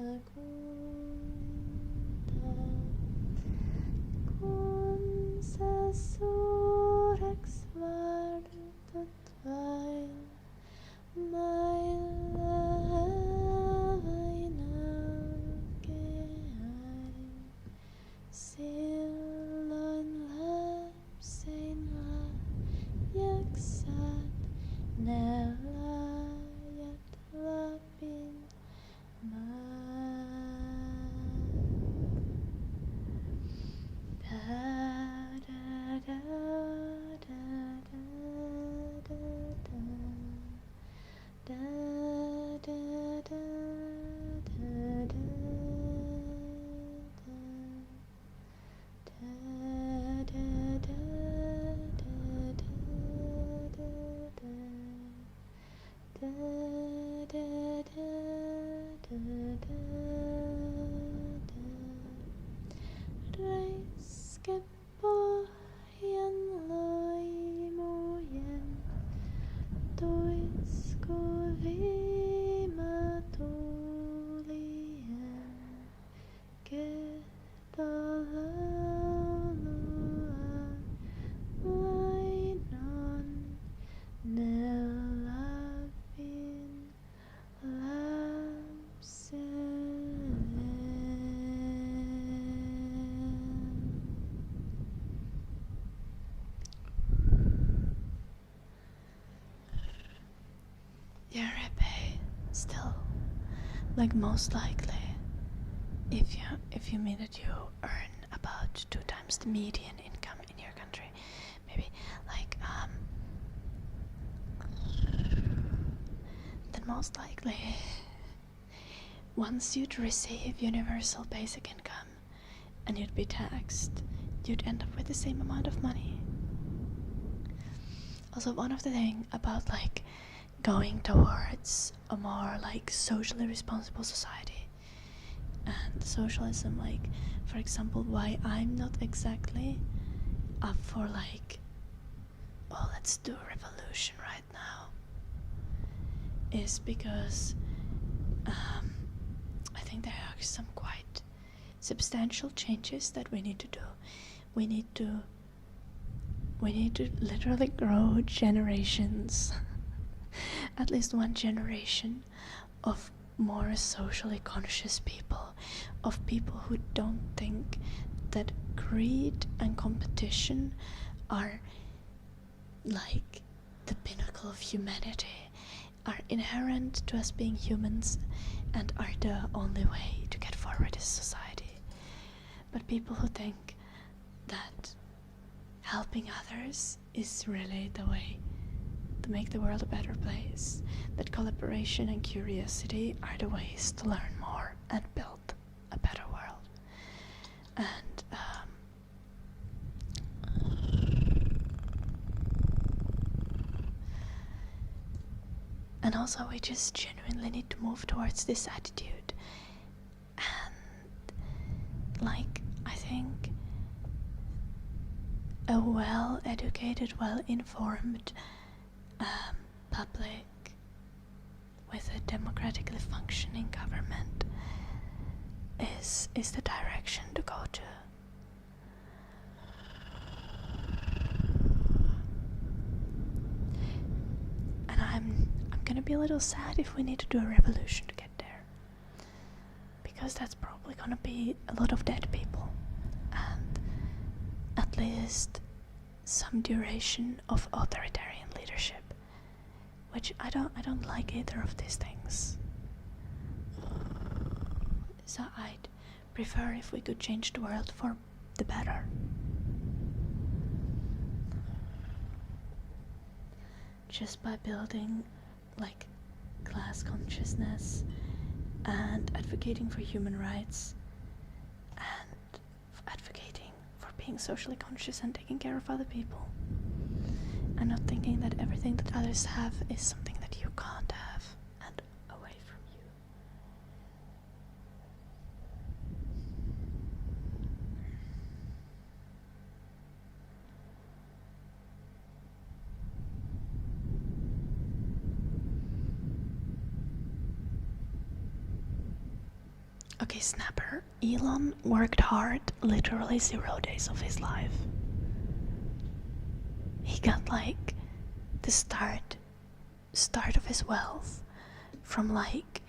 Kun sä suureks vartut vain, mailla vain aukeain, silloin lapsena jaksat nää laajat Lapin Räiskepohjan loimujen tuiskuvimatuulien kehtolaulua lainan ne Lapin lapselle. Yeah, Rebe, still, like most likely, if you mean that you earn about 2 times the median income in your country, maybe like then most likely, once you'd receive universal basic income and you'd be taxed, you'd end up with the same amount of money. Also, one of the things about like going towards a more like socially responsible society and socialism, like for example, why I'm not exactly up for like, oh, let's do a revolution right now, is because I think there are some quite substantial changes that we need to do. We need to literally grow generations, at least one generation of more socially conscious people, of people who don't think that greed and competition are like the pinnacle of humanity, are inherent to us being humans, and are the only way to get forward as society. But people who think that helping others is really the way to make the world a better place, that collaboration and curiosity are the ways to learn more and build a better world. And also we just genuinely need to move towards this attitude. And like, I think a well-educated, well-informed public with a democratically functioning government is the direction to go to. And I'm gonna be a little sad if we need to do a revolution to get there, because that's probably gonna be a lot of dead people and at least some duration of authoritarian leadership, which I don't like either of these things. So I'd prefer if we could change the world for the better. Just by building like class consciousness and advocating for human rights and advocating for being socially conscious and taking care of other people, and not thinking that everything that others have is something that you can't have and away from you. Okay, Snapper. Elon worked hard literally 0 days of his life. He got like the start of his wealth from like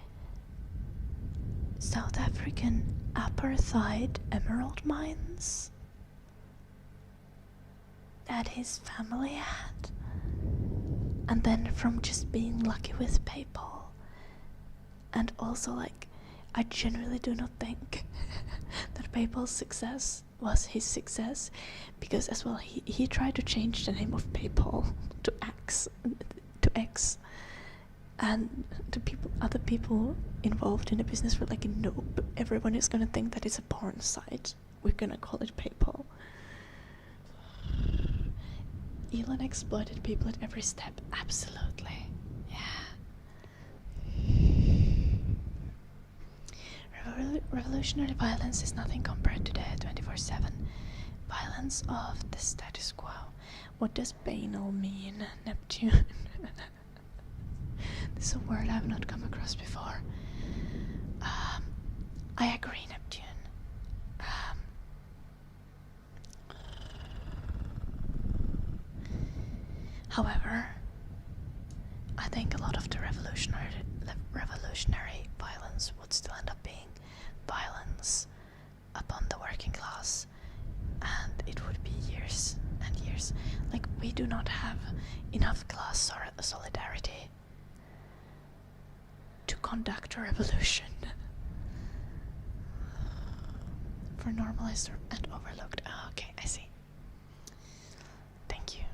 South African apartheid emerald mines that his family had, and then from just being lucky with PayPal. And also, like, I genuinely do not think that PayPal's success was his success, because as well he tried to change the name of PayPal to X, and other people involved in the business were like, nope, everyone is gonna think that it's a porn site, we're gonna call it PayPal. Elon exploited people at every step, absolutely. Revolutionary violence is nothing compared to the 24/7 violence of the status quo. What does banal mean, Neptune? This is a word I've not come across before. I agree, Neptune. However, I think a lot of the revolutionary violence would still end up being violence upon the working class, and it would be years and years. Like, we do not have enough class solidarity to conduct a revolution for normalized and overlooked. Oh, okay, I see. Thank you.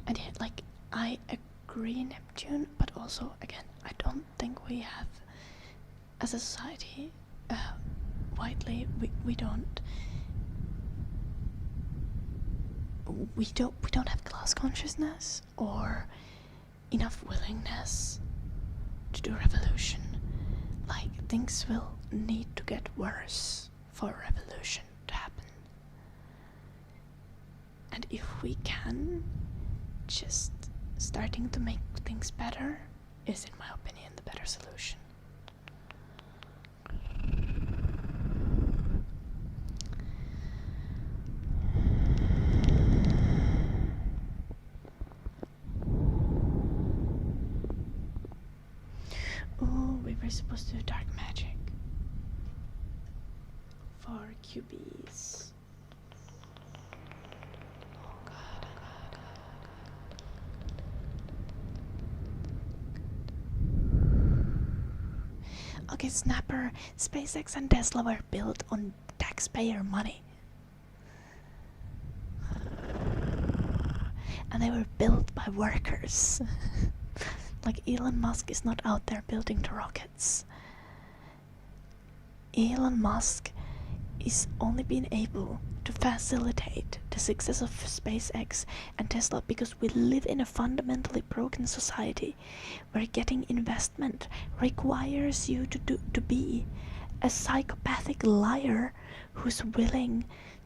And yet, like, I agree, Neptune, but also, again, I don't think we have, as a society, widely, we don't have class consciousness or enough willingness to do revolution. Like, things will need to get worse for a revolution to happen. And if we can, just starting to make things better is, in my opinion, the better solution. Oh, we were supposed to do dark magic for QBs. Oh god. Okay, Snapper, SpaceX and Tesla were built on taxpayer money. And they were built by workers. Like, Elon Musk is not out there building the rockets. Elon Musk is only being able to facilitate the success of SpaceX and Tesla because we live in a fundamentally broken society where getting investment requires you to be a psychopathic liar who's willing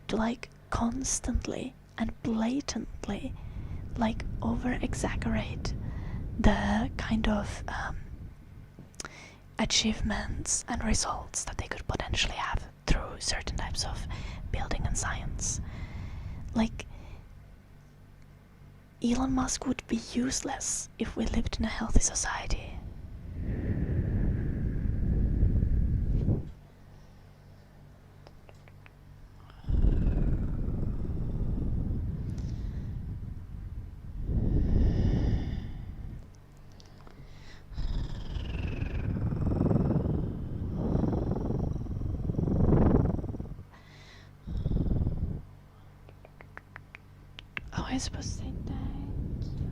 to, like, constantly and blatantly, like, over-exaggerate the kind of achievements and results that they could potentially have through certain types of building and science. Like, Elon Musk would be useless if we lived in a healthy society. I was supposed to say thank you.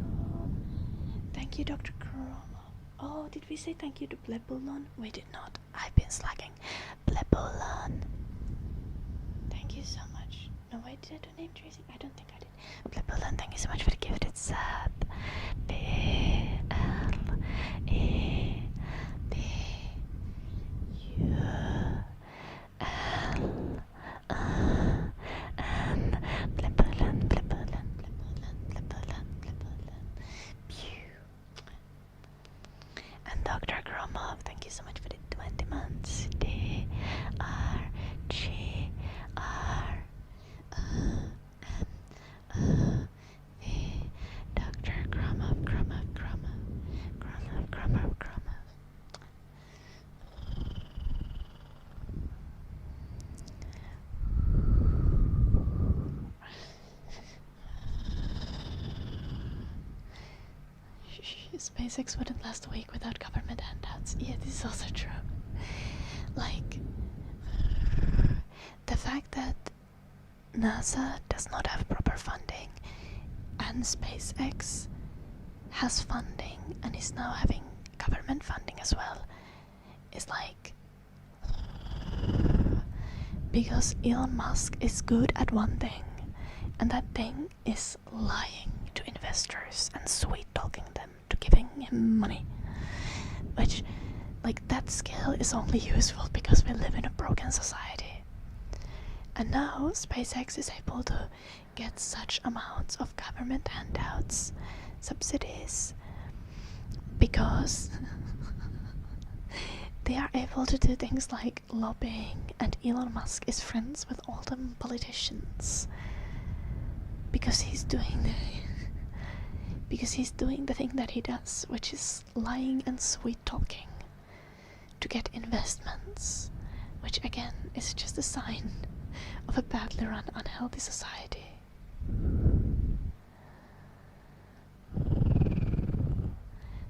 Thank you, Dr. Kuroma. Oh, did we say thank you to Blebulon? We did not. I've been slacking. Blebulon. Thank you so much. No, wait, did I do name tracing? I don't think I did. Blebulon, thank you so much for the gifted sub. B-L-E-B-U-N. And Dr. Gromov, thank you so much for the 20 months. D-R-G-R-M-V. Dr. Gromov. SpaceX wouldn't last a week without government handouts. Yeah, this is also true. Like, the fact that NASA does not have proper funding and SpaceX has funding and is now having government funding as well is like, because Elon Musk is good at one thing, and that thing is lying to investors and sweet talking them to giving him money, which, like, that skill is only useful because we live in a broken society. And now SpaceX is able to get such amounts of government handouts, subsidies, because they are able to do things like lobbying, and Elon Musk is friends with all the politicians because he's doing the thing that he does, which is lying and sweet talking to get investments, which again is just a sign of a badly run, unhealthy society.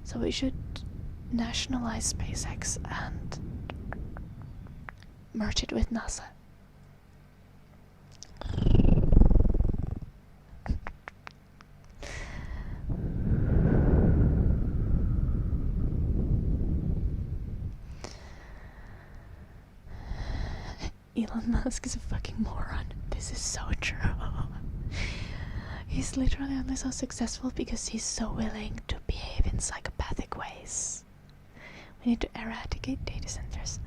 So we should nationalize SpaceX and merge it with NASA. Elon Musk is a fucking moron. This is so true. He's literally only so successful because he's so willing to behave in psychopathic ways. We need to eradicate data centers.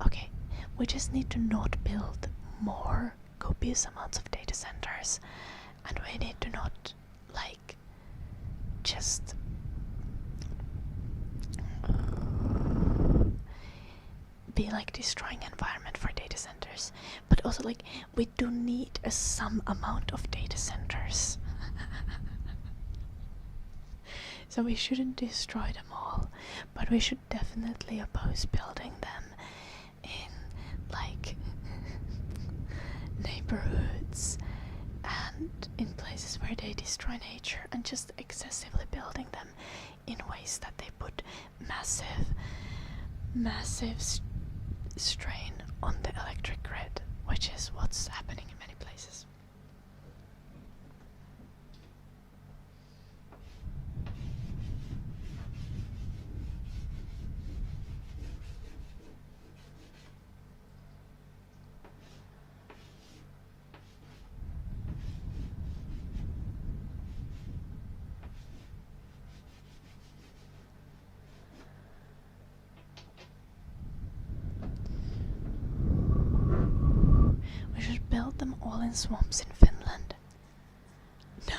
Okay, we just need to not build more copious amounts of data centers, and we need to not, like, just be like destroying environment for data centers, but also like we do need some amount of data centers. So we shouldn't destroy them all, but we should definitely oppose building them in like neighborhoods and in places where they destroy nature, and just excessively building them in ways that they put massive strain on the electric grid, which is what's happening in many places. We should build them all in swamps in Finland. No.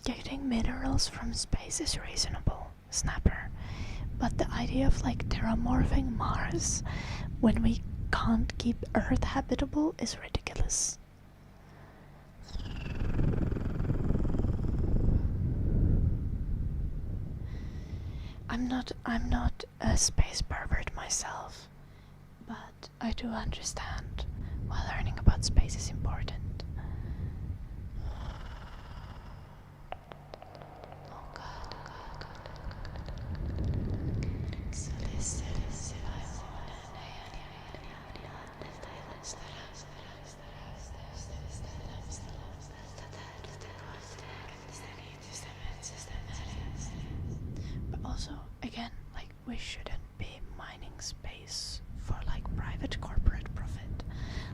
Getting minerals from space is reasonable, Snapper, but the idea of like terraforming Mars when we can't keep Earth habitable is ridiculous. I'm not a space pervert myself, but I do understand why learning about space is important. But also, again, like, we shouldn't be mining space for like private corporate profit.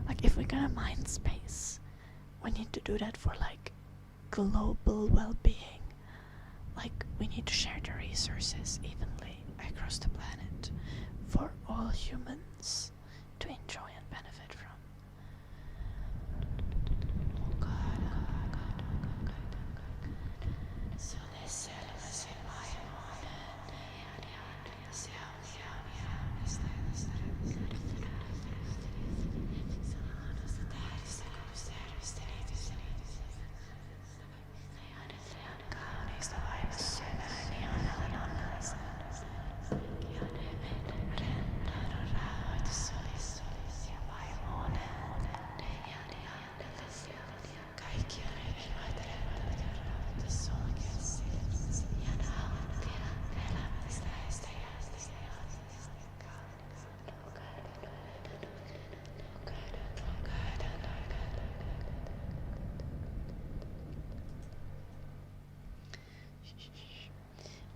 Like, if we're gonna mine space, we need to do that for like global well-being. Like, we need to share the resources evenly across the planet for all humans to enjoy and benefit from.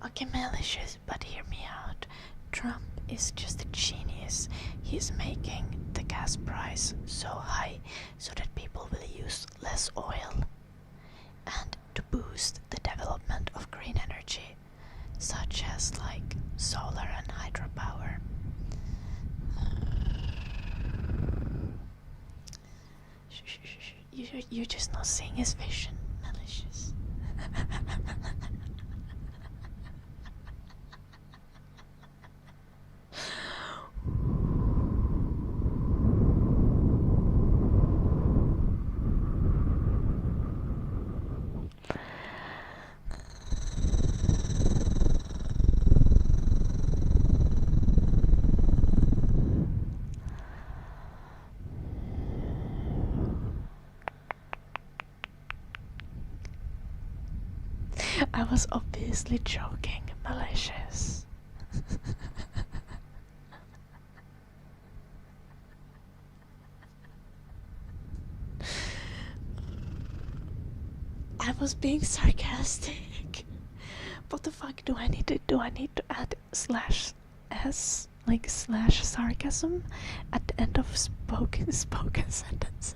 Okay, malicious, but hear me out. Trump is just a genius. He's making the gas price so high so that people will use less oil, and to boost the development of green energy, such as like solar and hydropower. You're just not seeing his vision, malicious. I was obviously joking, malicious. I was being sarcastic. What the fuck do I need to do? I need to add slash s, like slash sarcasm at the end of spoken sentences.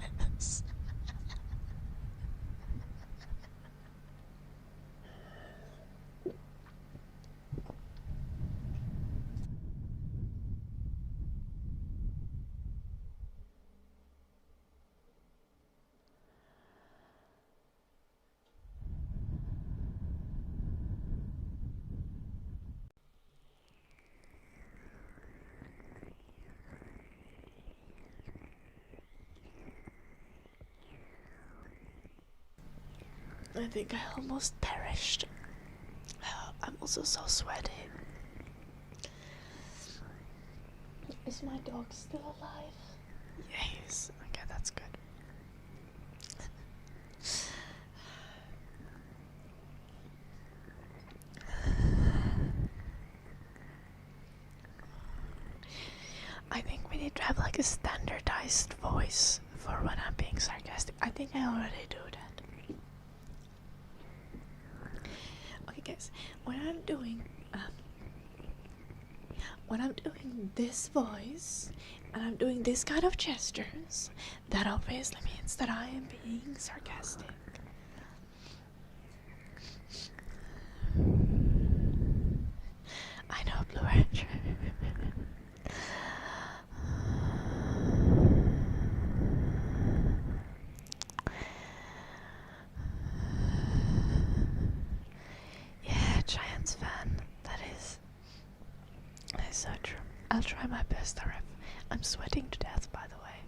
I think I almost perished. I'm also so sweaty. Is my dog still alive? Yes. Okay, that's good. I think we need to have like a standardized voice for when I'm being sarcastic. I think I already do that. Okay guys, when I'm doing this voice and I'm doing this kind of gestures, that obviously means that I am being sarcastic. I know, Blue Ranger. Yeah, Giants fan. That is so true. I'll try my best, RF. I'm sweating to death, by the way.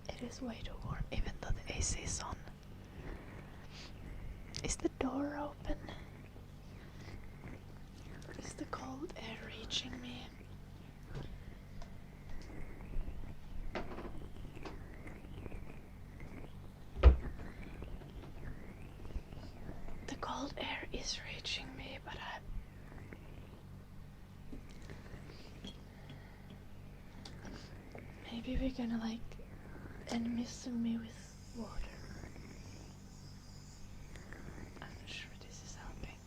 It is way too warm, even though the AC is on. Is the door open? Is the cold air reaching me? The cold air is reaching me, but maybe we're gonna like enmist me with water. I'm not sure this is helping.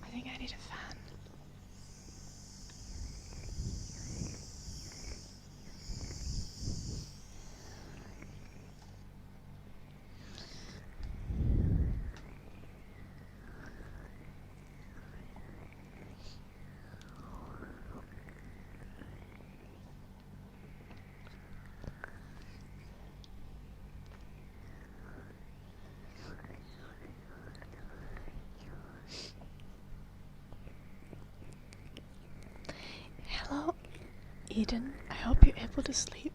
I think I need a fan. Hello, Eden. I hope you're able to sleep.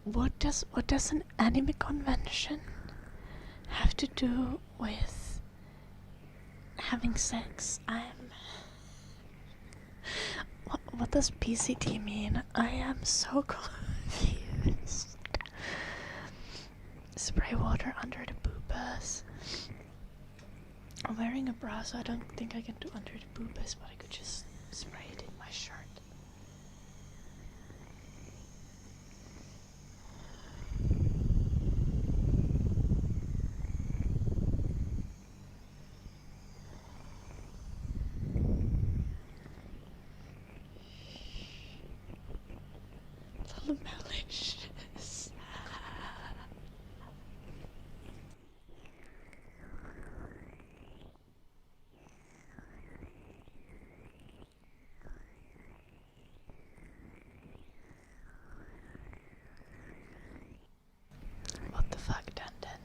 What does an anime convention have to do with having sex? What does PCT mean? I am so confused. Spray water under the boobas. I'm wearing a bra, so I don't think I can do under the boobas, but I could just spray it in my shirt. Little malicious. What the fuck, Dandan?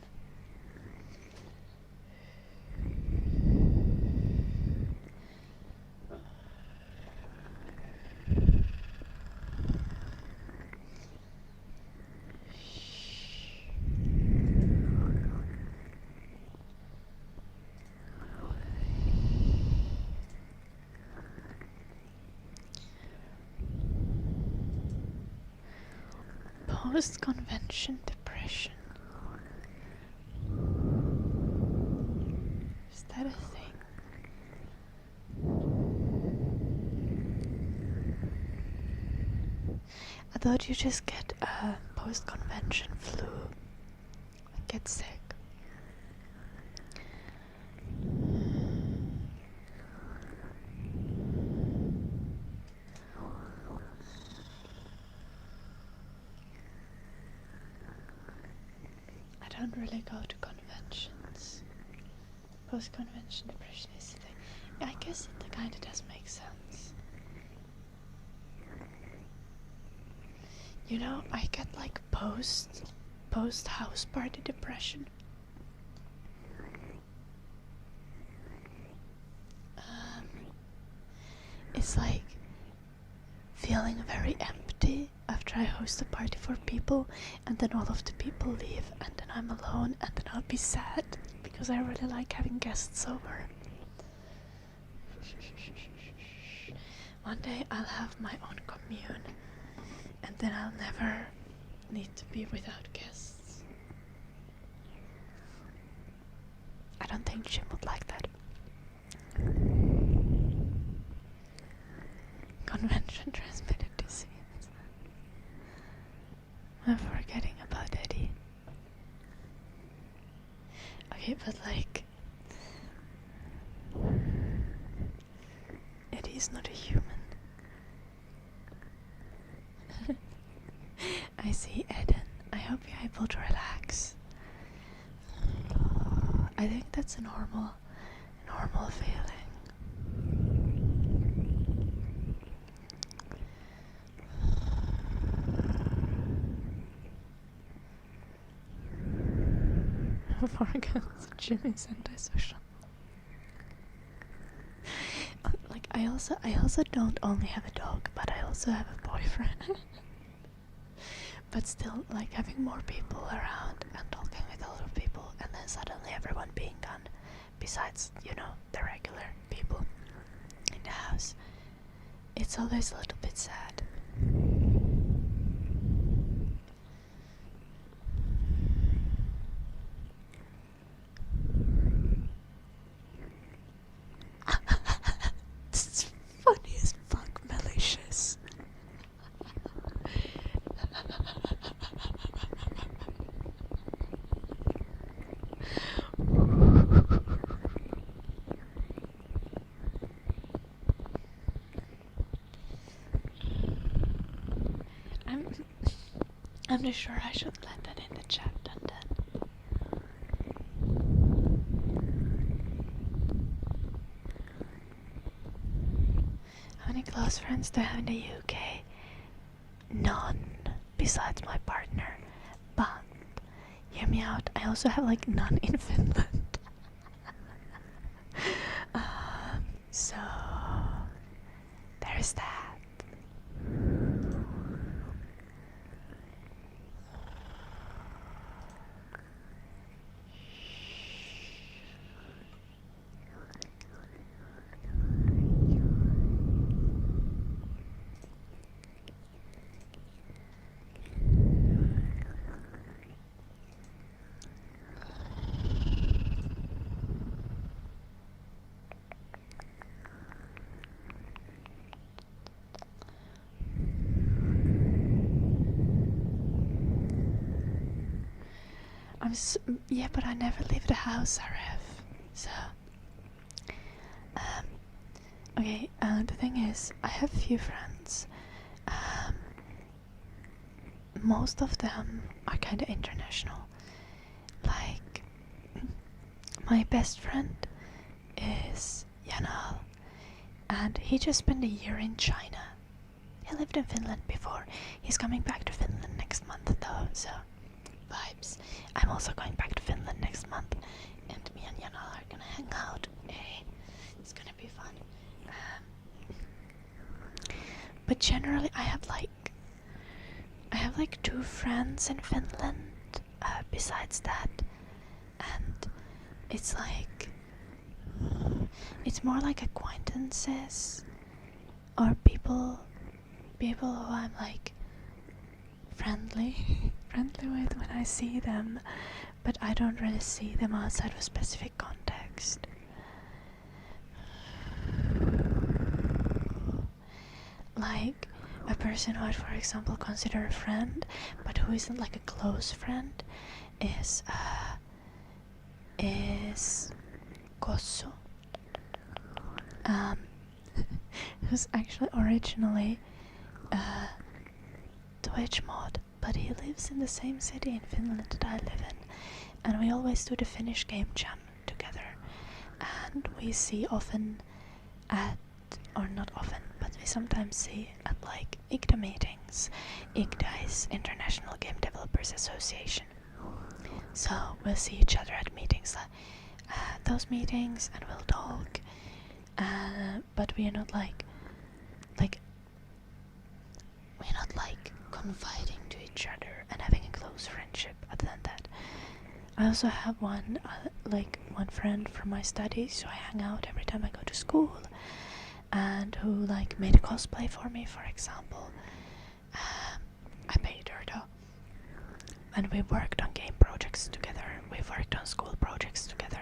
Post-convention depression. that a thing? I thought you just get a post-convention flu. Get sick. I don't really go to conventions. Post-convention depression is a thing. I guess it kinda does make sense. You know, I get like post house party depression. It's like feeling very empty after I host a party for people, and then all of the people leave, and then I'm alone, and then I'll be sad because I really like having guests over. One day I'll have my own commune, and then I'll never need to be without guests. I don't think Jim would like that. Convention transmitted disease. I'm forgetting about Eddie. Okay, but like, Eddie is not a human. I see, Eden. I hope you're able to relax. I think that's a normal feeling. Morgan's Jim is antisocial. Like I also don't only have a dog, but I also have a boyfriend. But still, like having more people around and talking with a lot of people, and then suddenly everyone being gone, besides, you know, the regular people in the house, it's always a little bit sad. This is funny as fuck, malicious. I'm not sure I should let that in the chat and then. How many close friends do I have in the UK? None, besides my partner. But, hear me out, I also have like none in Finland. So, there's that. Yeah, but I never leave the house, RF. So, okay. The thing is, I have few friends. Most of them are kind of international. Like, my best friend is Yanal, and he just spent a year in China. He lived in Finland before. He's coming back to Finland next month, though. So. Vibes. I'm also going back to Finland next month, and me and Jana are gonna hang out. Hey, it's gonna be fun. But generally, I have like 2 friends in Finland. Besides that, and it's like it's more like acquaintances or people who I'm like friendly with when I see them, but I don't really see them outside of a specific context. like a person who I'd, for example, consider a friend, but who isn't like a close friend, is Kosso, who's actually originally a Twitch mod, but he lives in the same city in Finland that I live in, and we always do the Finnish game jam together, and we see often at, or not often, but we sometimes see at like IGDA meetings. IGDA is International Game Developers Association. So we'll see each other at meetings, those meetings, and we'll talk. But we are not like we're not like confiding to each other and having a close friendship. Other than that, I also have one friend from my studies who I hang out every time I go to school, and who like made a cosplay for me, for example. I paid her though, and we worked on game projects together. We worked on school projects together.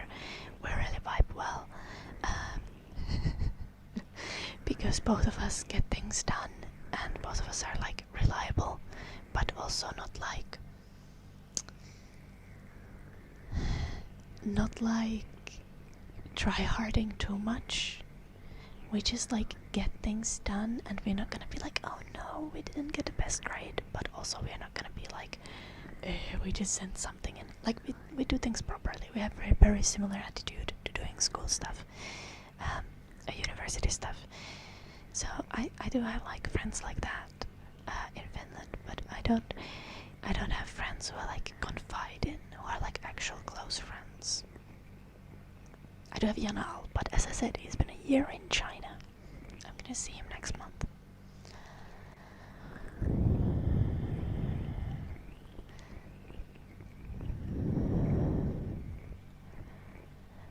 We really vibe well, because both of us get things done, and both of us are like reliable, but also not like try harding too much. We just like get things done, and we're not gonna be like, oh no, we didn't get the best grade, but also we're not gonna be like, we just sent something in. Like we do things properly. We have very, very similar attitude to doing school stuff, university stuff. So I do have like friends like that in Finland, but I don't have friends who I like confide in, who are like actual close friends. I do have Yanal, but as I said, he's been a year in China. I'm gonna see him next month.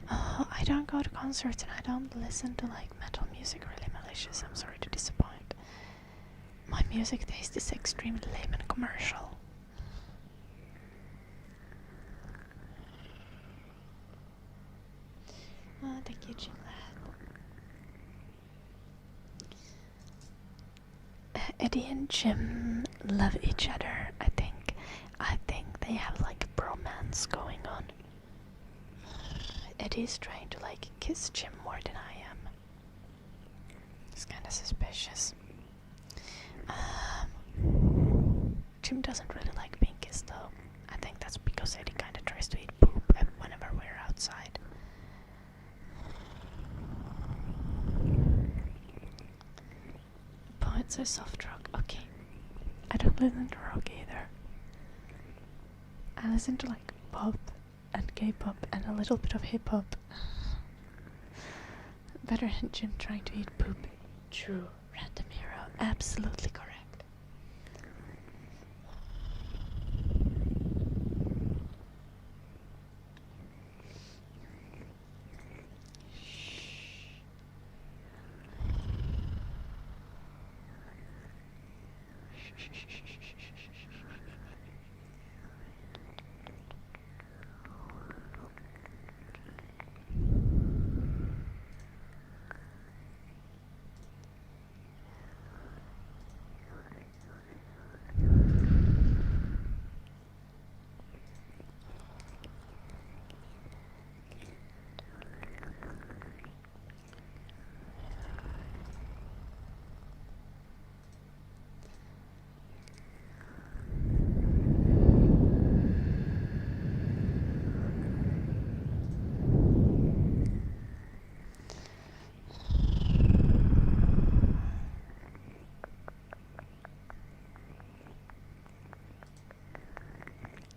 I don't go to concerts, and I don't listen to like metal music. Really malicious. I'm sorry to disappoint. My music taste is extremely lame and commercial. Thank you, Chimlad. Eddie and Jim love each other, I think. I think they have like bromance going on. Eddie's trying to like kiss Jim more than I am. It's kind of suspicious. Jim doesn't really like being kissed though. I think that's because Eddie kind of tries to eat poop whenever we're outside. Poets are soft rock. Okay. I don't listen to rock either. I listen to like pop and K-pop and a little bit of hip-hop. Better than Jim trying to eat poop. True. Random hero. Absolutely correct.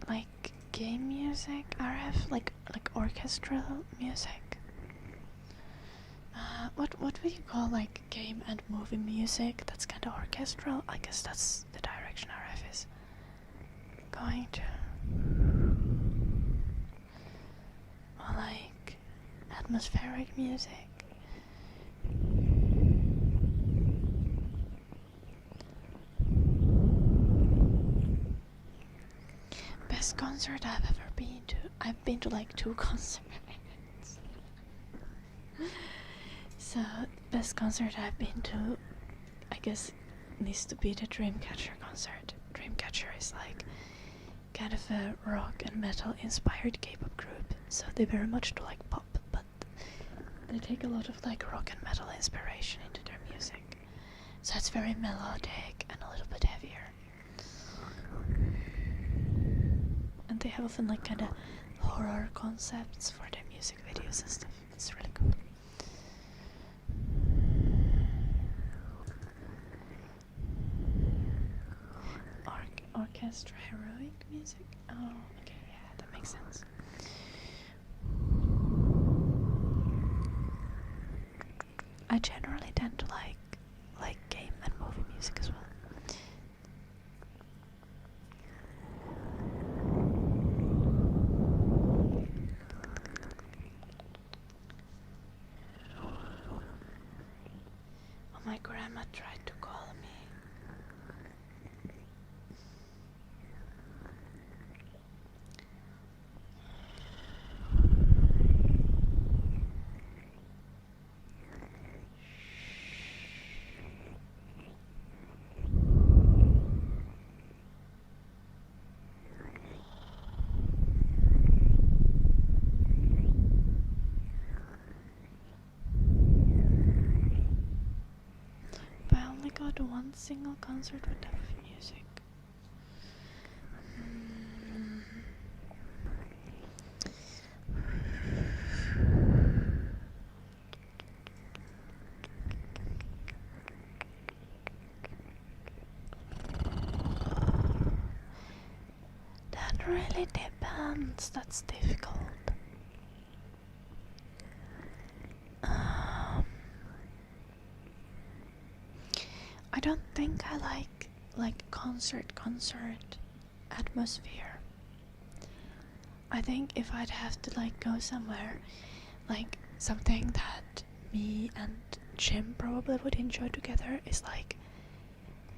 Like game music, RF, like orchestral music. What would you call like game and movie music? That's kind of orchestral. I guess that's the direction RF is going to. Or like atmospheric music. Best concert I've ever been to. I've been to like 2 concerts. So, best concert I've been to, I guess needs to be the Dreamcatcher concert. Dreamcatcher is like kind of a rock and metal inspired K-pop group, so they very much do like pop, but they take a lot of like rock and metal inspiration into their music. So it's very melodic and a little bit heavier. And they have often like kind of horror concepts for their music videos and stuff. It's really cool. Orchestra heroic music? Oh, okay, yeah, that makes sense. I generally tend to like game and movie music as well. Oh, my grandma tried to call me. But I only got one single concert with that music. That really depends. That's difficult. I don't think I like concert atmosphere. I think if I'd have to like go somewhere, like something that me and Jim probably would enjoy together is like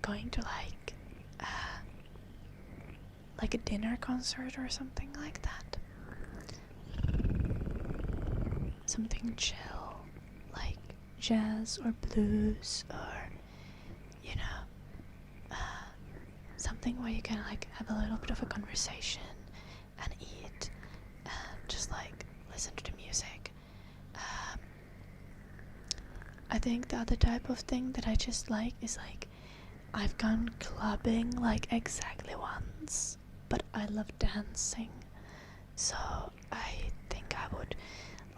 going to like a dinner concert or something like that. Something chill, like jazz or blues, or you know, something where you can like have a little bit of a conversation and eat and just like listen to the music. I think the other type of thing that I just like is like I've gone clubbing like exactly once, but I love dancing, so I think I would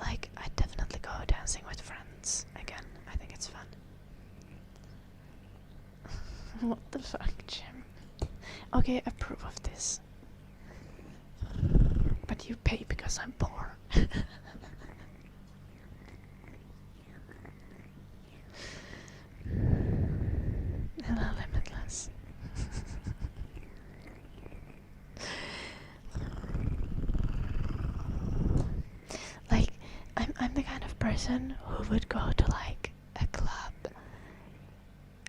I'd definitely go dancing with friends again. I think it's fun. What the fuck, Jim? Okay, I approve of this. But you pay because I'm poor. Hello, Limitless. Like, I'm the kind of person who would go to like a club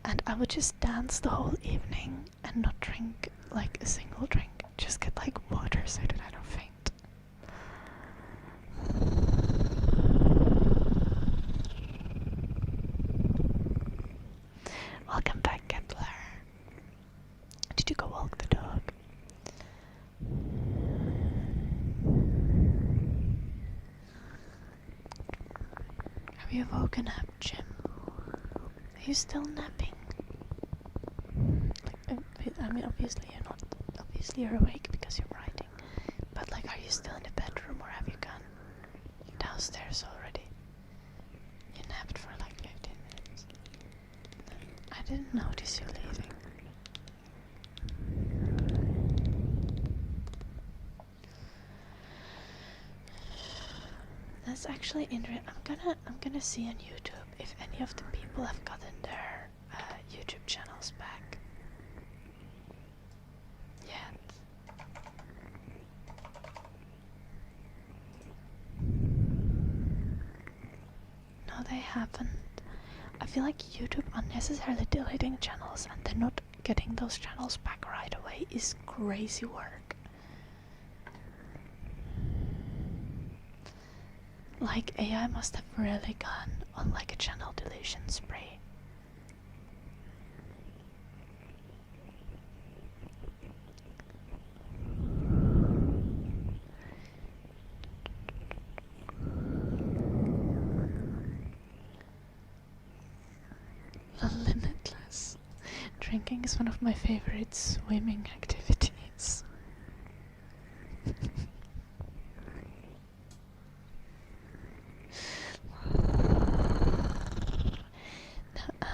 and I would just dance the whole evening and not drink like a single drink. Just get like water so that I don't faint. Welcome back, Kepler. Did you go walk the dog? Have you woken up, Jim? Are you still napping? I mean, obviously you're not. Obviously you're awake because you're writing. But like, are you still in the bedroom or have you gone downstairs already? You napped for like 15 minutes. I didn't notice you leaving. That's actually interesting. I'm gonna see on YouTube if any of the people have gotten their YouTube channels back yet. No, they haven't. I feel like YouTube unnecessarily deleting channels and then not getting those channels back right away is crazy work. Like, AI must have really gone on like a channel deletion spree. drinking is one of my favorite swimming activities.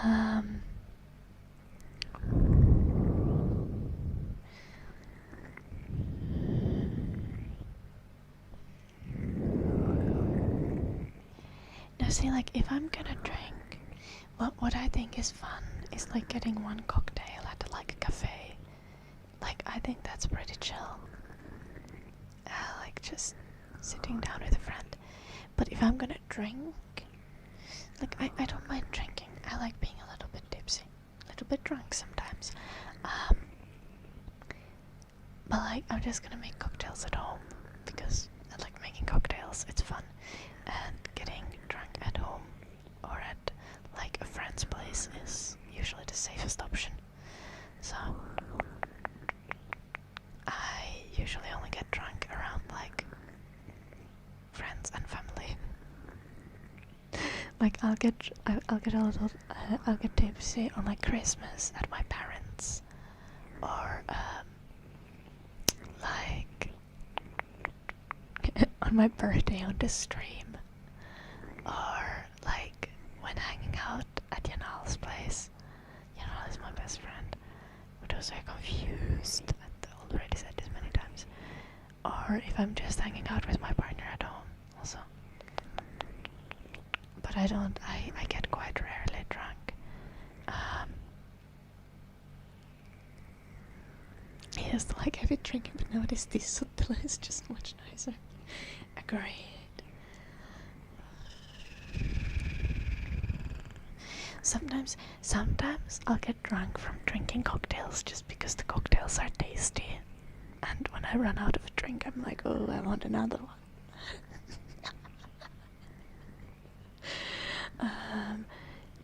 um, Now see, like, if I'm gonna drink, what I think is fun is like getting one cocktail at like a cafe. Like, I think that's pretty chill. Like just sitting down with a friend. But if I'm gonna drink, like I don't mind drinking. I like being a little bit tipsy, a little bit drunk sometimes. But like I'm just gonna make cocktails at home because I like making cocktails. It's fun, and getting drunk at home or at like a friend's place is usually the safest option. So I usually only get drunk around like friends and family. Like I'll get tipsy on like Christmas at my parents, or like on my birthday on the stream, or like when hanging out at Janal's place. Janal is my best friend, but also confused. I already said this many times. Or if I'm just hanging out with my partner at home, also. But I get quite rarely drunk. Yes, like I've been drinking, but nowadays this subtle is just much nicer. Agreed. Sometimes I'll get drunk from drinking cocktails just because the cocktails are tasty. And when I run out of a drink, I'm like, oh, I want another one.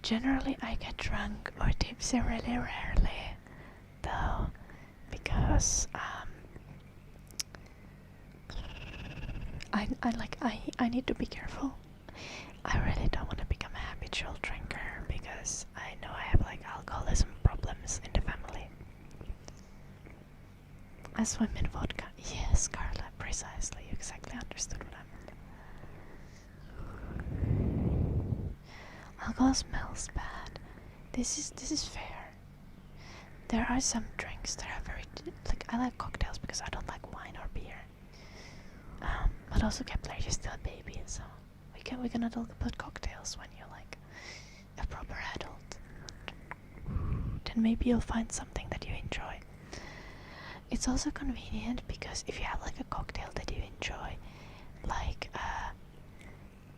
Generally, I get drunk or tipsy really rarely, though, because I need to be careful. I really don't want to become a habitual drinker because I know I have like alcoholism problems in the family. I swim in vodka. Yes, Carla, precisely. You exactly understood what I meant. Alcohol smells bad. This is fair. There are some drinks that are very like I like cocktails because I don't like wine or beer. But also Kepler, you're still a baby, so we cannot talk about cocktails when you're like a proper adult. Then maybe you'll find something that you enjoy. It's also convenient because if you have like a cocktail that you enjoy, like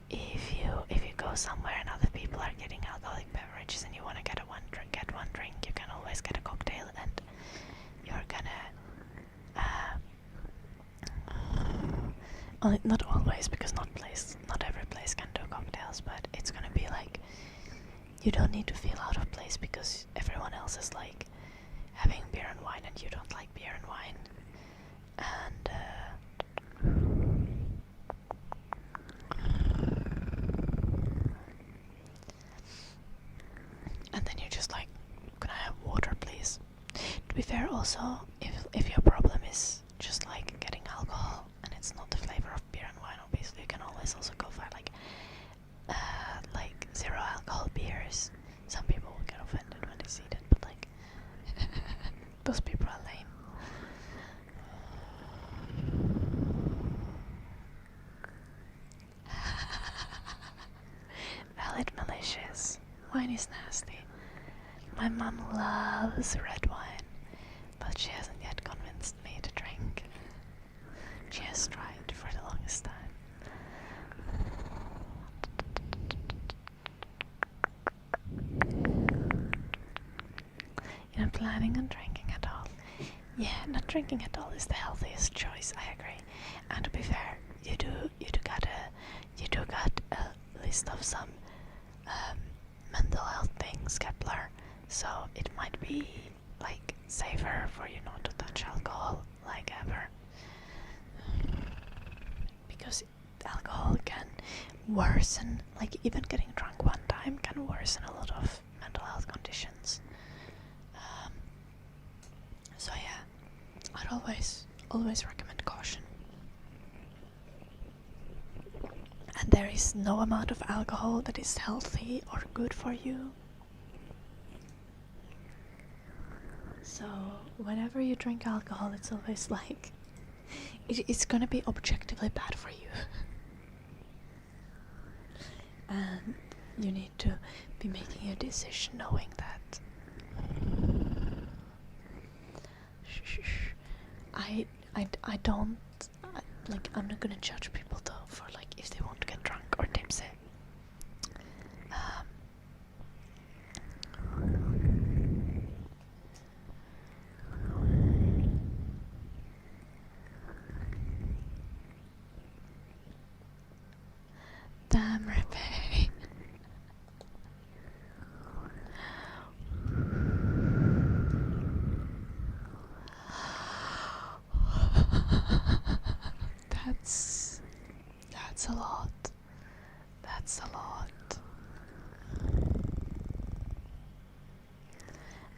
if you go somewhere and other people are getting alcoholic beverages and you want to get one drink, you can always get a cocktail, and you're gonna not always, because not every place can do cocktails, but it's gonna be like you don't need to feel out of place because everyone else is like having beer and wine and you don't like beer and wine, and then you're just like, can I have water please? To be fair, also, if your problem is just like getting alcohol and it's not the flavor of beer and wine, obviously you can always also go for like zero alcohol beers. Some people will get offended when they see that, but like those people are lame. Valid malicious. Wine is nasty. My mom loves red wine, but she hasn't yet convinced me to drink. She has tried for the longest time. You're not planning on drinking at all? Yeah, not drinking at all is the healthiest choice, I agree. And to be fair, you do got a list of some mental health things, Kepler, so it might be like safer for you not to touch alcohol like ever, because alcohol can worsen, like even getting drunk one time can worsen a lot of mental health conditions. I'd always recommend caution. And there is no amount of alcohol that is healthy or good for you. So whenever you drink alcohol, it's always like it's gonna be objectively bad for you. And you need to be making a decision knowing that. I don't like. I'm not gonna judge people though for like if they want to get drunk or tipsy. Damn Rippy. That's a lot. That's a lot.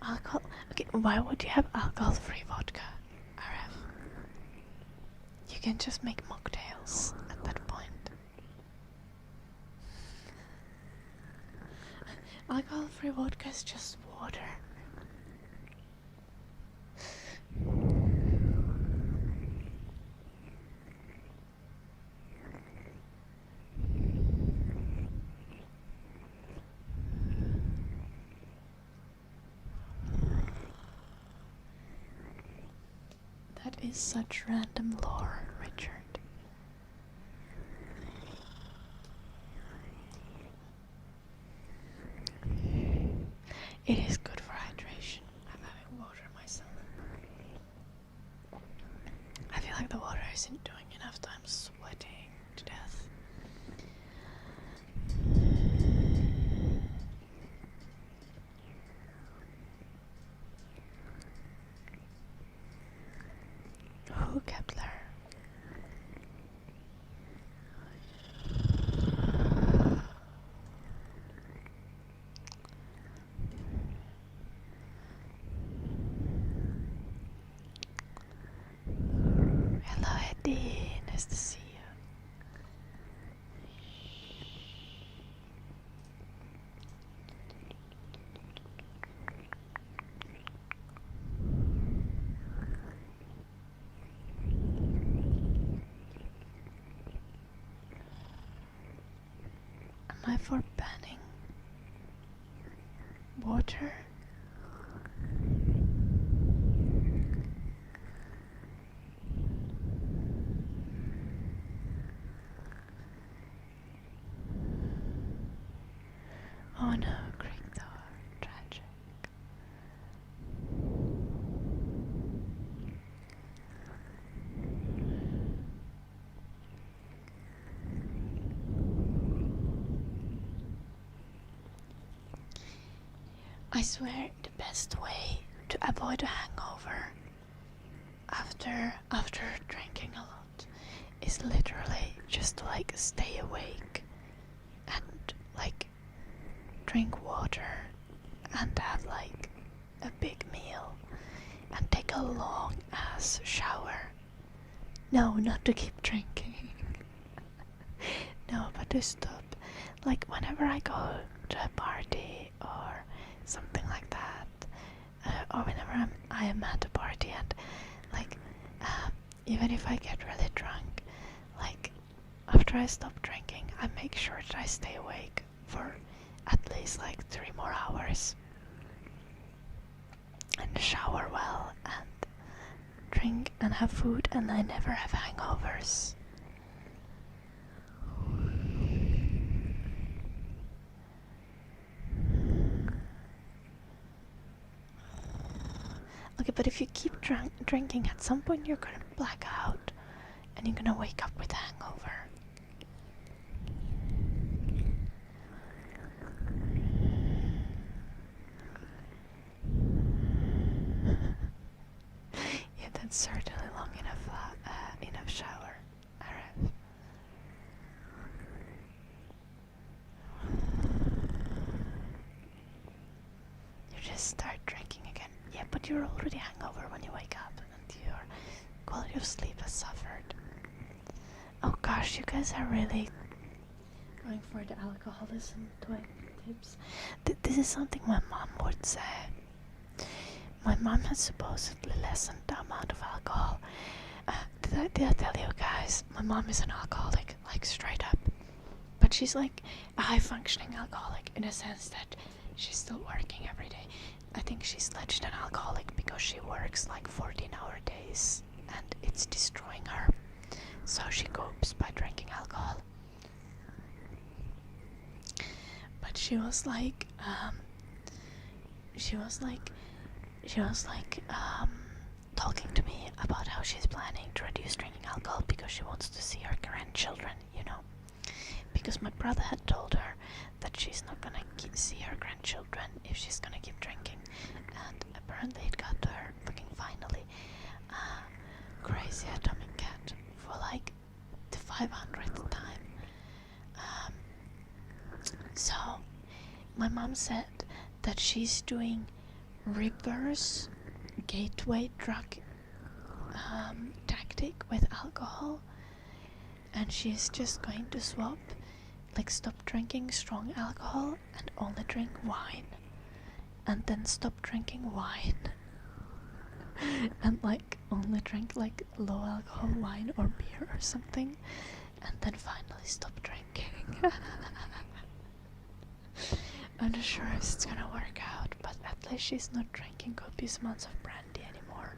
Alcohol. Okay, why would you have alcohol-free vodka, RF? You can just make mocktails at that point. Alcohol-free vodka is just water. That is such random lore, Richard. It is good for hydration. I'm having water myself. I feel like the water isn't doing enough, so I'm sweating to death. Oh, Kepler. Hello, Eddie. Nice to see you. Am I for banning water? Oh no, Creek Tower. Tragic. I swear the best way to avoid a hangover after drinking a lot is literally just to like stay awake and like drink water and have like a big meal and take a long ass shower. No, not to keep drinking. No, but to stop. Like whenever I go to a party or something like that, or whenever I am at a party and like even if I get really drunk, like after I stop drinking, I make sure that I stay awake for at least like 3 more hours and shower well and drink and have food, and I never have hangovers. Okay, but if you keep drinking, at some point you're gonna black out and you're gonna wake up with a hangover. Yeah, that's certainly long enough shower. Alright. You just start drinking again. Yeah, but you're already hangover when you wake up and you're quality of sleep has suffered. Oh gosh, you guys are really going for the alcoholism tips. This is something my mom would say. My mom has supposedly lessened the amount of alcohol. Did I tell you guys? My mom is an alcoholic, like straight up. But she's like a high-functioning alcoholic in a sense that she's still working every day. I think she's legit an alcoholic because she works like 14-hour days and it's destroying her. So she copes by drinking alcohol. But she was like talking to me about how she's planning to reduce drinking alcohol because she wants to see her grandchildren, you know. Because my brother had told her that she's not gonna see her grandchildren if she's gonna keep drinking, and apparently it got to her fucking finally. Crazy atomic cat for like the 500th time. So my mom said that she's doing reverse gateway drug tactic with alcohol, and she's just going to stop drinking strong alcohol and only drink wine, and then stop drinking wine and only drink low alcohol wine or beer or something, and then finally stop drinking. I'm not sure if it's gonna work out, but at least she's not drinking copious amounts of brandy anymore.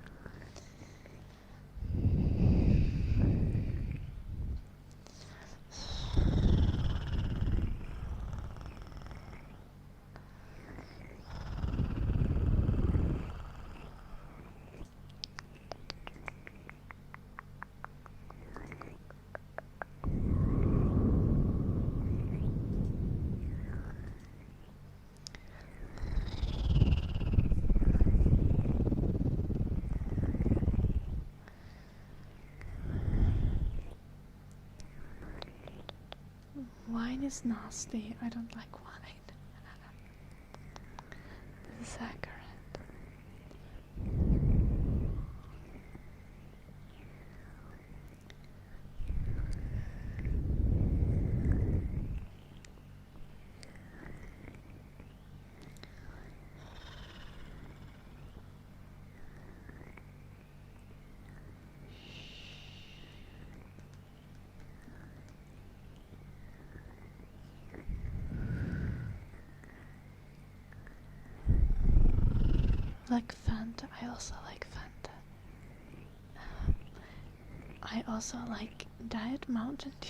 Wine is nasty. I don't like wine. This is accurate. Like Fanta, I also like Fanta. I also like Diet Mountain Dew.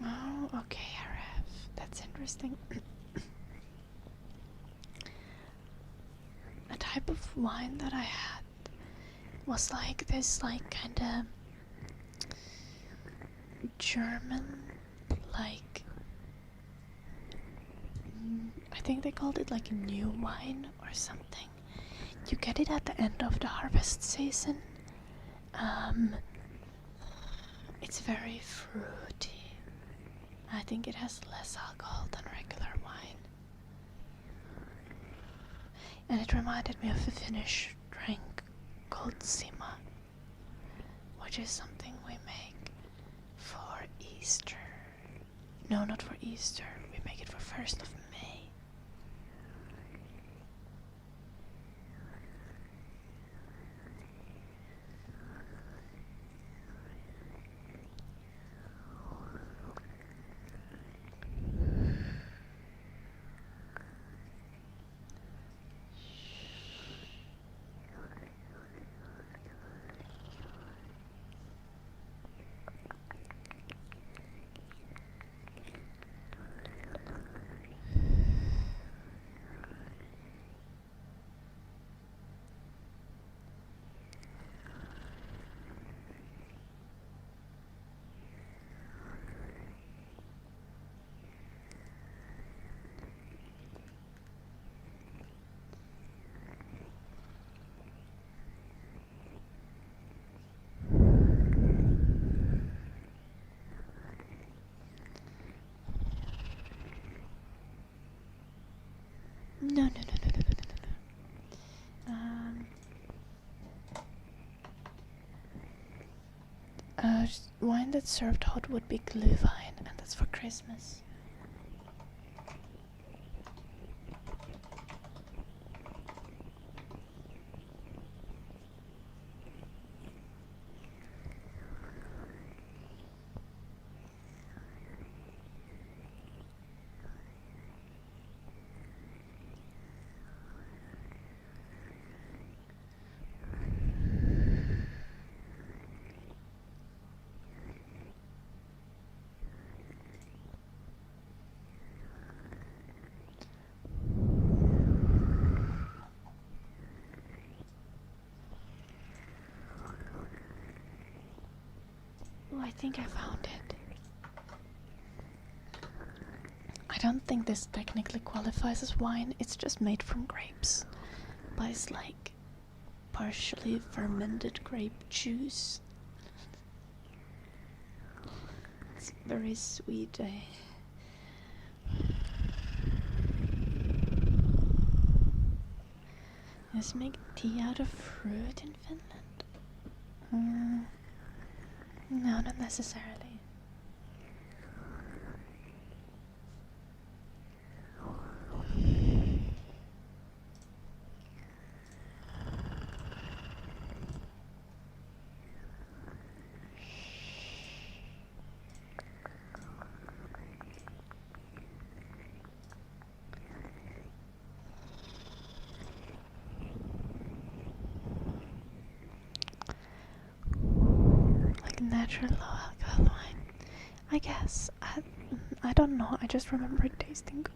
Oh, okay, RF. That's interesting. A type of wine that I had was this kinda German, I think they called it new wine or something. You get it at the end of the harvest season. It's very fruity. I think it has less alcohol than regular wine. And it reminded me of a Finnish drink called Sima, which is something we make for Easter. No, not for Easter. We make it for 1st of May. No, no, no, no, no, no, no, no. Wine that's served hot would be Glühwein, and that's for Christmas. Oh, I think I found it. I don't think this technically qualifies as wine, it's just made from grapes. But it's like partially fermented grape juice. It's very sweet. Let's make tea out of fruit in Finland? No, not necessarily. Like natural low alcohol wine. I guess. I don't know, I just remember it tasting good.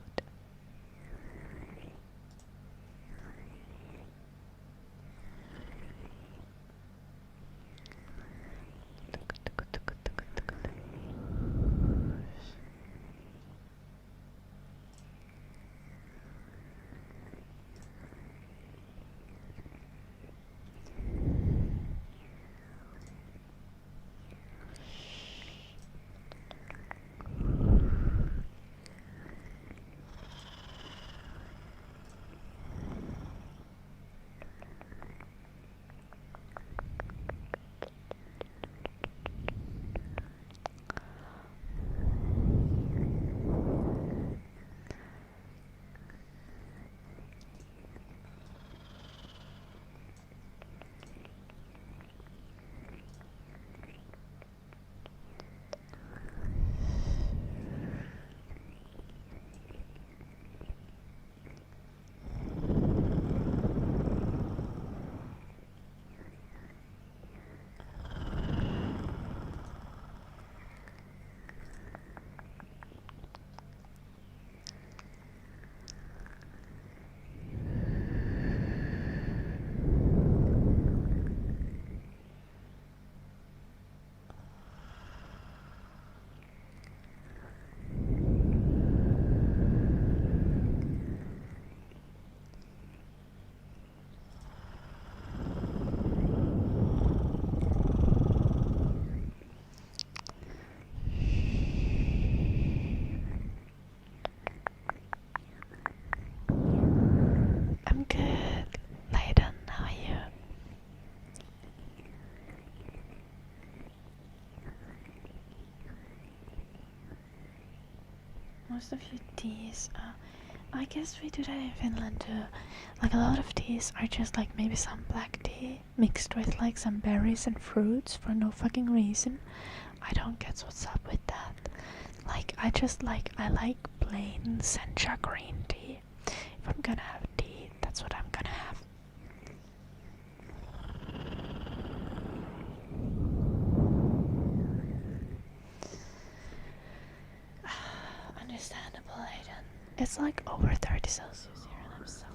I'm good. Layden, how are you? Most of your teas, I guess we do that in Finland too. Like a lot of teas are just like maybe some black tea mixed with like some berries and fruits for no fucking reason. I don't get what's up with that. Like I like plain sencha green tea. If I'm gonna have tea, that's what I'm gonna have. Understandable, Aiden. It's like over 30 Celsius here and I'm suffering.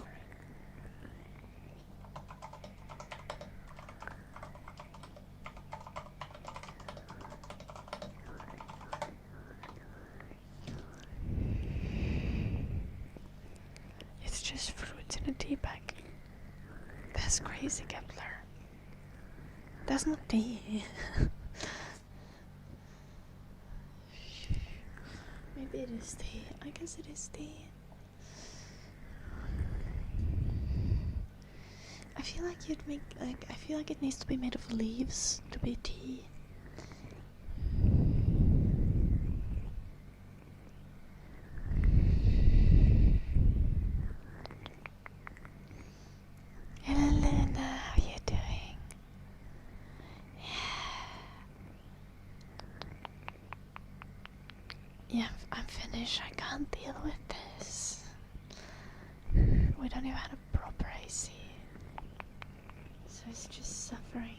It's just fruits in a tea bag. That's crazy, Kepler. That's not tea. Maybe it is tea. I guess it is tea. I feel like you'd make, like, I feel like it needs to be made of leaves to be tea. Hello Luna, how you doing? Yeah, I'm finished. I can't deal with this. We don't even have a proper AC. So it's just suffering.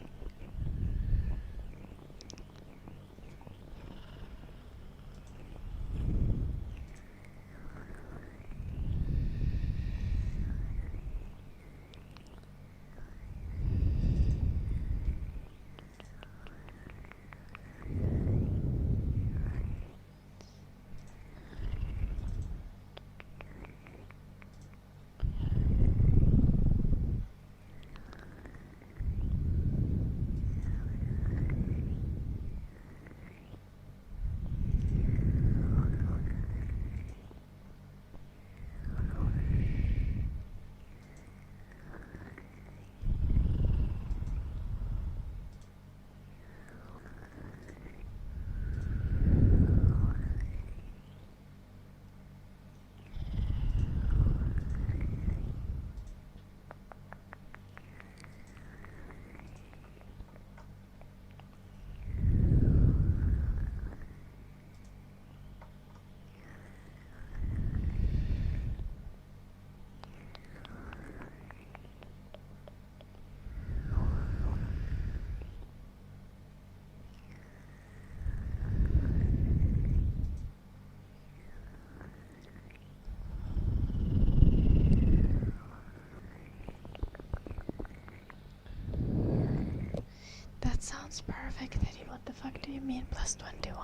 That sounds perfect, Eddie. What the fuck do you mean plus 21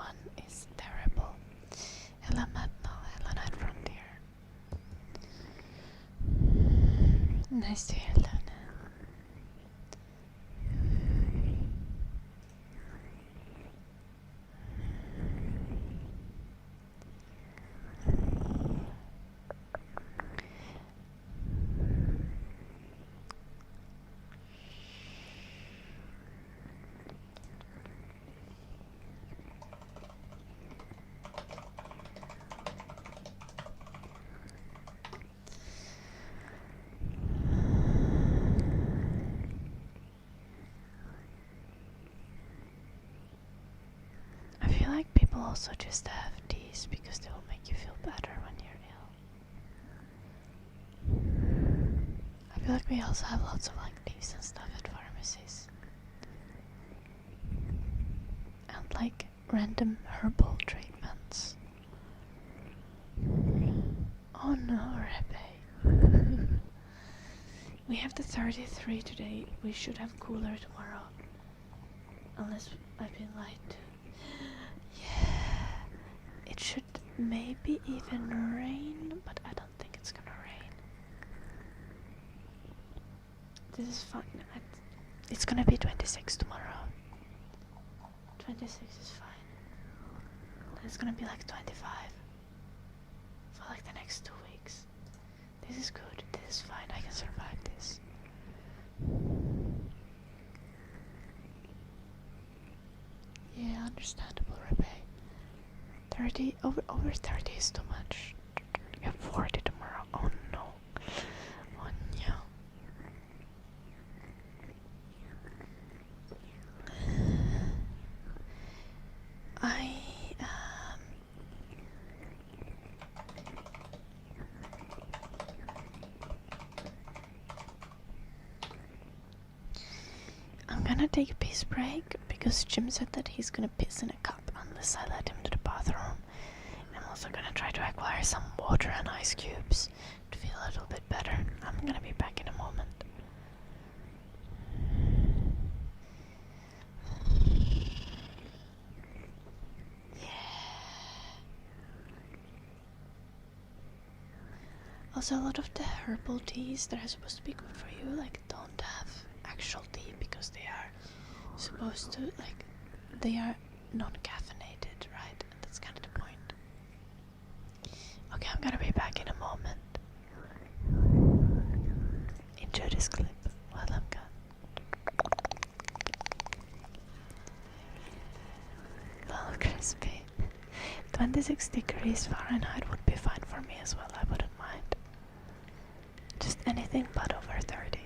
is terrible? Hello Matno, hello Night Frontier. Nice to hear, Luna. I feel like people also just have teas because they will make you feel better when you're ill. I feel like we also have lots of like teas and stuff at pharmacies. And like random herbal treatments. Oh no, Rebe. We have the 33 today. We should have cooler tomorrow. Unless I've been lied to. Yeah. It should maybe even rain, but I don't think it's gonna rain. This is fine. It's gonna be 26 tomorrow. 26 is fine. Then it's gonna be like 25 for like the next 2 weeks. This is good. This is fine. I can survive this. Yeah, understandable, Rebe. 30 over 30 is too much. You have 40 tomorrow. Oh no. Oh no. I'm gonna take a piss break because Jim said that he's gonna piss in a cup unless I let him to the bathroom. I'm also gonna try to acquire some water and ice cubes to feel a little bit better. I'm gonna be back in a moment. Also, a lot of the herbal teas that are supposed to be good for you, like, don't have actual tea because they are supposed to, like, they are non-caffeinated, right? And that's kind of the point. Okay, I'm gonna be back in a moment. Enjoy this clip while I'm 26 degrees Fahrenheit would be fine for me as well, I wouldn't mind. Just anything but over 30.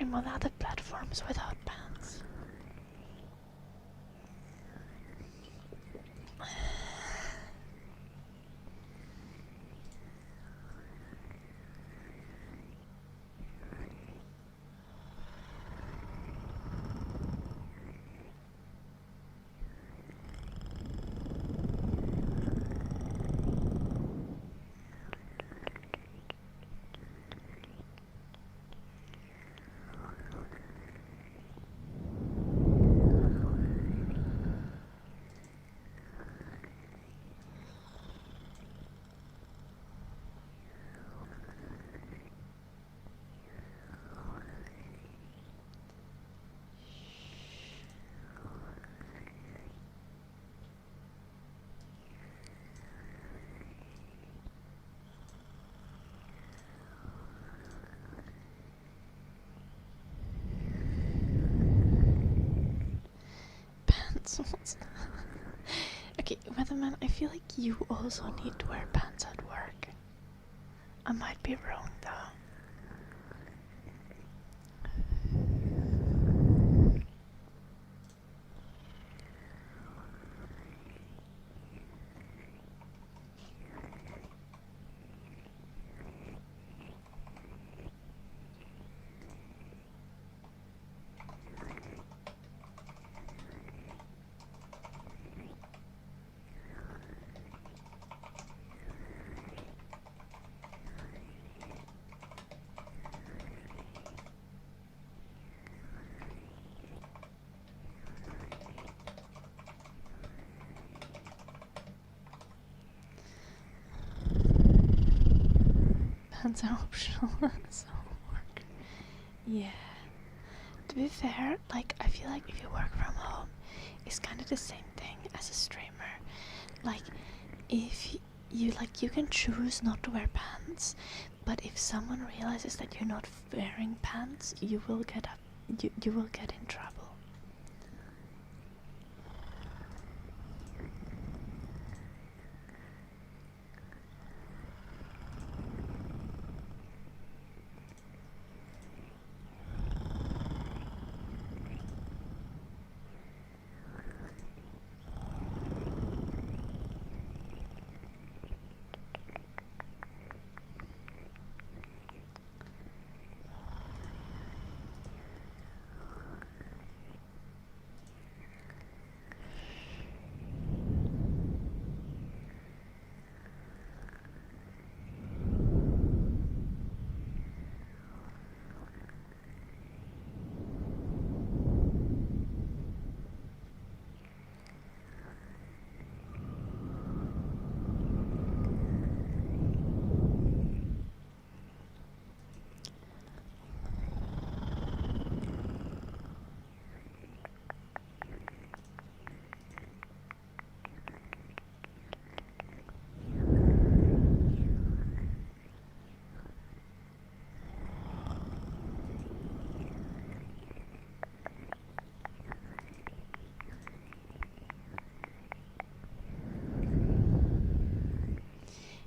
stream on other platforms without pants. Okay, Weatherman, I feel like you also need to wear pants at work. I might be wrong though. Pants are optional, so work. Yeah. To be fair, like, I feel like if you work from home, it's kind of the same thing as a streamer. Like, if you can choose not to wear pants, but if someone realizes that you're not wearing pants, you will get you will get in trouble.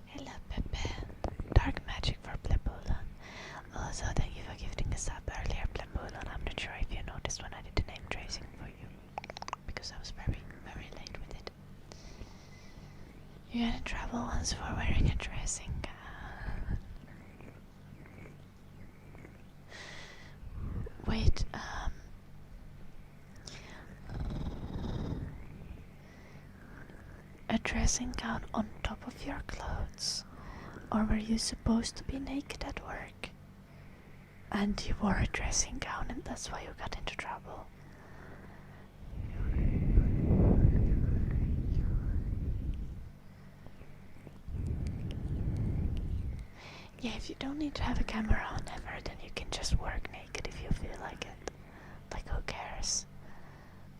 Hello, Pepe. Dark magic for Plembulan. Also, thank you for gifting a sub earlier, Plembulan. I'm not sure if you noticed when I did the name tracing for you, because I was very, very late with it. You got in trouble once for wearing a dressing gown. Wait, a dressing gown on top of your clothes? Or were you supposed to be naked at work? And you wore a dressing gown and that's why you got into trouble? Yeah, if you don't need to have a camera on ever, then you can just work naked if you feel like it. Like, who cares?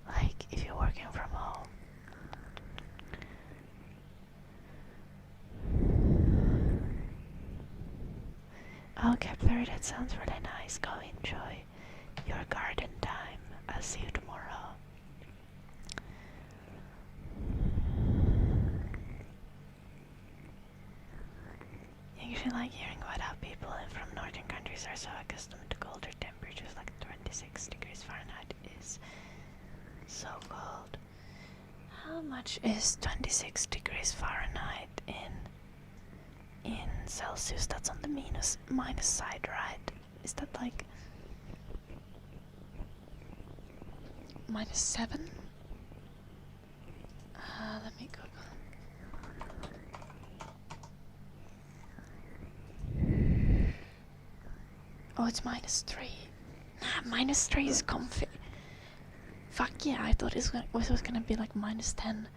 Like, if you're working from home. Okay, Flurry, that sounds really nice. Go enjoy your garden time. I'll see you tomorrow. You should like hearing about how people from northern countries countries are so accustomed to colder temperatures, like 26 degrees Fahrenheit is so cold. How much is 26 degrees Fahrenheit in Celsius? That's on the minus side, right? Is that like -7? Let me Google. Oh, it's -3. Nah, -3 is comfy. Fuck yeah, I thought it was gonna be like -10.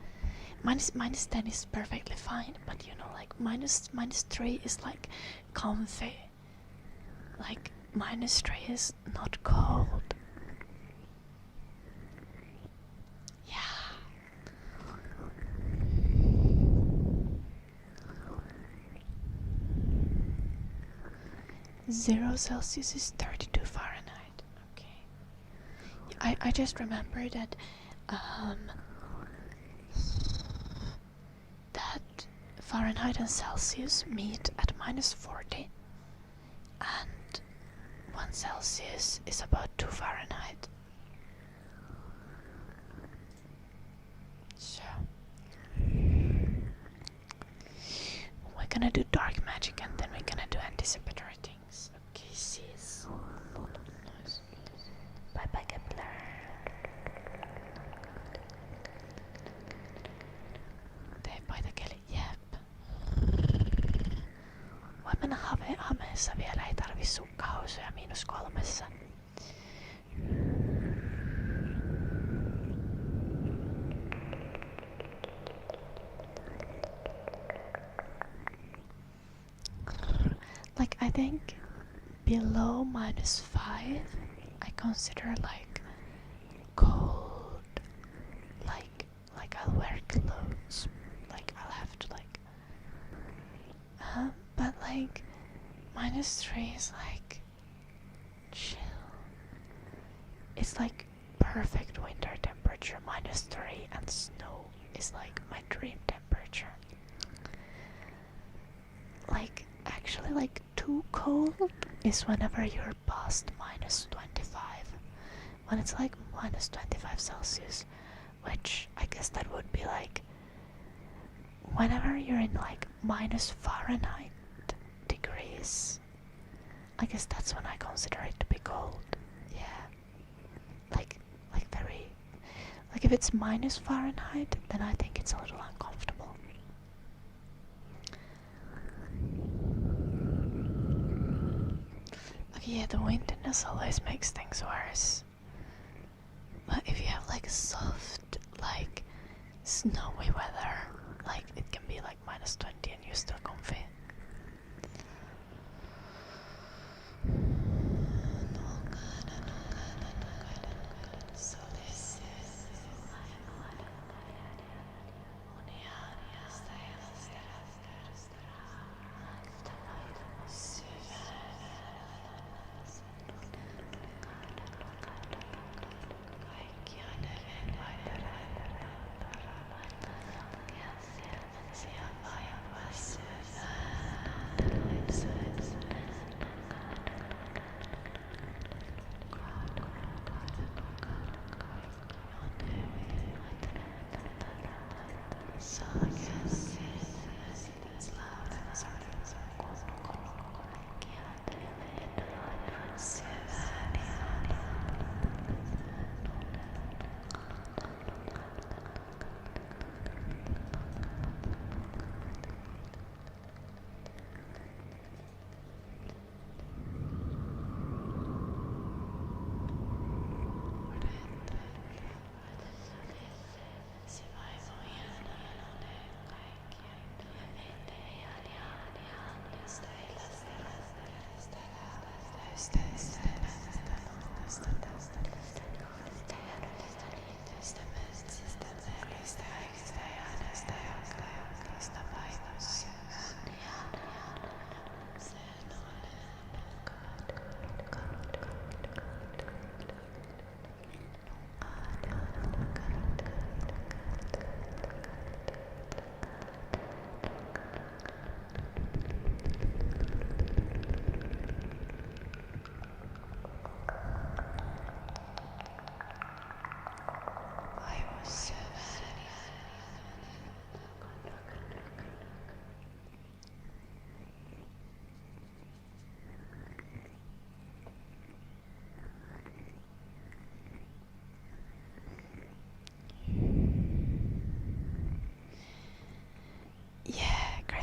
Minus 10 is perfectly fine, but you know, like -3 is like comfy. Like -3 is not cold. Yeah. Zero Celsius is 32 Fahrenheit. Okay. I just remember that that Fahrenheit and Celsius meet at -40, and 1 Celsius is about 2 Fahrenheit. So we're gonna do dark magic and then we're gonna do anticipatory things. Okay, sis. Bye bye, Kepler. Paitakieli, jep. Voi mennä hameessa vielä, ei tarvi sukkahousuja -3. Like, I think below -5 I consider like cold. Like I'll wear clothes. Like I'll have to like but like -3 is like chill. It's like perfect winter temperature. -3 and snow is like my dream temperature. Like actually like too cold is whenever you're past -25. When it's like -25 Celsius, which I guess that would be like whenever you're in like -Fahrenheit degrees. I guess that's when I consider it to be cold. Yeah. Like very, like if it's -Fahrenheit, then I think it's a little uncomfortable. Okay, yeah, the windiness always makes things worse. But if you have like soft, like snowy weather, like it can be like -20 and you're still comfy. So this is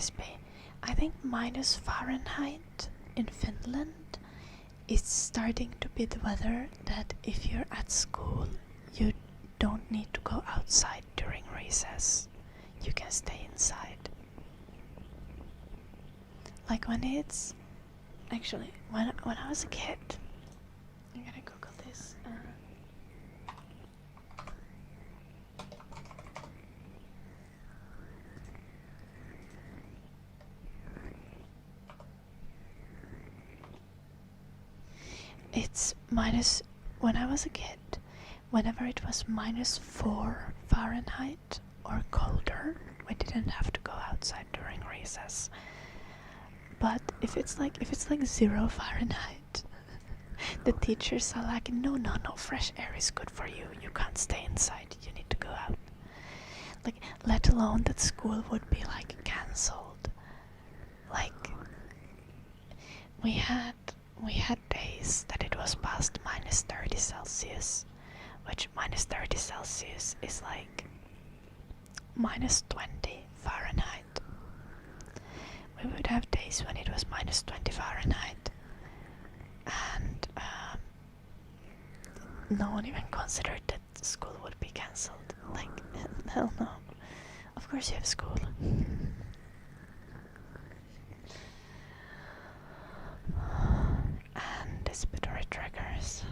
crispy. I think minus Fahrenheit in Finland is starting to be the weather that if you're at school, you don't need to go outside during recess. You can stay inside. Like when it's actually when I was a kid, I'm gonna Google this. It's minus when I was a kid. Whenever it was minus 4 Fahrenheit or colder, we didn't have to go outside during recess. But if it's like 0 Fahrenheit, the teachers are like, no, fresh air is good for you. You can't stay inside. You need to go out. Like, let alone that school would be like cancelled. Like, we had days that it was past minus 30 Celsius, which minus 30 Celsius is like minus 20 Fahrenheit. We would have days when it was minus 20 Fahrenheit, and no one even considered that school would be cancelled. Like, hell no. Of course you have school. And disputatory triggers.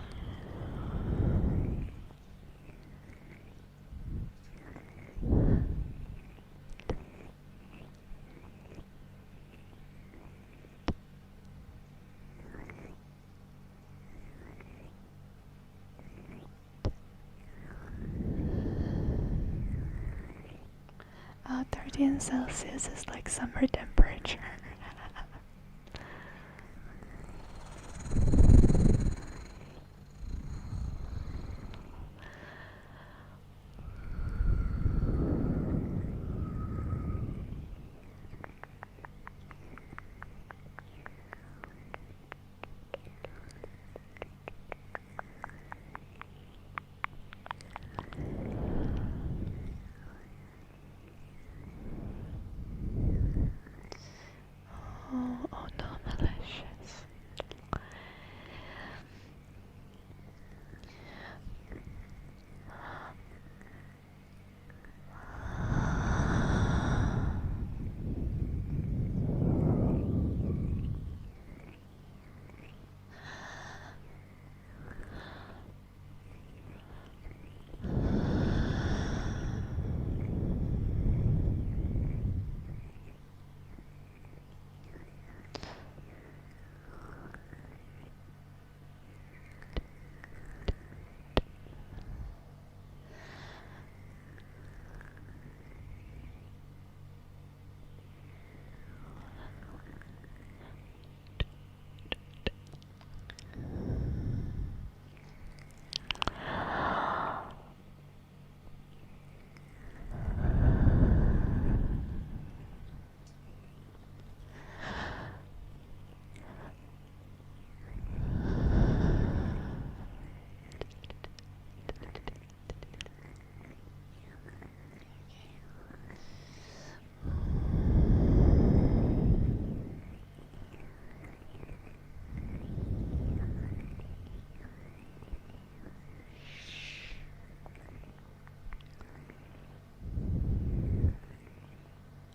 Oh, 13 Celsius is like summer temperature. Oh no, malicious.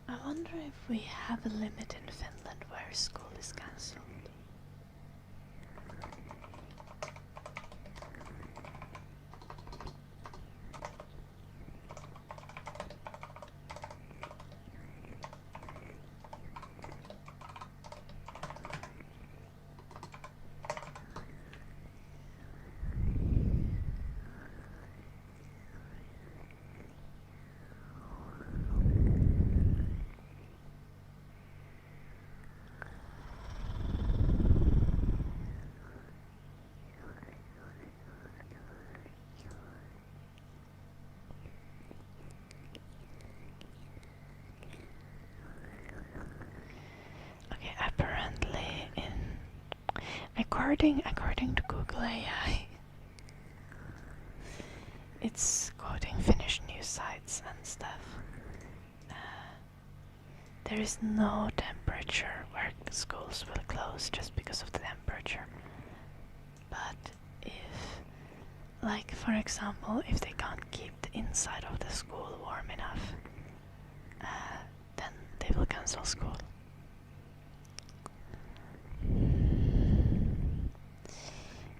I wonder if we have a limit in Finland where school is cancelled. Apparently, according to Google AI, it's quoting Finnish news sites and stuff. there is no temperature where schools will close just because of the temperature. But if, like for example, if they can't keep the inside of the school warm enough, then they will cancel school.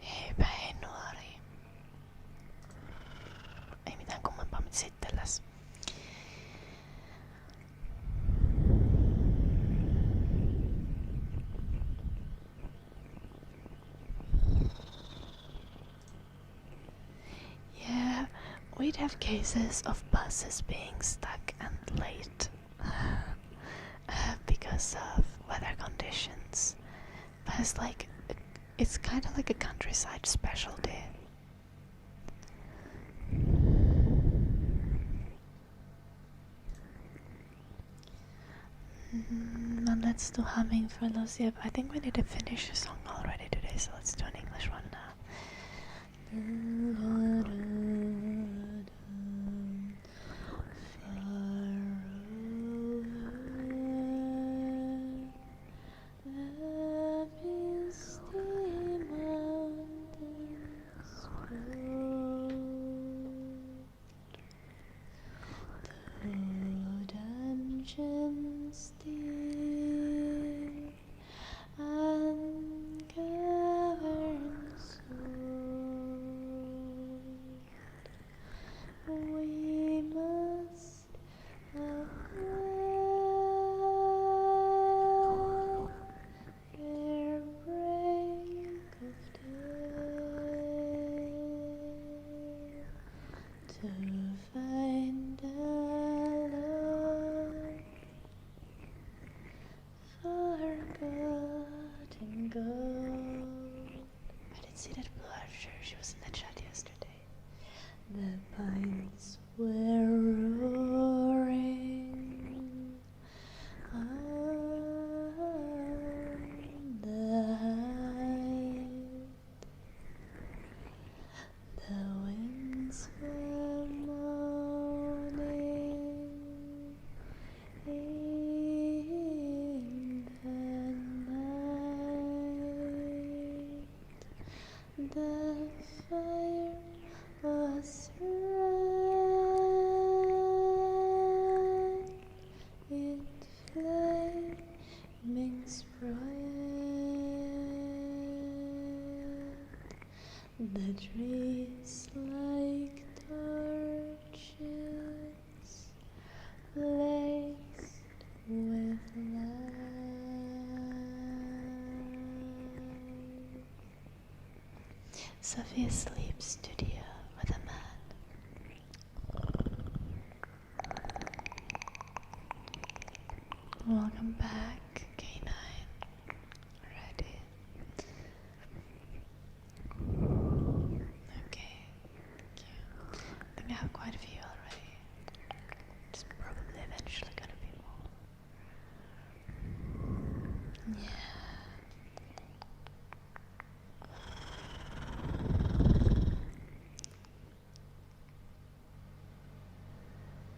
Eipä hei nuori. Ei mitään kummempaa mit sittelläs. Yeah, we'd have cases of buses being stuck and late because of weather conditions. But it's kind of like a countryside specialty. And let's do humming for Lucia. I think we need to finish a song already today, so let's do an English one now. See that blue archer? She was in the chat yesterday. The pines were roaring on the height. The winds were moaning in the night. The fire was red, it flaming spread. The trees like torches blazed with light. Sophia Sleep Studio with a man. Welcome back, K9. Ready? Okay. I think I have quite a few already. There's probably eventually gonna be more. Yeah.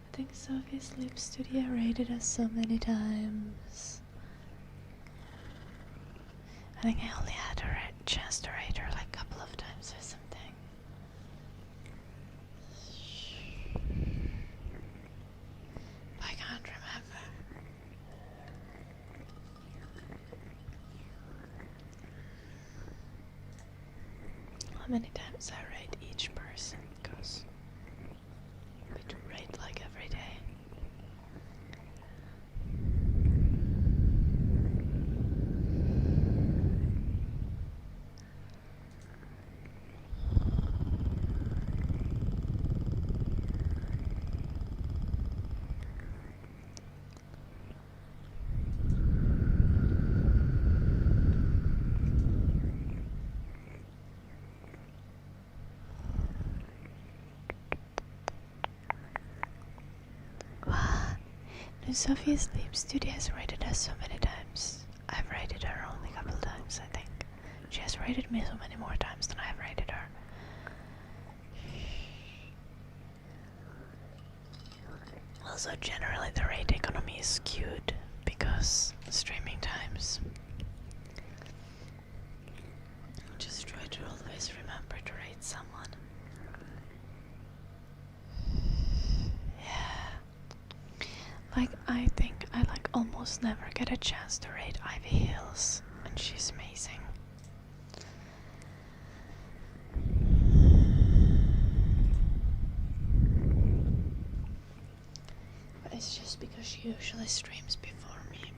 I think Sophie Sleep Studio rated us so many times. I think I only had a chance to rate her like a couple of times or something. I can't remember. How many times I rate each person, because we do rate like every day. Sophia's Sleep Studio has rated us so many times. I've rated her only a couple times, I think. She has rated me so many more times than I've rated her. Also, generally the rate economy is skewed I think I like almost never get a chance to rate Ivy Hills, and she's amazing. But it's just because she usually streams before me.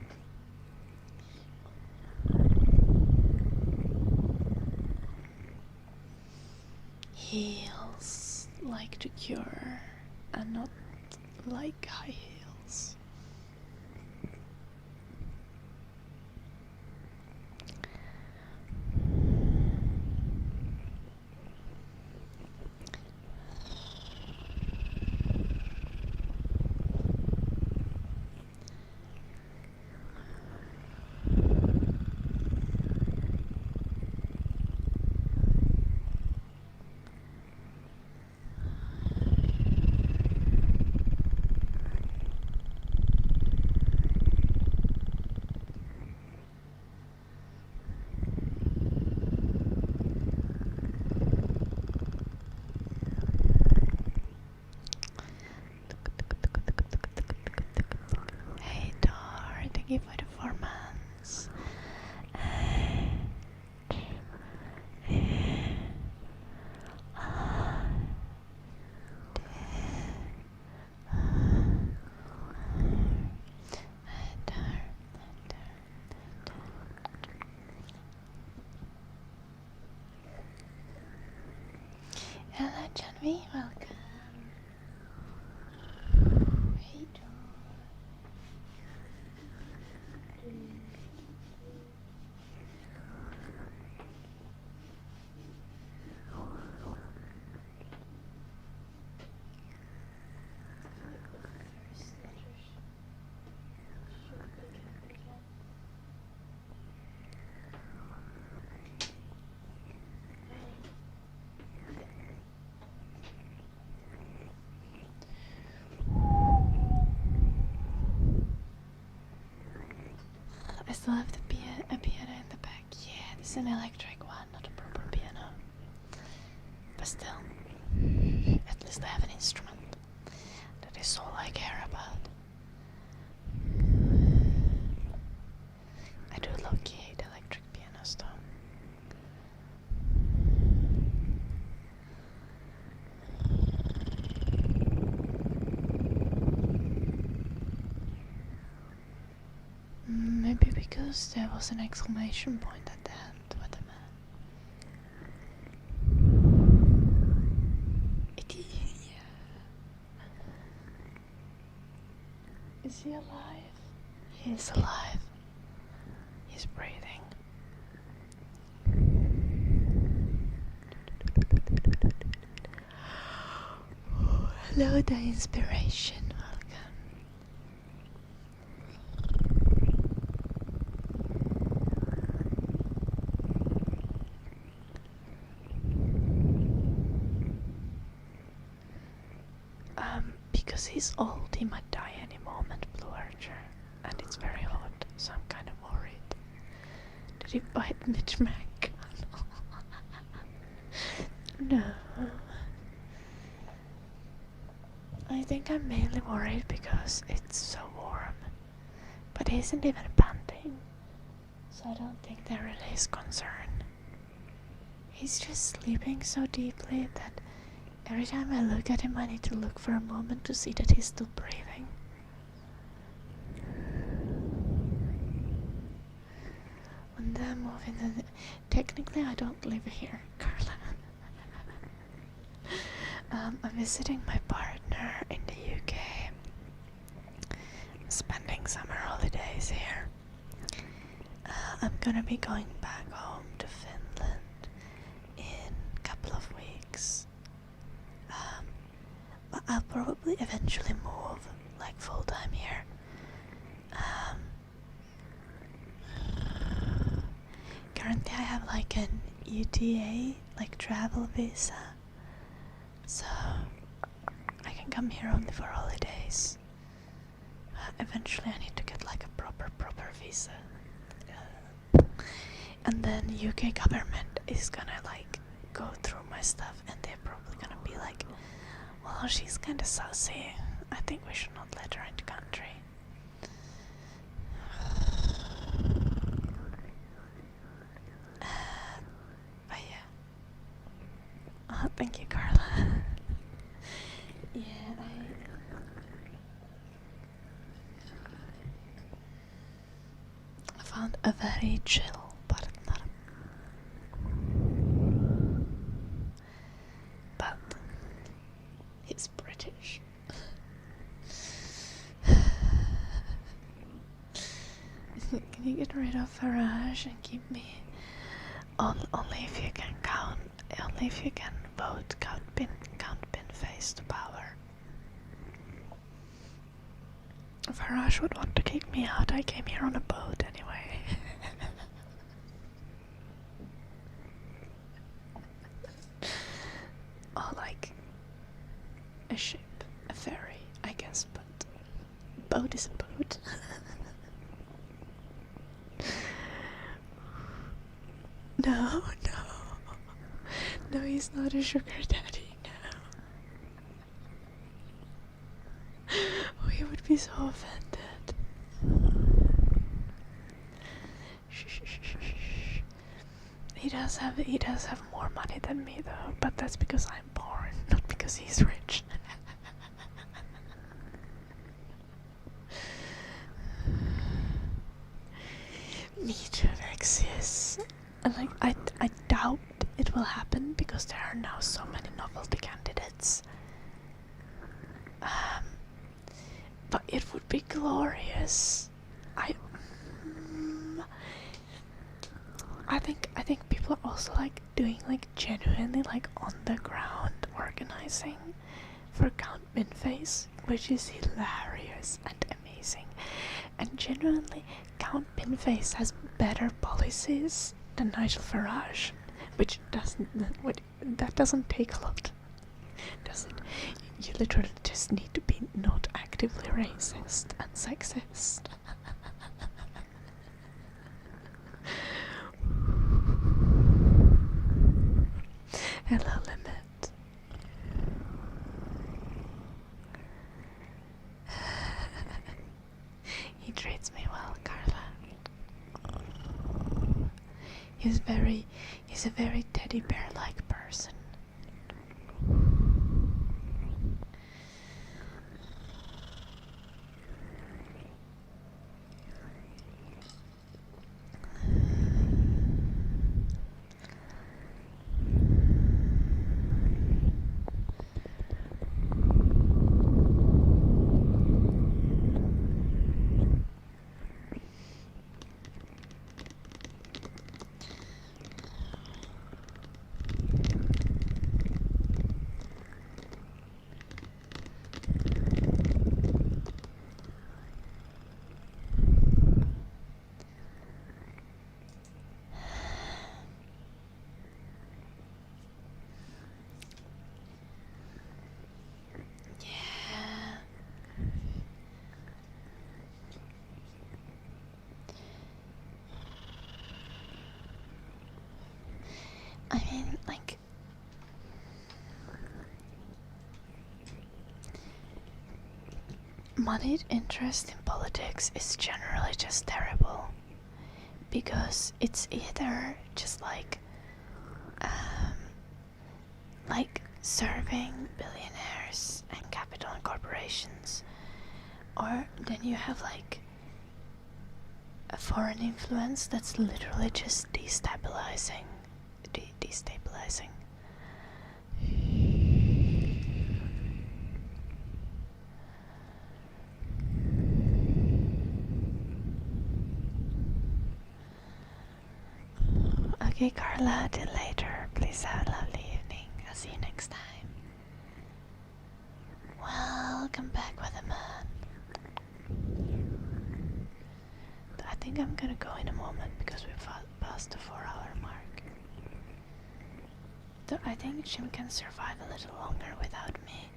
Heels like to cure and not like high heels. Hey Dar, thank you for the 4 months. Hello Janvi, welcome. Hey Dar. I still have a piano in the back. Yeah, this is an electric one, not a proper piano. But still, at least I have an instrument. That is all I care about. I do low-key hate electric pianos though. Maybe because there was an exclamation point at the end with the man. Yeah. Is he alive? He is alive. He's breathing. Hello, the inspiration. Welcome. Because he's old, he might die any moment, Blue Archer, and it's very hot, so I'm kind of worried. Did he bite Mitch Mac? No. I think I'm mainly worried because it's so warm, but he isn't even panting, so I don't think there really is concern. He's just sleeping so deeply that every time I look at him, I need to look for a moment to see that he's still breathing. And then moving the... Technically, I don't live here, Carla. I'm visiting my partner in the UK. I'm spending summer holidays here. I'm gonna be going back home to Finland in a couple of weeks. But I'll probably eventually move, like, full-time here. Currently I have like an UTA, like travel visa. So I can come here only for holidays. Eventually I need to get like a proper visa. And then UK government is gonna like go through my stuff and they're probably gonna be like, well, she's kinda sassy. I think we should not let her into country. Thank you, Carla. Yeah, I found a very chill partner. But he's British. Can you get rid of Farage and keep me only if you can vote count bin face to power. Farage would want to kick me out. I came here on a boat anyway. Or like a ship, a ferry, I guess, but boat is a boat. No, he's not a sugar daddy, no. We would be so offended. Shh. He does have more money than me though, but that's because I'm poor, not because he's rich. Me too exists. And like I doubt it will happen because there are now so many novelty candidates. But it would be glorious. I think people are also like doing like genuinely like on the ground organizing for Count Minface, which is hilarious and amazing. And genuinely, Count Minface has better policies than Nigel Farage, which that doesn't take a lot, does it? You literally just need to be not actively racist and sexist. Hello, Limit. He treats me well, Carla. He's a very teddy bear-like person. I mean, like, moneyed interest in politics is generally just terrible, because it's either just like serving billionaires and capital and corporations, or then you have like a foreign influence that's literally just destabilizing. Okay, Carla, till later. Please have a lovely evening. I'll see you next time. Welcome back with a man. I think I'm gonna go in a moment because we've passed the 4-hour mark. Though I think Jim can survive a little longer without me,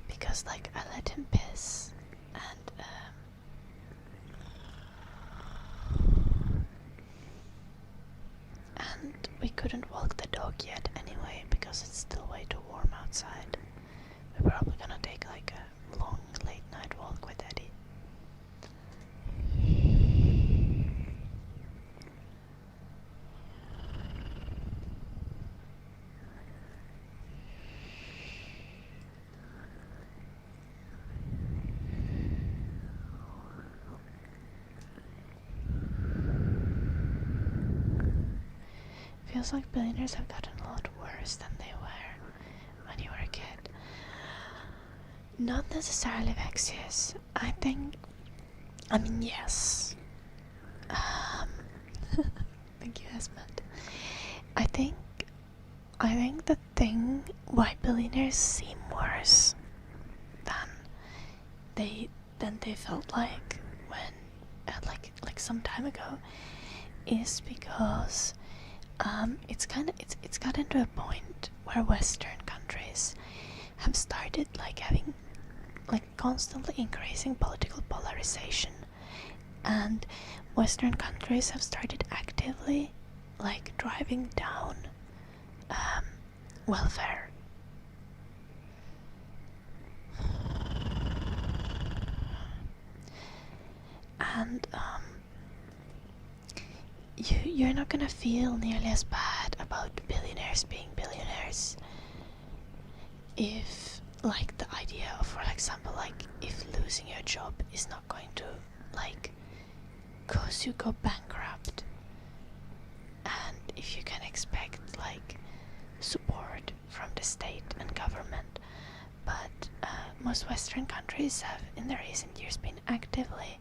because like I let him piss and we couldn't walk the dog yet anyway because it's still way too warm outside. We're probably gonna take like a long late night walk with Eddie. feels like billionaires have gotten a lot worse than they were when you were a kid. Not necessarily vexes. I mean, yes. Thank you, Esmond. I think the thing why billionaires seem worse than they felt like when like some time ago is because it's gotten to a point where Western countries have started like having like constantly increasing political polarization, and Western countries have started actively like driving down welfare. And you're not gonna feel nearly as bad about billionaires being billionaires if like the idea of, for example, like if losing your job is not going to like cause you go bankrupt, and if you can expect like support from the state and government. But most Western countries have in the recent years been actively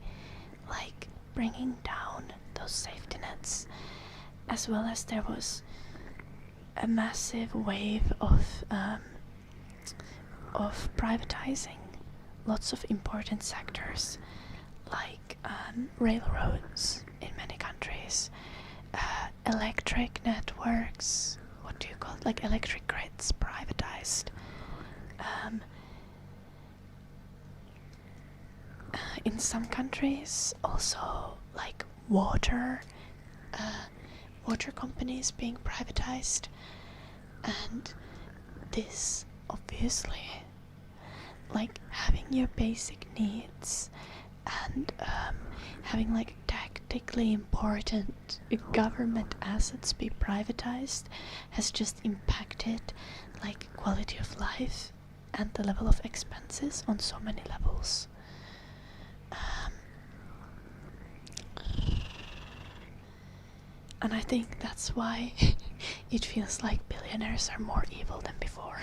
like bringing down those safety nets, as well as there was a massive wave of privatizing lots of important sectors like railroads in many countries, electric networks, what do you call it, like electric grids privatized. In some countries also like water companies being privatized, and this obviously like having your basic needs and having like tactically important government assets be privatized has just impacted like quality of life and the level of expenses on so many levels. And I think that's why it feels like billionaires are more evil than before.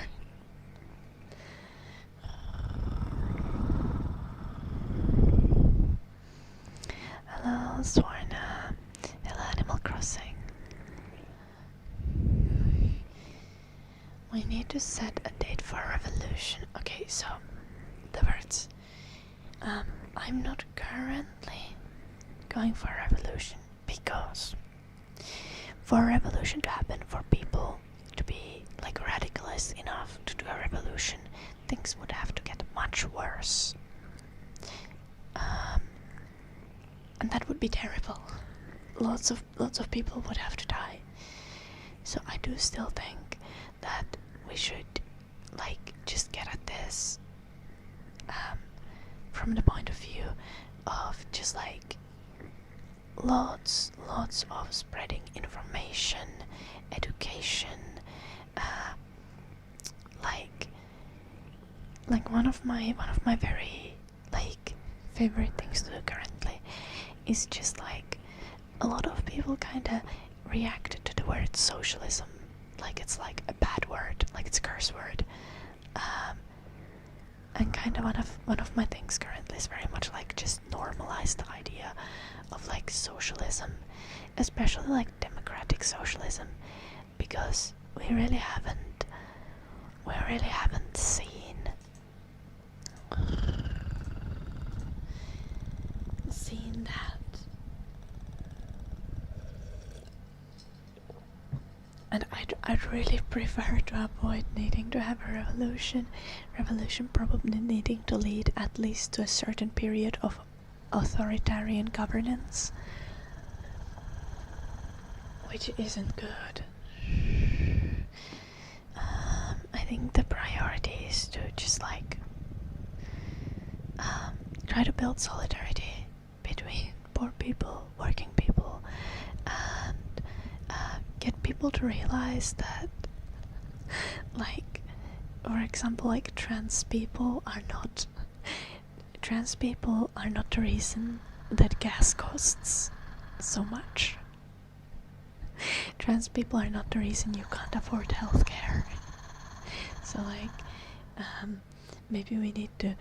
Hello, Swarna. Hello, Animal Crossing. We need to set a date for a revolution. Okay, so the words. I'm not currently going for a revolution because for a revolution to happen, for people to be like radicalized enough to do a revolution, things would have to get much worse. And that would be terrible. Lots of people would have to die. So I do still think that we should like just get at this from the point of view of just like lots of spreading information, education, like one of my very like favorite things to do currently is just like a lot of people kind of react to the word socialism like it's like a bad word, like it's a curse word. And kind of one of my things currently is very much like just normalize the idea of like socialism, especially like democratic socialism, because we really haven't seen that. And I'd really prefer to avoid needing to have a revolution probably needing to lead at least to a certain period of authoritarian governance, which isn't good. I think the priority is to just like try to build solidarity between poor people, working people, and get people to realize that, like, for example, like trans people are not the reason that gas costs so much. Trans people are not the reason you can't afford healthcare. So maybe we need to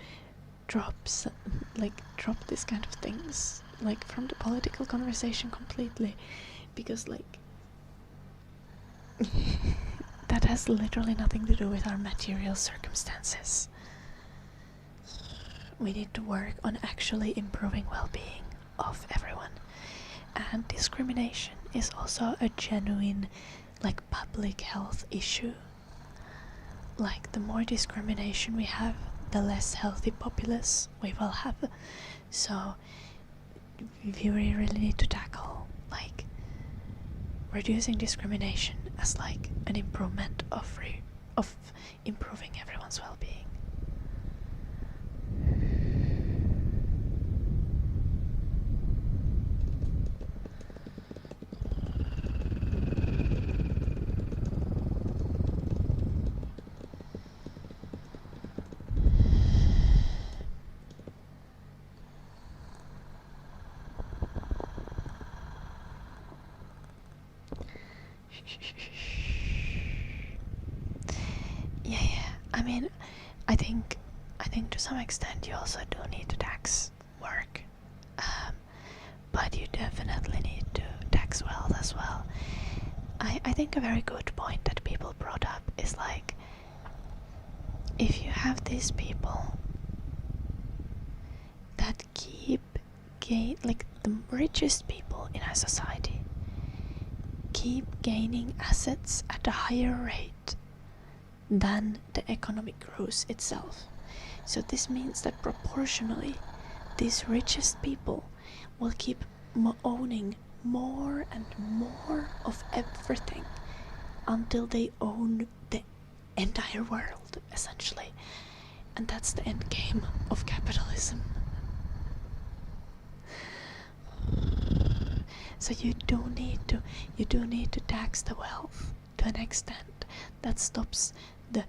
drop this kind of things from the political conversation completely, because that has literally nothing to do with our material circumstances. We need to work on actually improving well-being of everyone. And discrimination is also a genuine public health issue. The more discrimination we have, the less healthy populace we will have. So we really need to tackle reducing discrimination as an improvement of improving everyone's well-being. Yeah. I think to some extent you also do need to tax work, but you definitely need to tax wealth as well. I think a very good point that people brought up is if you have these people that keep the richest people in a society keep gaining assets at a higher rate than the economic growth itself. So this means that proportionally these richest people will keep owning more and more of everything until they own the entire world, essentially. And that's the end game of capitalism. So you do need to tax the wealth to an extent that stops the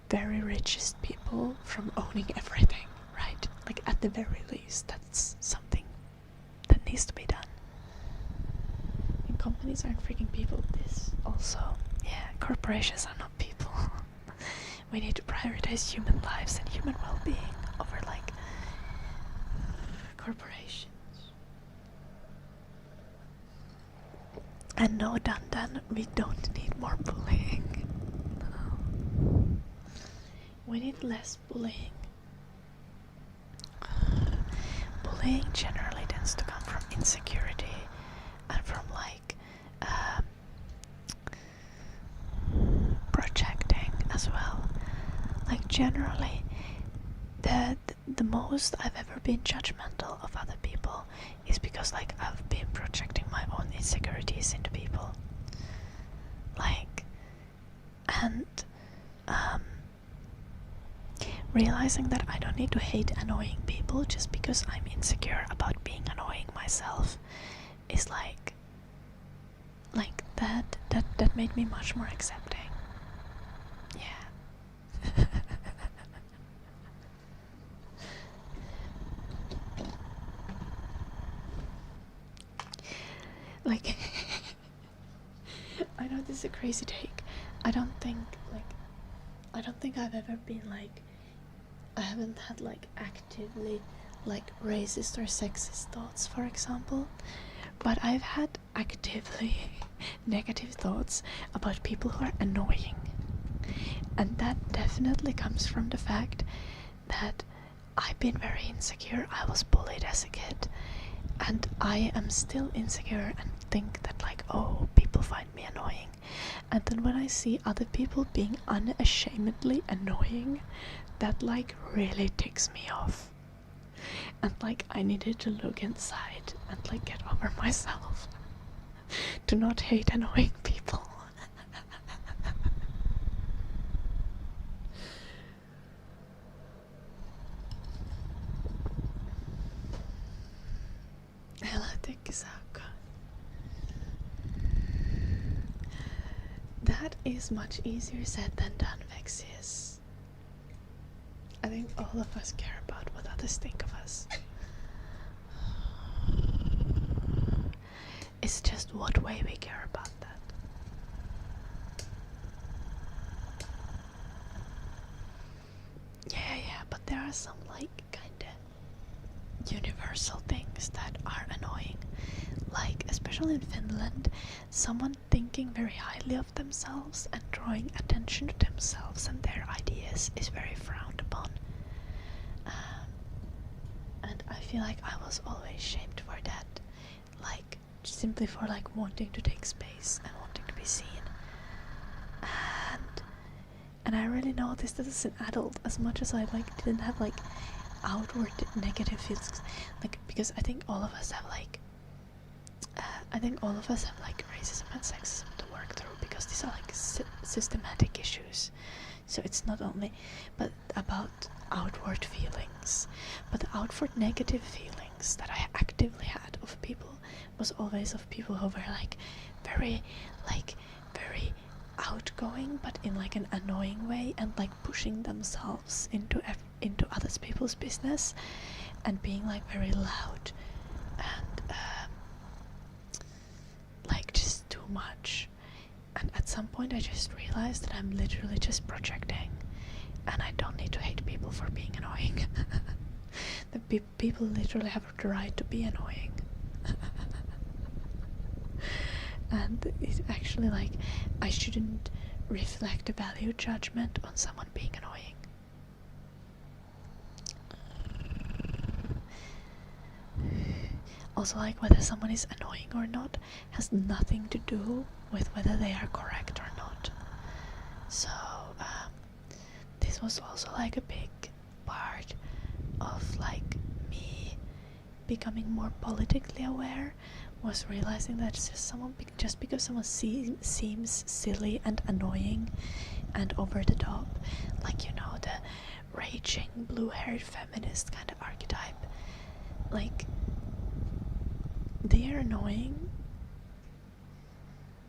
very richest people from owning everything, right? At the very least, that's something that needs to be done. And companies aren't freaking people. This also, yeah, corporations are not people. We need to prioritize human lives and human well-being over corporations. And no, Dandan, we don't need more bullying. No. We need less bullying. Bullying generally tends to come from insecurity and from projecting as well. Generally, the most I've ever been judgmental of other people is because I've been projecting my own insecurities into people. And realizing that I don't need to hate annoying people just because I'm insecure about being annoying myself is that made me much more accepting. Yeah. I know this is a crazy take. I don't think I've ever been I haven't had actively racist or sexist thoughts, for example, but I've had actively negative thoughts about people who are annoying. And that definitely comes from the fact that I've been very insecure. I was bullied as a kid, and I am still insecure and think that oh, people find me annoying. And then when I see other people being unashamedly annoying, that really ticks me off. And I needed to look inside and get over myself to not hate annoying people. Hello, Tekisako. That is much easier said than done, Vexius. I think all of us care about what others think of us. It's just what way we care about that. there are some like kinda universal things that are annoying. Like, especially in Finland, someone thinking very highly of themselves and drawing attention to themselves and their ideas is very frowned upon. And I feel like I was always shamed for that. Like, simply for like wanting to take space and wanting to be seen. And I really noticed that as an adult, as much as I like didn't have like outward negative feelings, like, because I think all of us have like racism and sexism to work through, because these are like systematic issues. So it's not only but about outward feelings, but the outward negative feelings that I actively had of people was always of people who were like very outgoing, but in like an annoying way, and like pushing themselves into other people's business and being like very loud and like just too much. And at some point I just realized that I'm literally just projecting, and I don't need to hate people for being annoying. The people literally have the right to be annoying. And it's actually like I shouldn't reflect a value judgment on someone being annoying. Also, like, whether someone is annoying or not has nothing to do with whether they are correct or not. So this was also like a big part of like me becoming more politically aware, was realizing that just because someone seems silly and annoying and over the top, like, you know, the raging blue-haired feminist kind of archetype, like, they are annoying,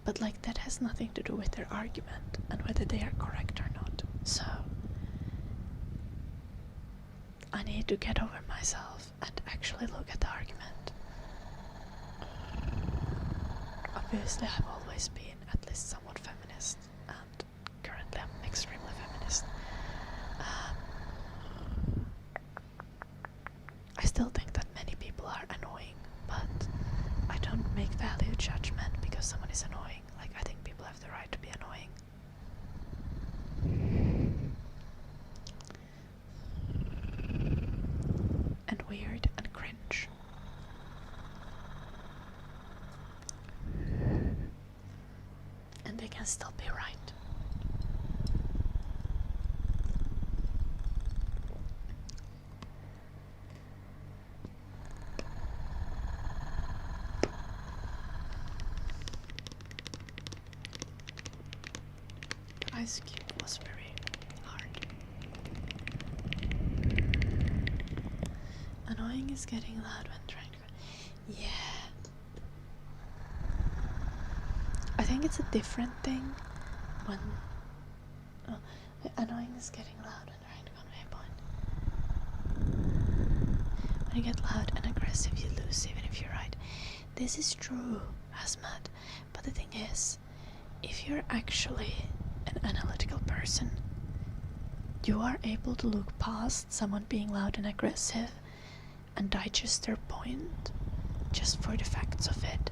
but like that has nothing to do with their argument and whether they are correct or not. So I need to get over myself and actually look at the argument. Obviously, I've always been at least somewhat feminist, and currently I'm extremely feminist. I still think that many people are annoying, but I don't make value judgment because someone is annoying. Like, I think people have the right to be annoying. And weird and cringe. And they can still be right. Ice Cube was very hard. Annoying is getting loud when trying to... Yeah. I think it's a different thing when... annoying is getting loud when trying to convey a point. When you get loud and aggressive, you lose, even if you're right. This is true, Asmat, but the thing is, if you're actually an analytical person, you are able to look past someone being loud and aggressive and digest their point just for the facts of it,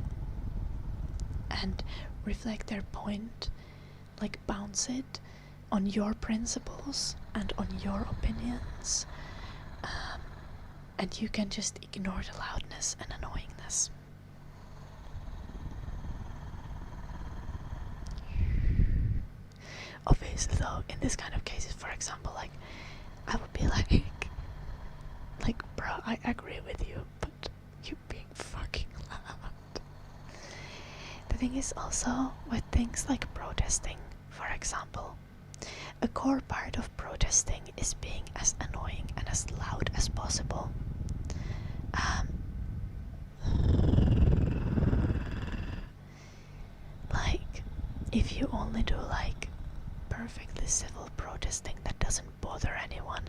and reflect their point, like bounce it on your principles and on your opinions, and you can just ignore the loudness and annoyingness. Obviously though, in this kind of cases, for example, like, I would be like, bro, I agree with you, but you're being fucking loud. The thing is also with things like protesting, for example, a core part of protesting is being as annoying and as loud as possible. Like, if you only do like perfectly civil protesting that doesn't bother anyone,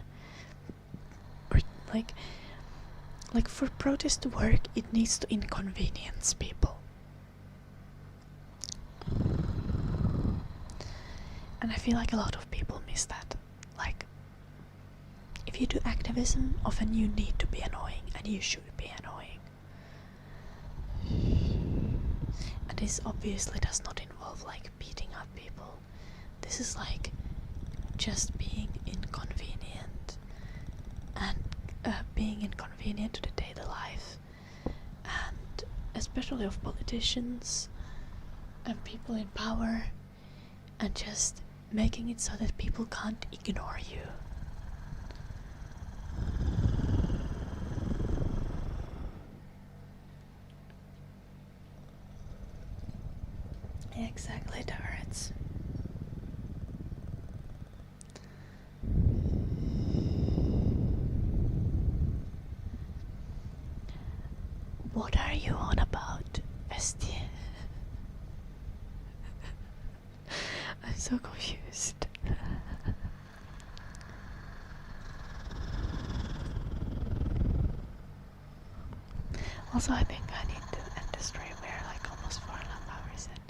or like for protest to work, it needs to inconvenience people. And I feel like a lot of people miss that. Like, if you do activism, often you need to be annoying, and you should be annoying. And this obviously does not involve like beating up people. This is like just being inconvenient and being inconvenient to the daily life, and especially of politicians and people in power, and just making it so that people can't ignore you. Exactly, turrets. What are you on about, bestie? I'm so confused. Also, I think I need to end the stream. We're like almost 4.5 hours in.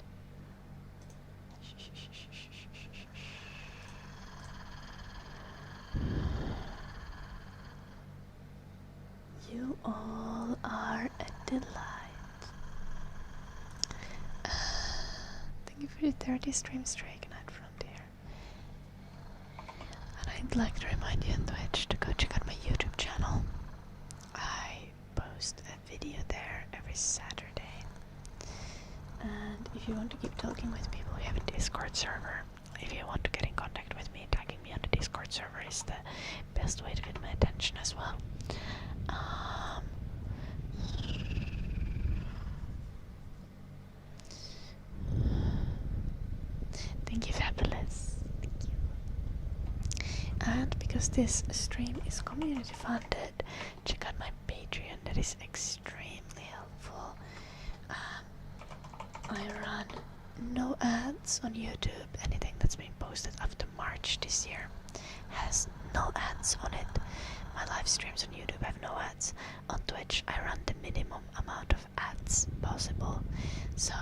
You all are a delight. Thank you for the 30 stream streak, Night Frontier. And I'd like to remind you on Twitch to go check out my YouTube channel. I post a video there every Saturday. And if you want to keep talking with people, we have a Discord server. If you want to get in contact with me, tagging me on the Discord server is the best way to get my attention as well. Thank you, Fabulous. Thank you. And because this stream is community funded, check out my Patreon. That is extremely helpful. I run no ads on YouTube. Anything that's been posted after March this year has no ads on it. My live streams on YouTube have no ads. On Twitch, I run the minimum amount of ads possible. So,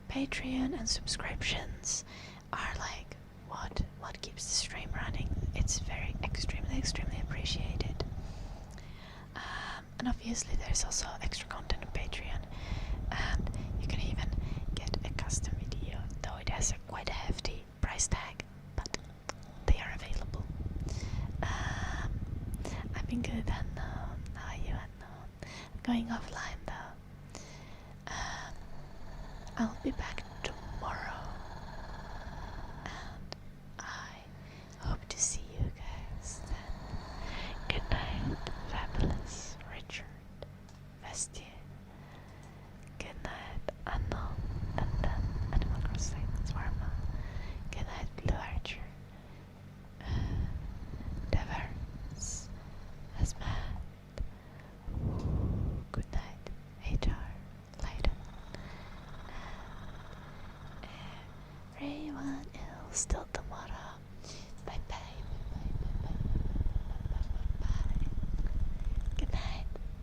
Patreon and subscriptions are like what keeps the stream running. It's very extremely appreciated. And obviously there's also extra content on Patreon, and you can even get a custom video, though it has quite a hefty price tag, but they are available. I've been good unknown. How are you unknown? I'm going offline though. I'll be back tomorrow, and I hope to see you guys then. Good night, Fabulous, Richard, Vestier. Good night, Unknown, London, Animal Crossing, Swarma. Good night, Blue Archer, Devers, Asmat. Good night, HR, Leiden. Everyone else till tomorrow.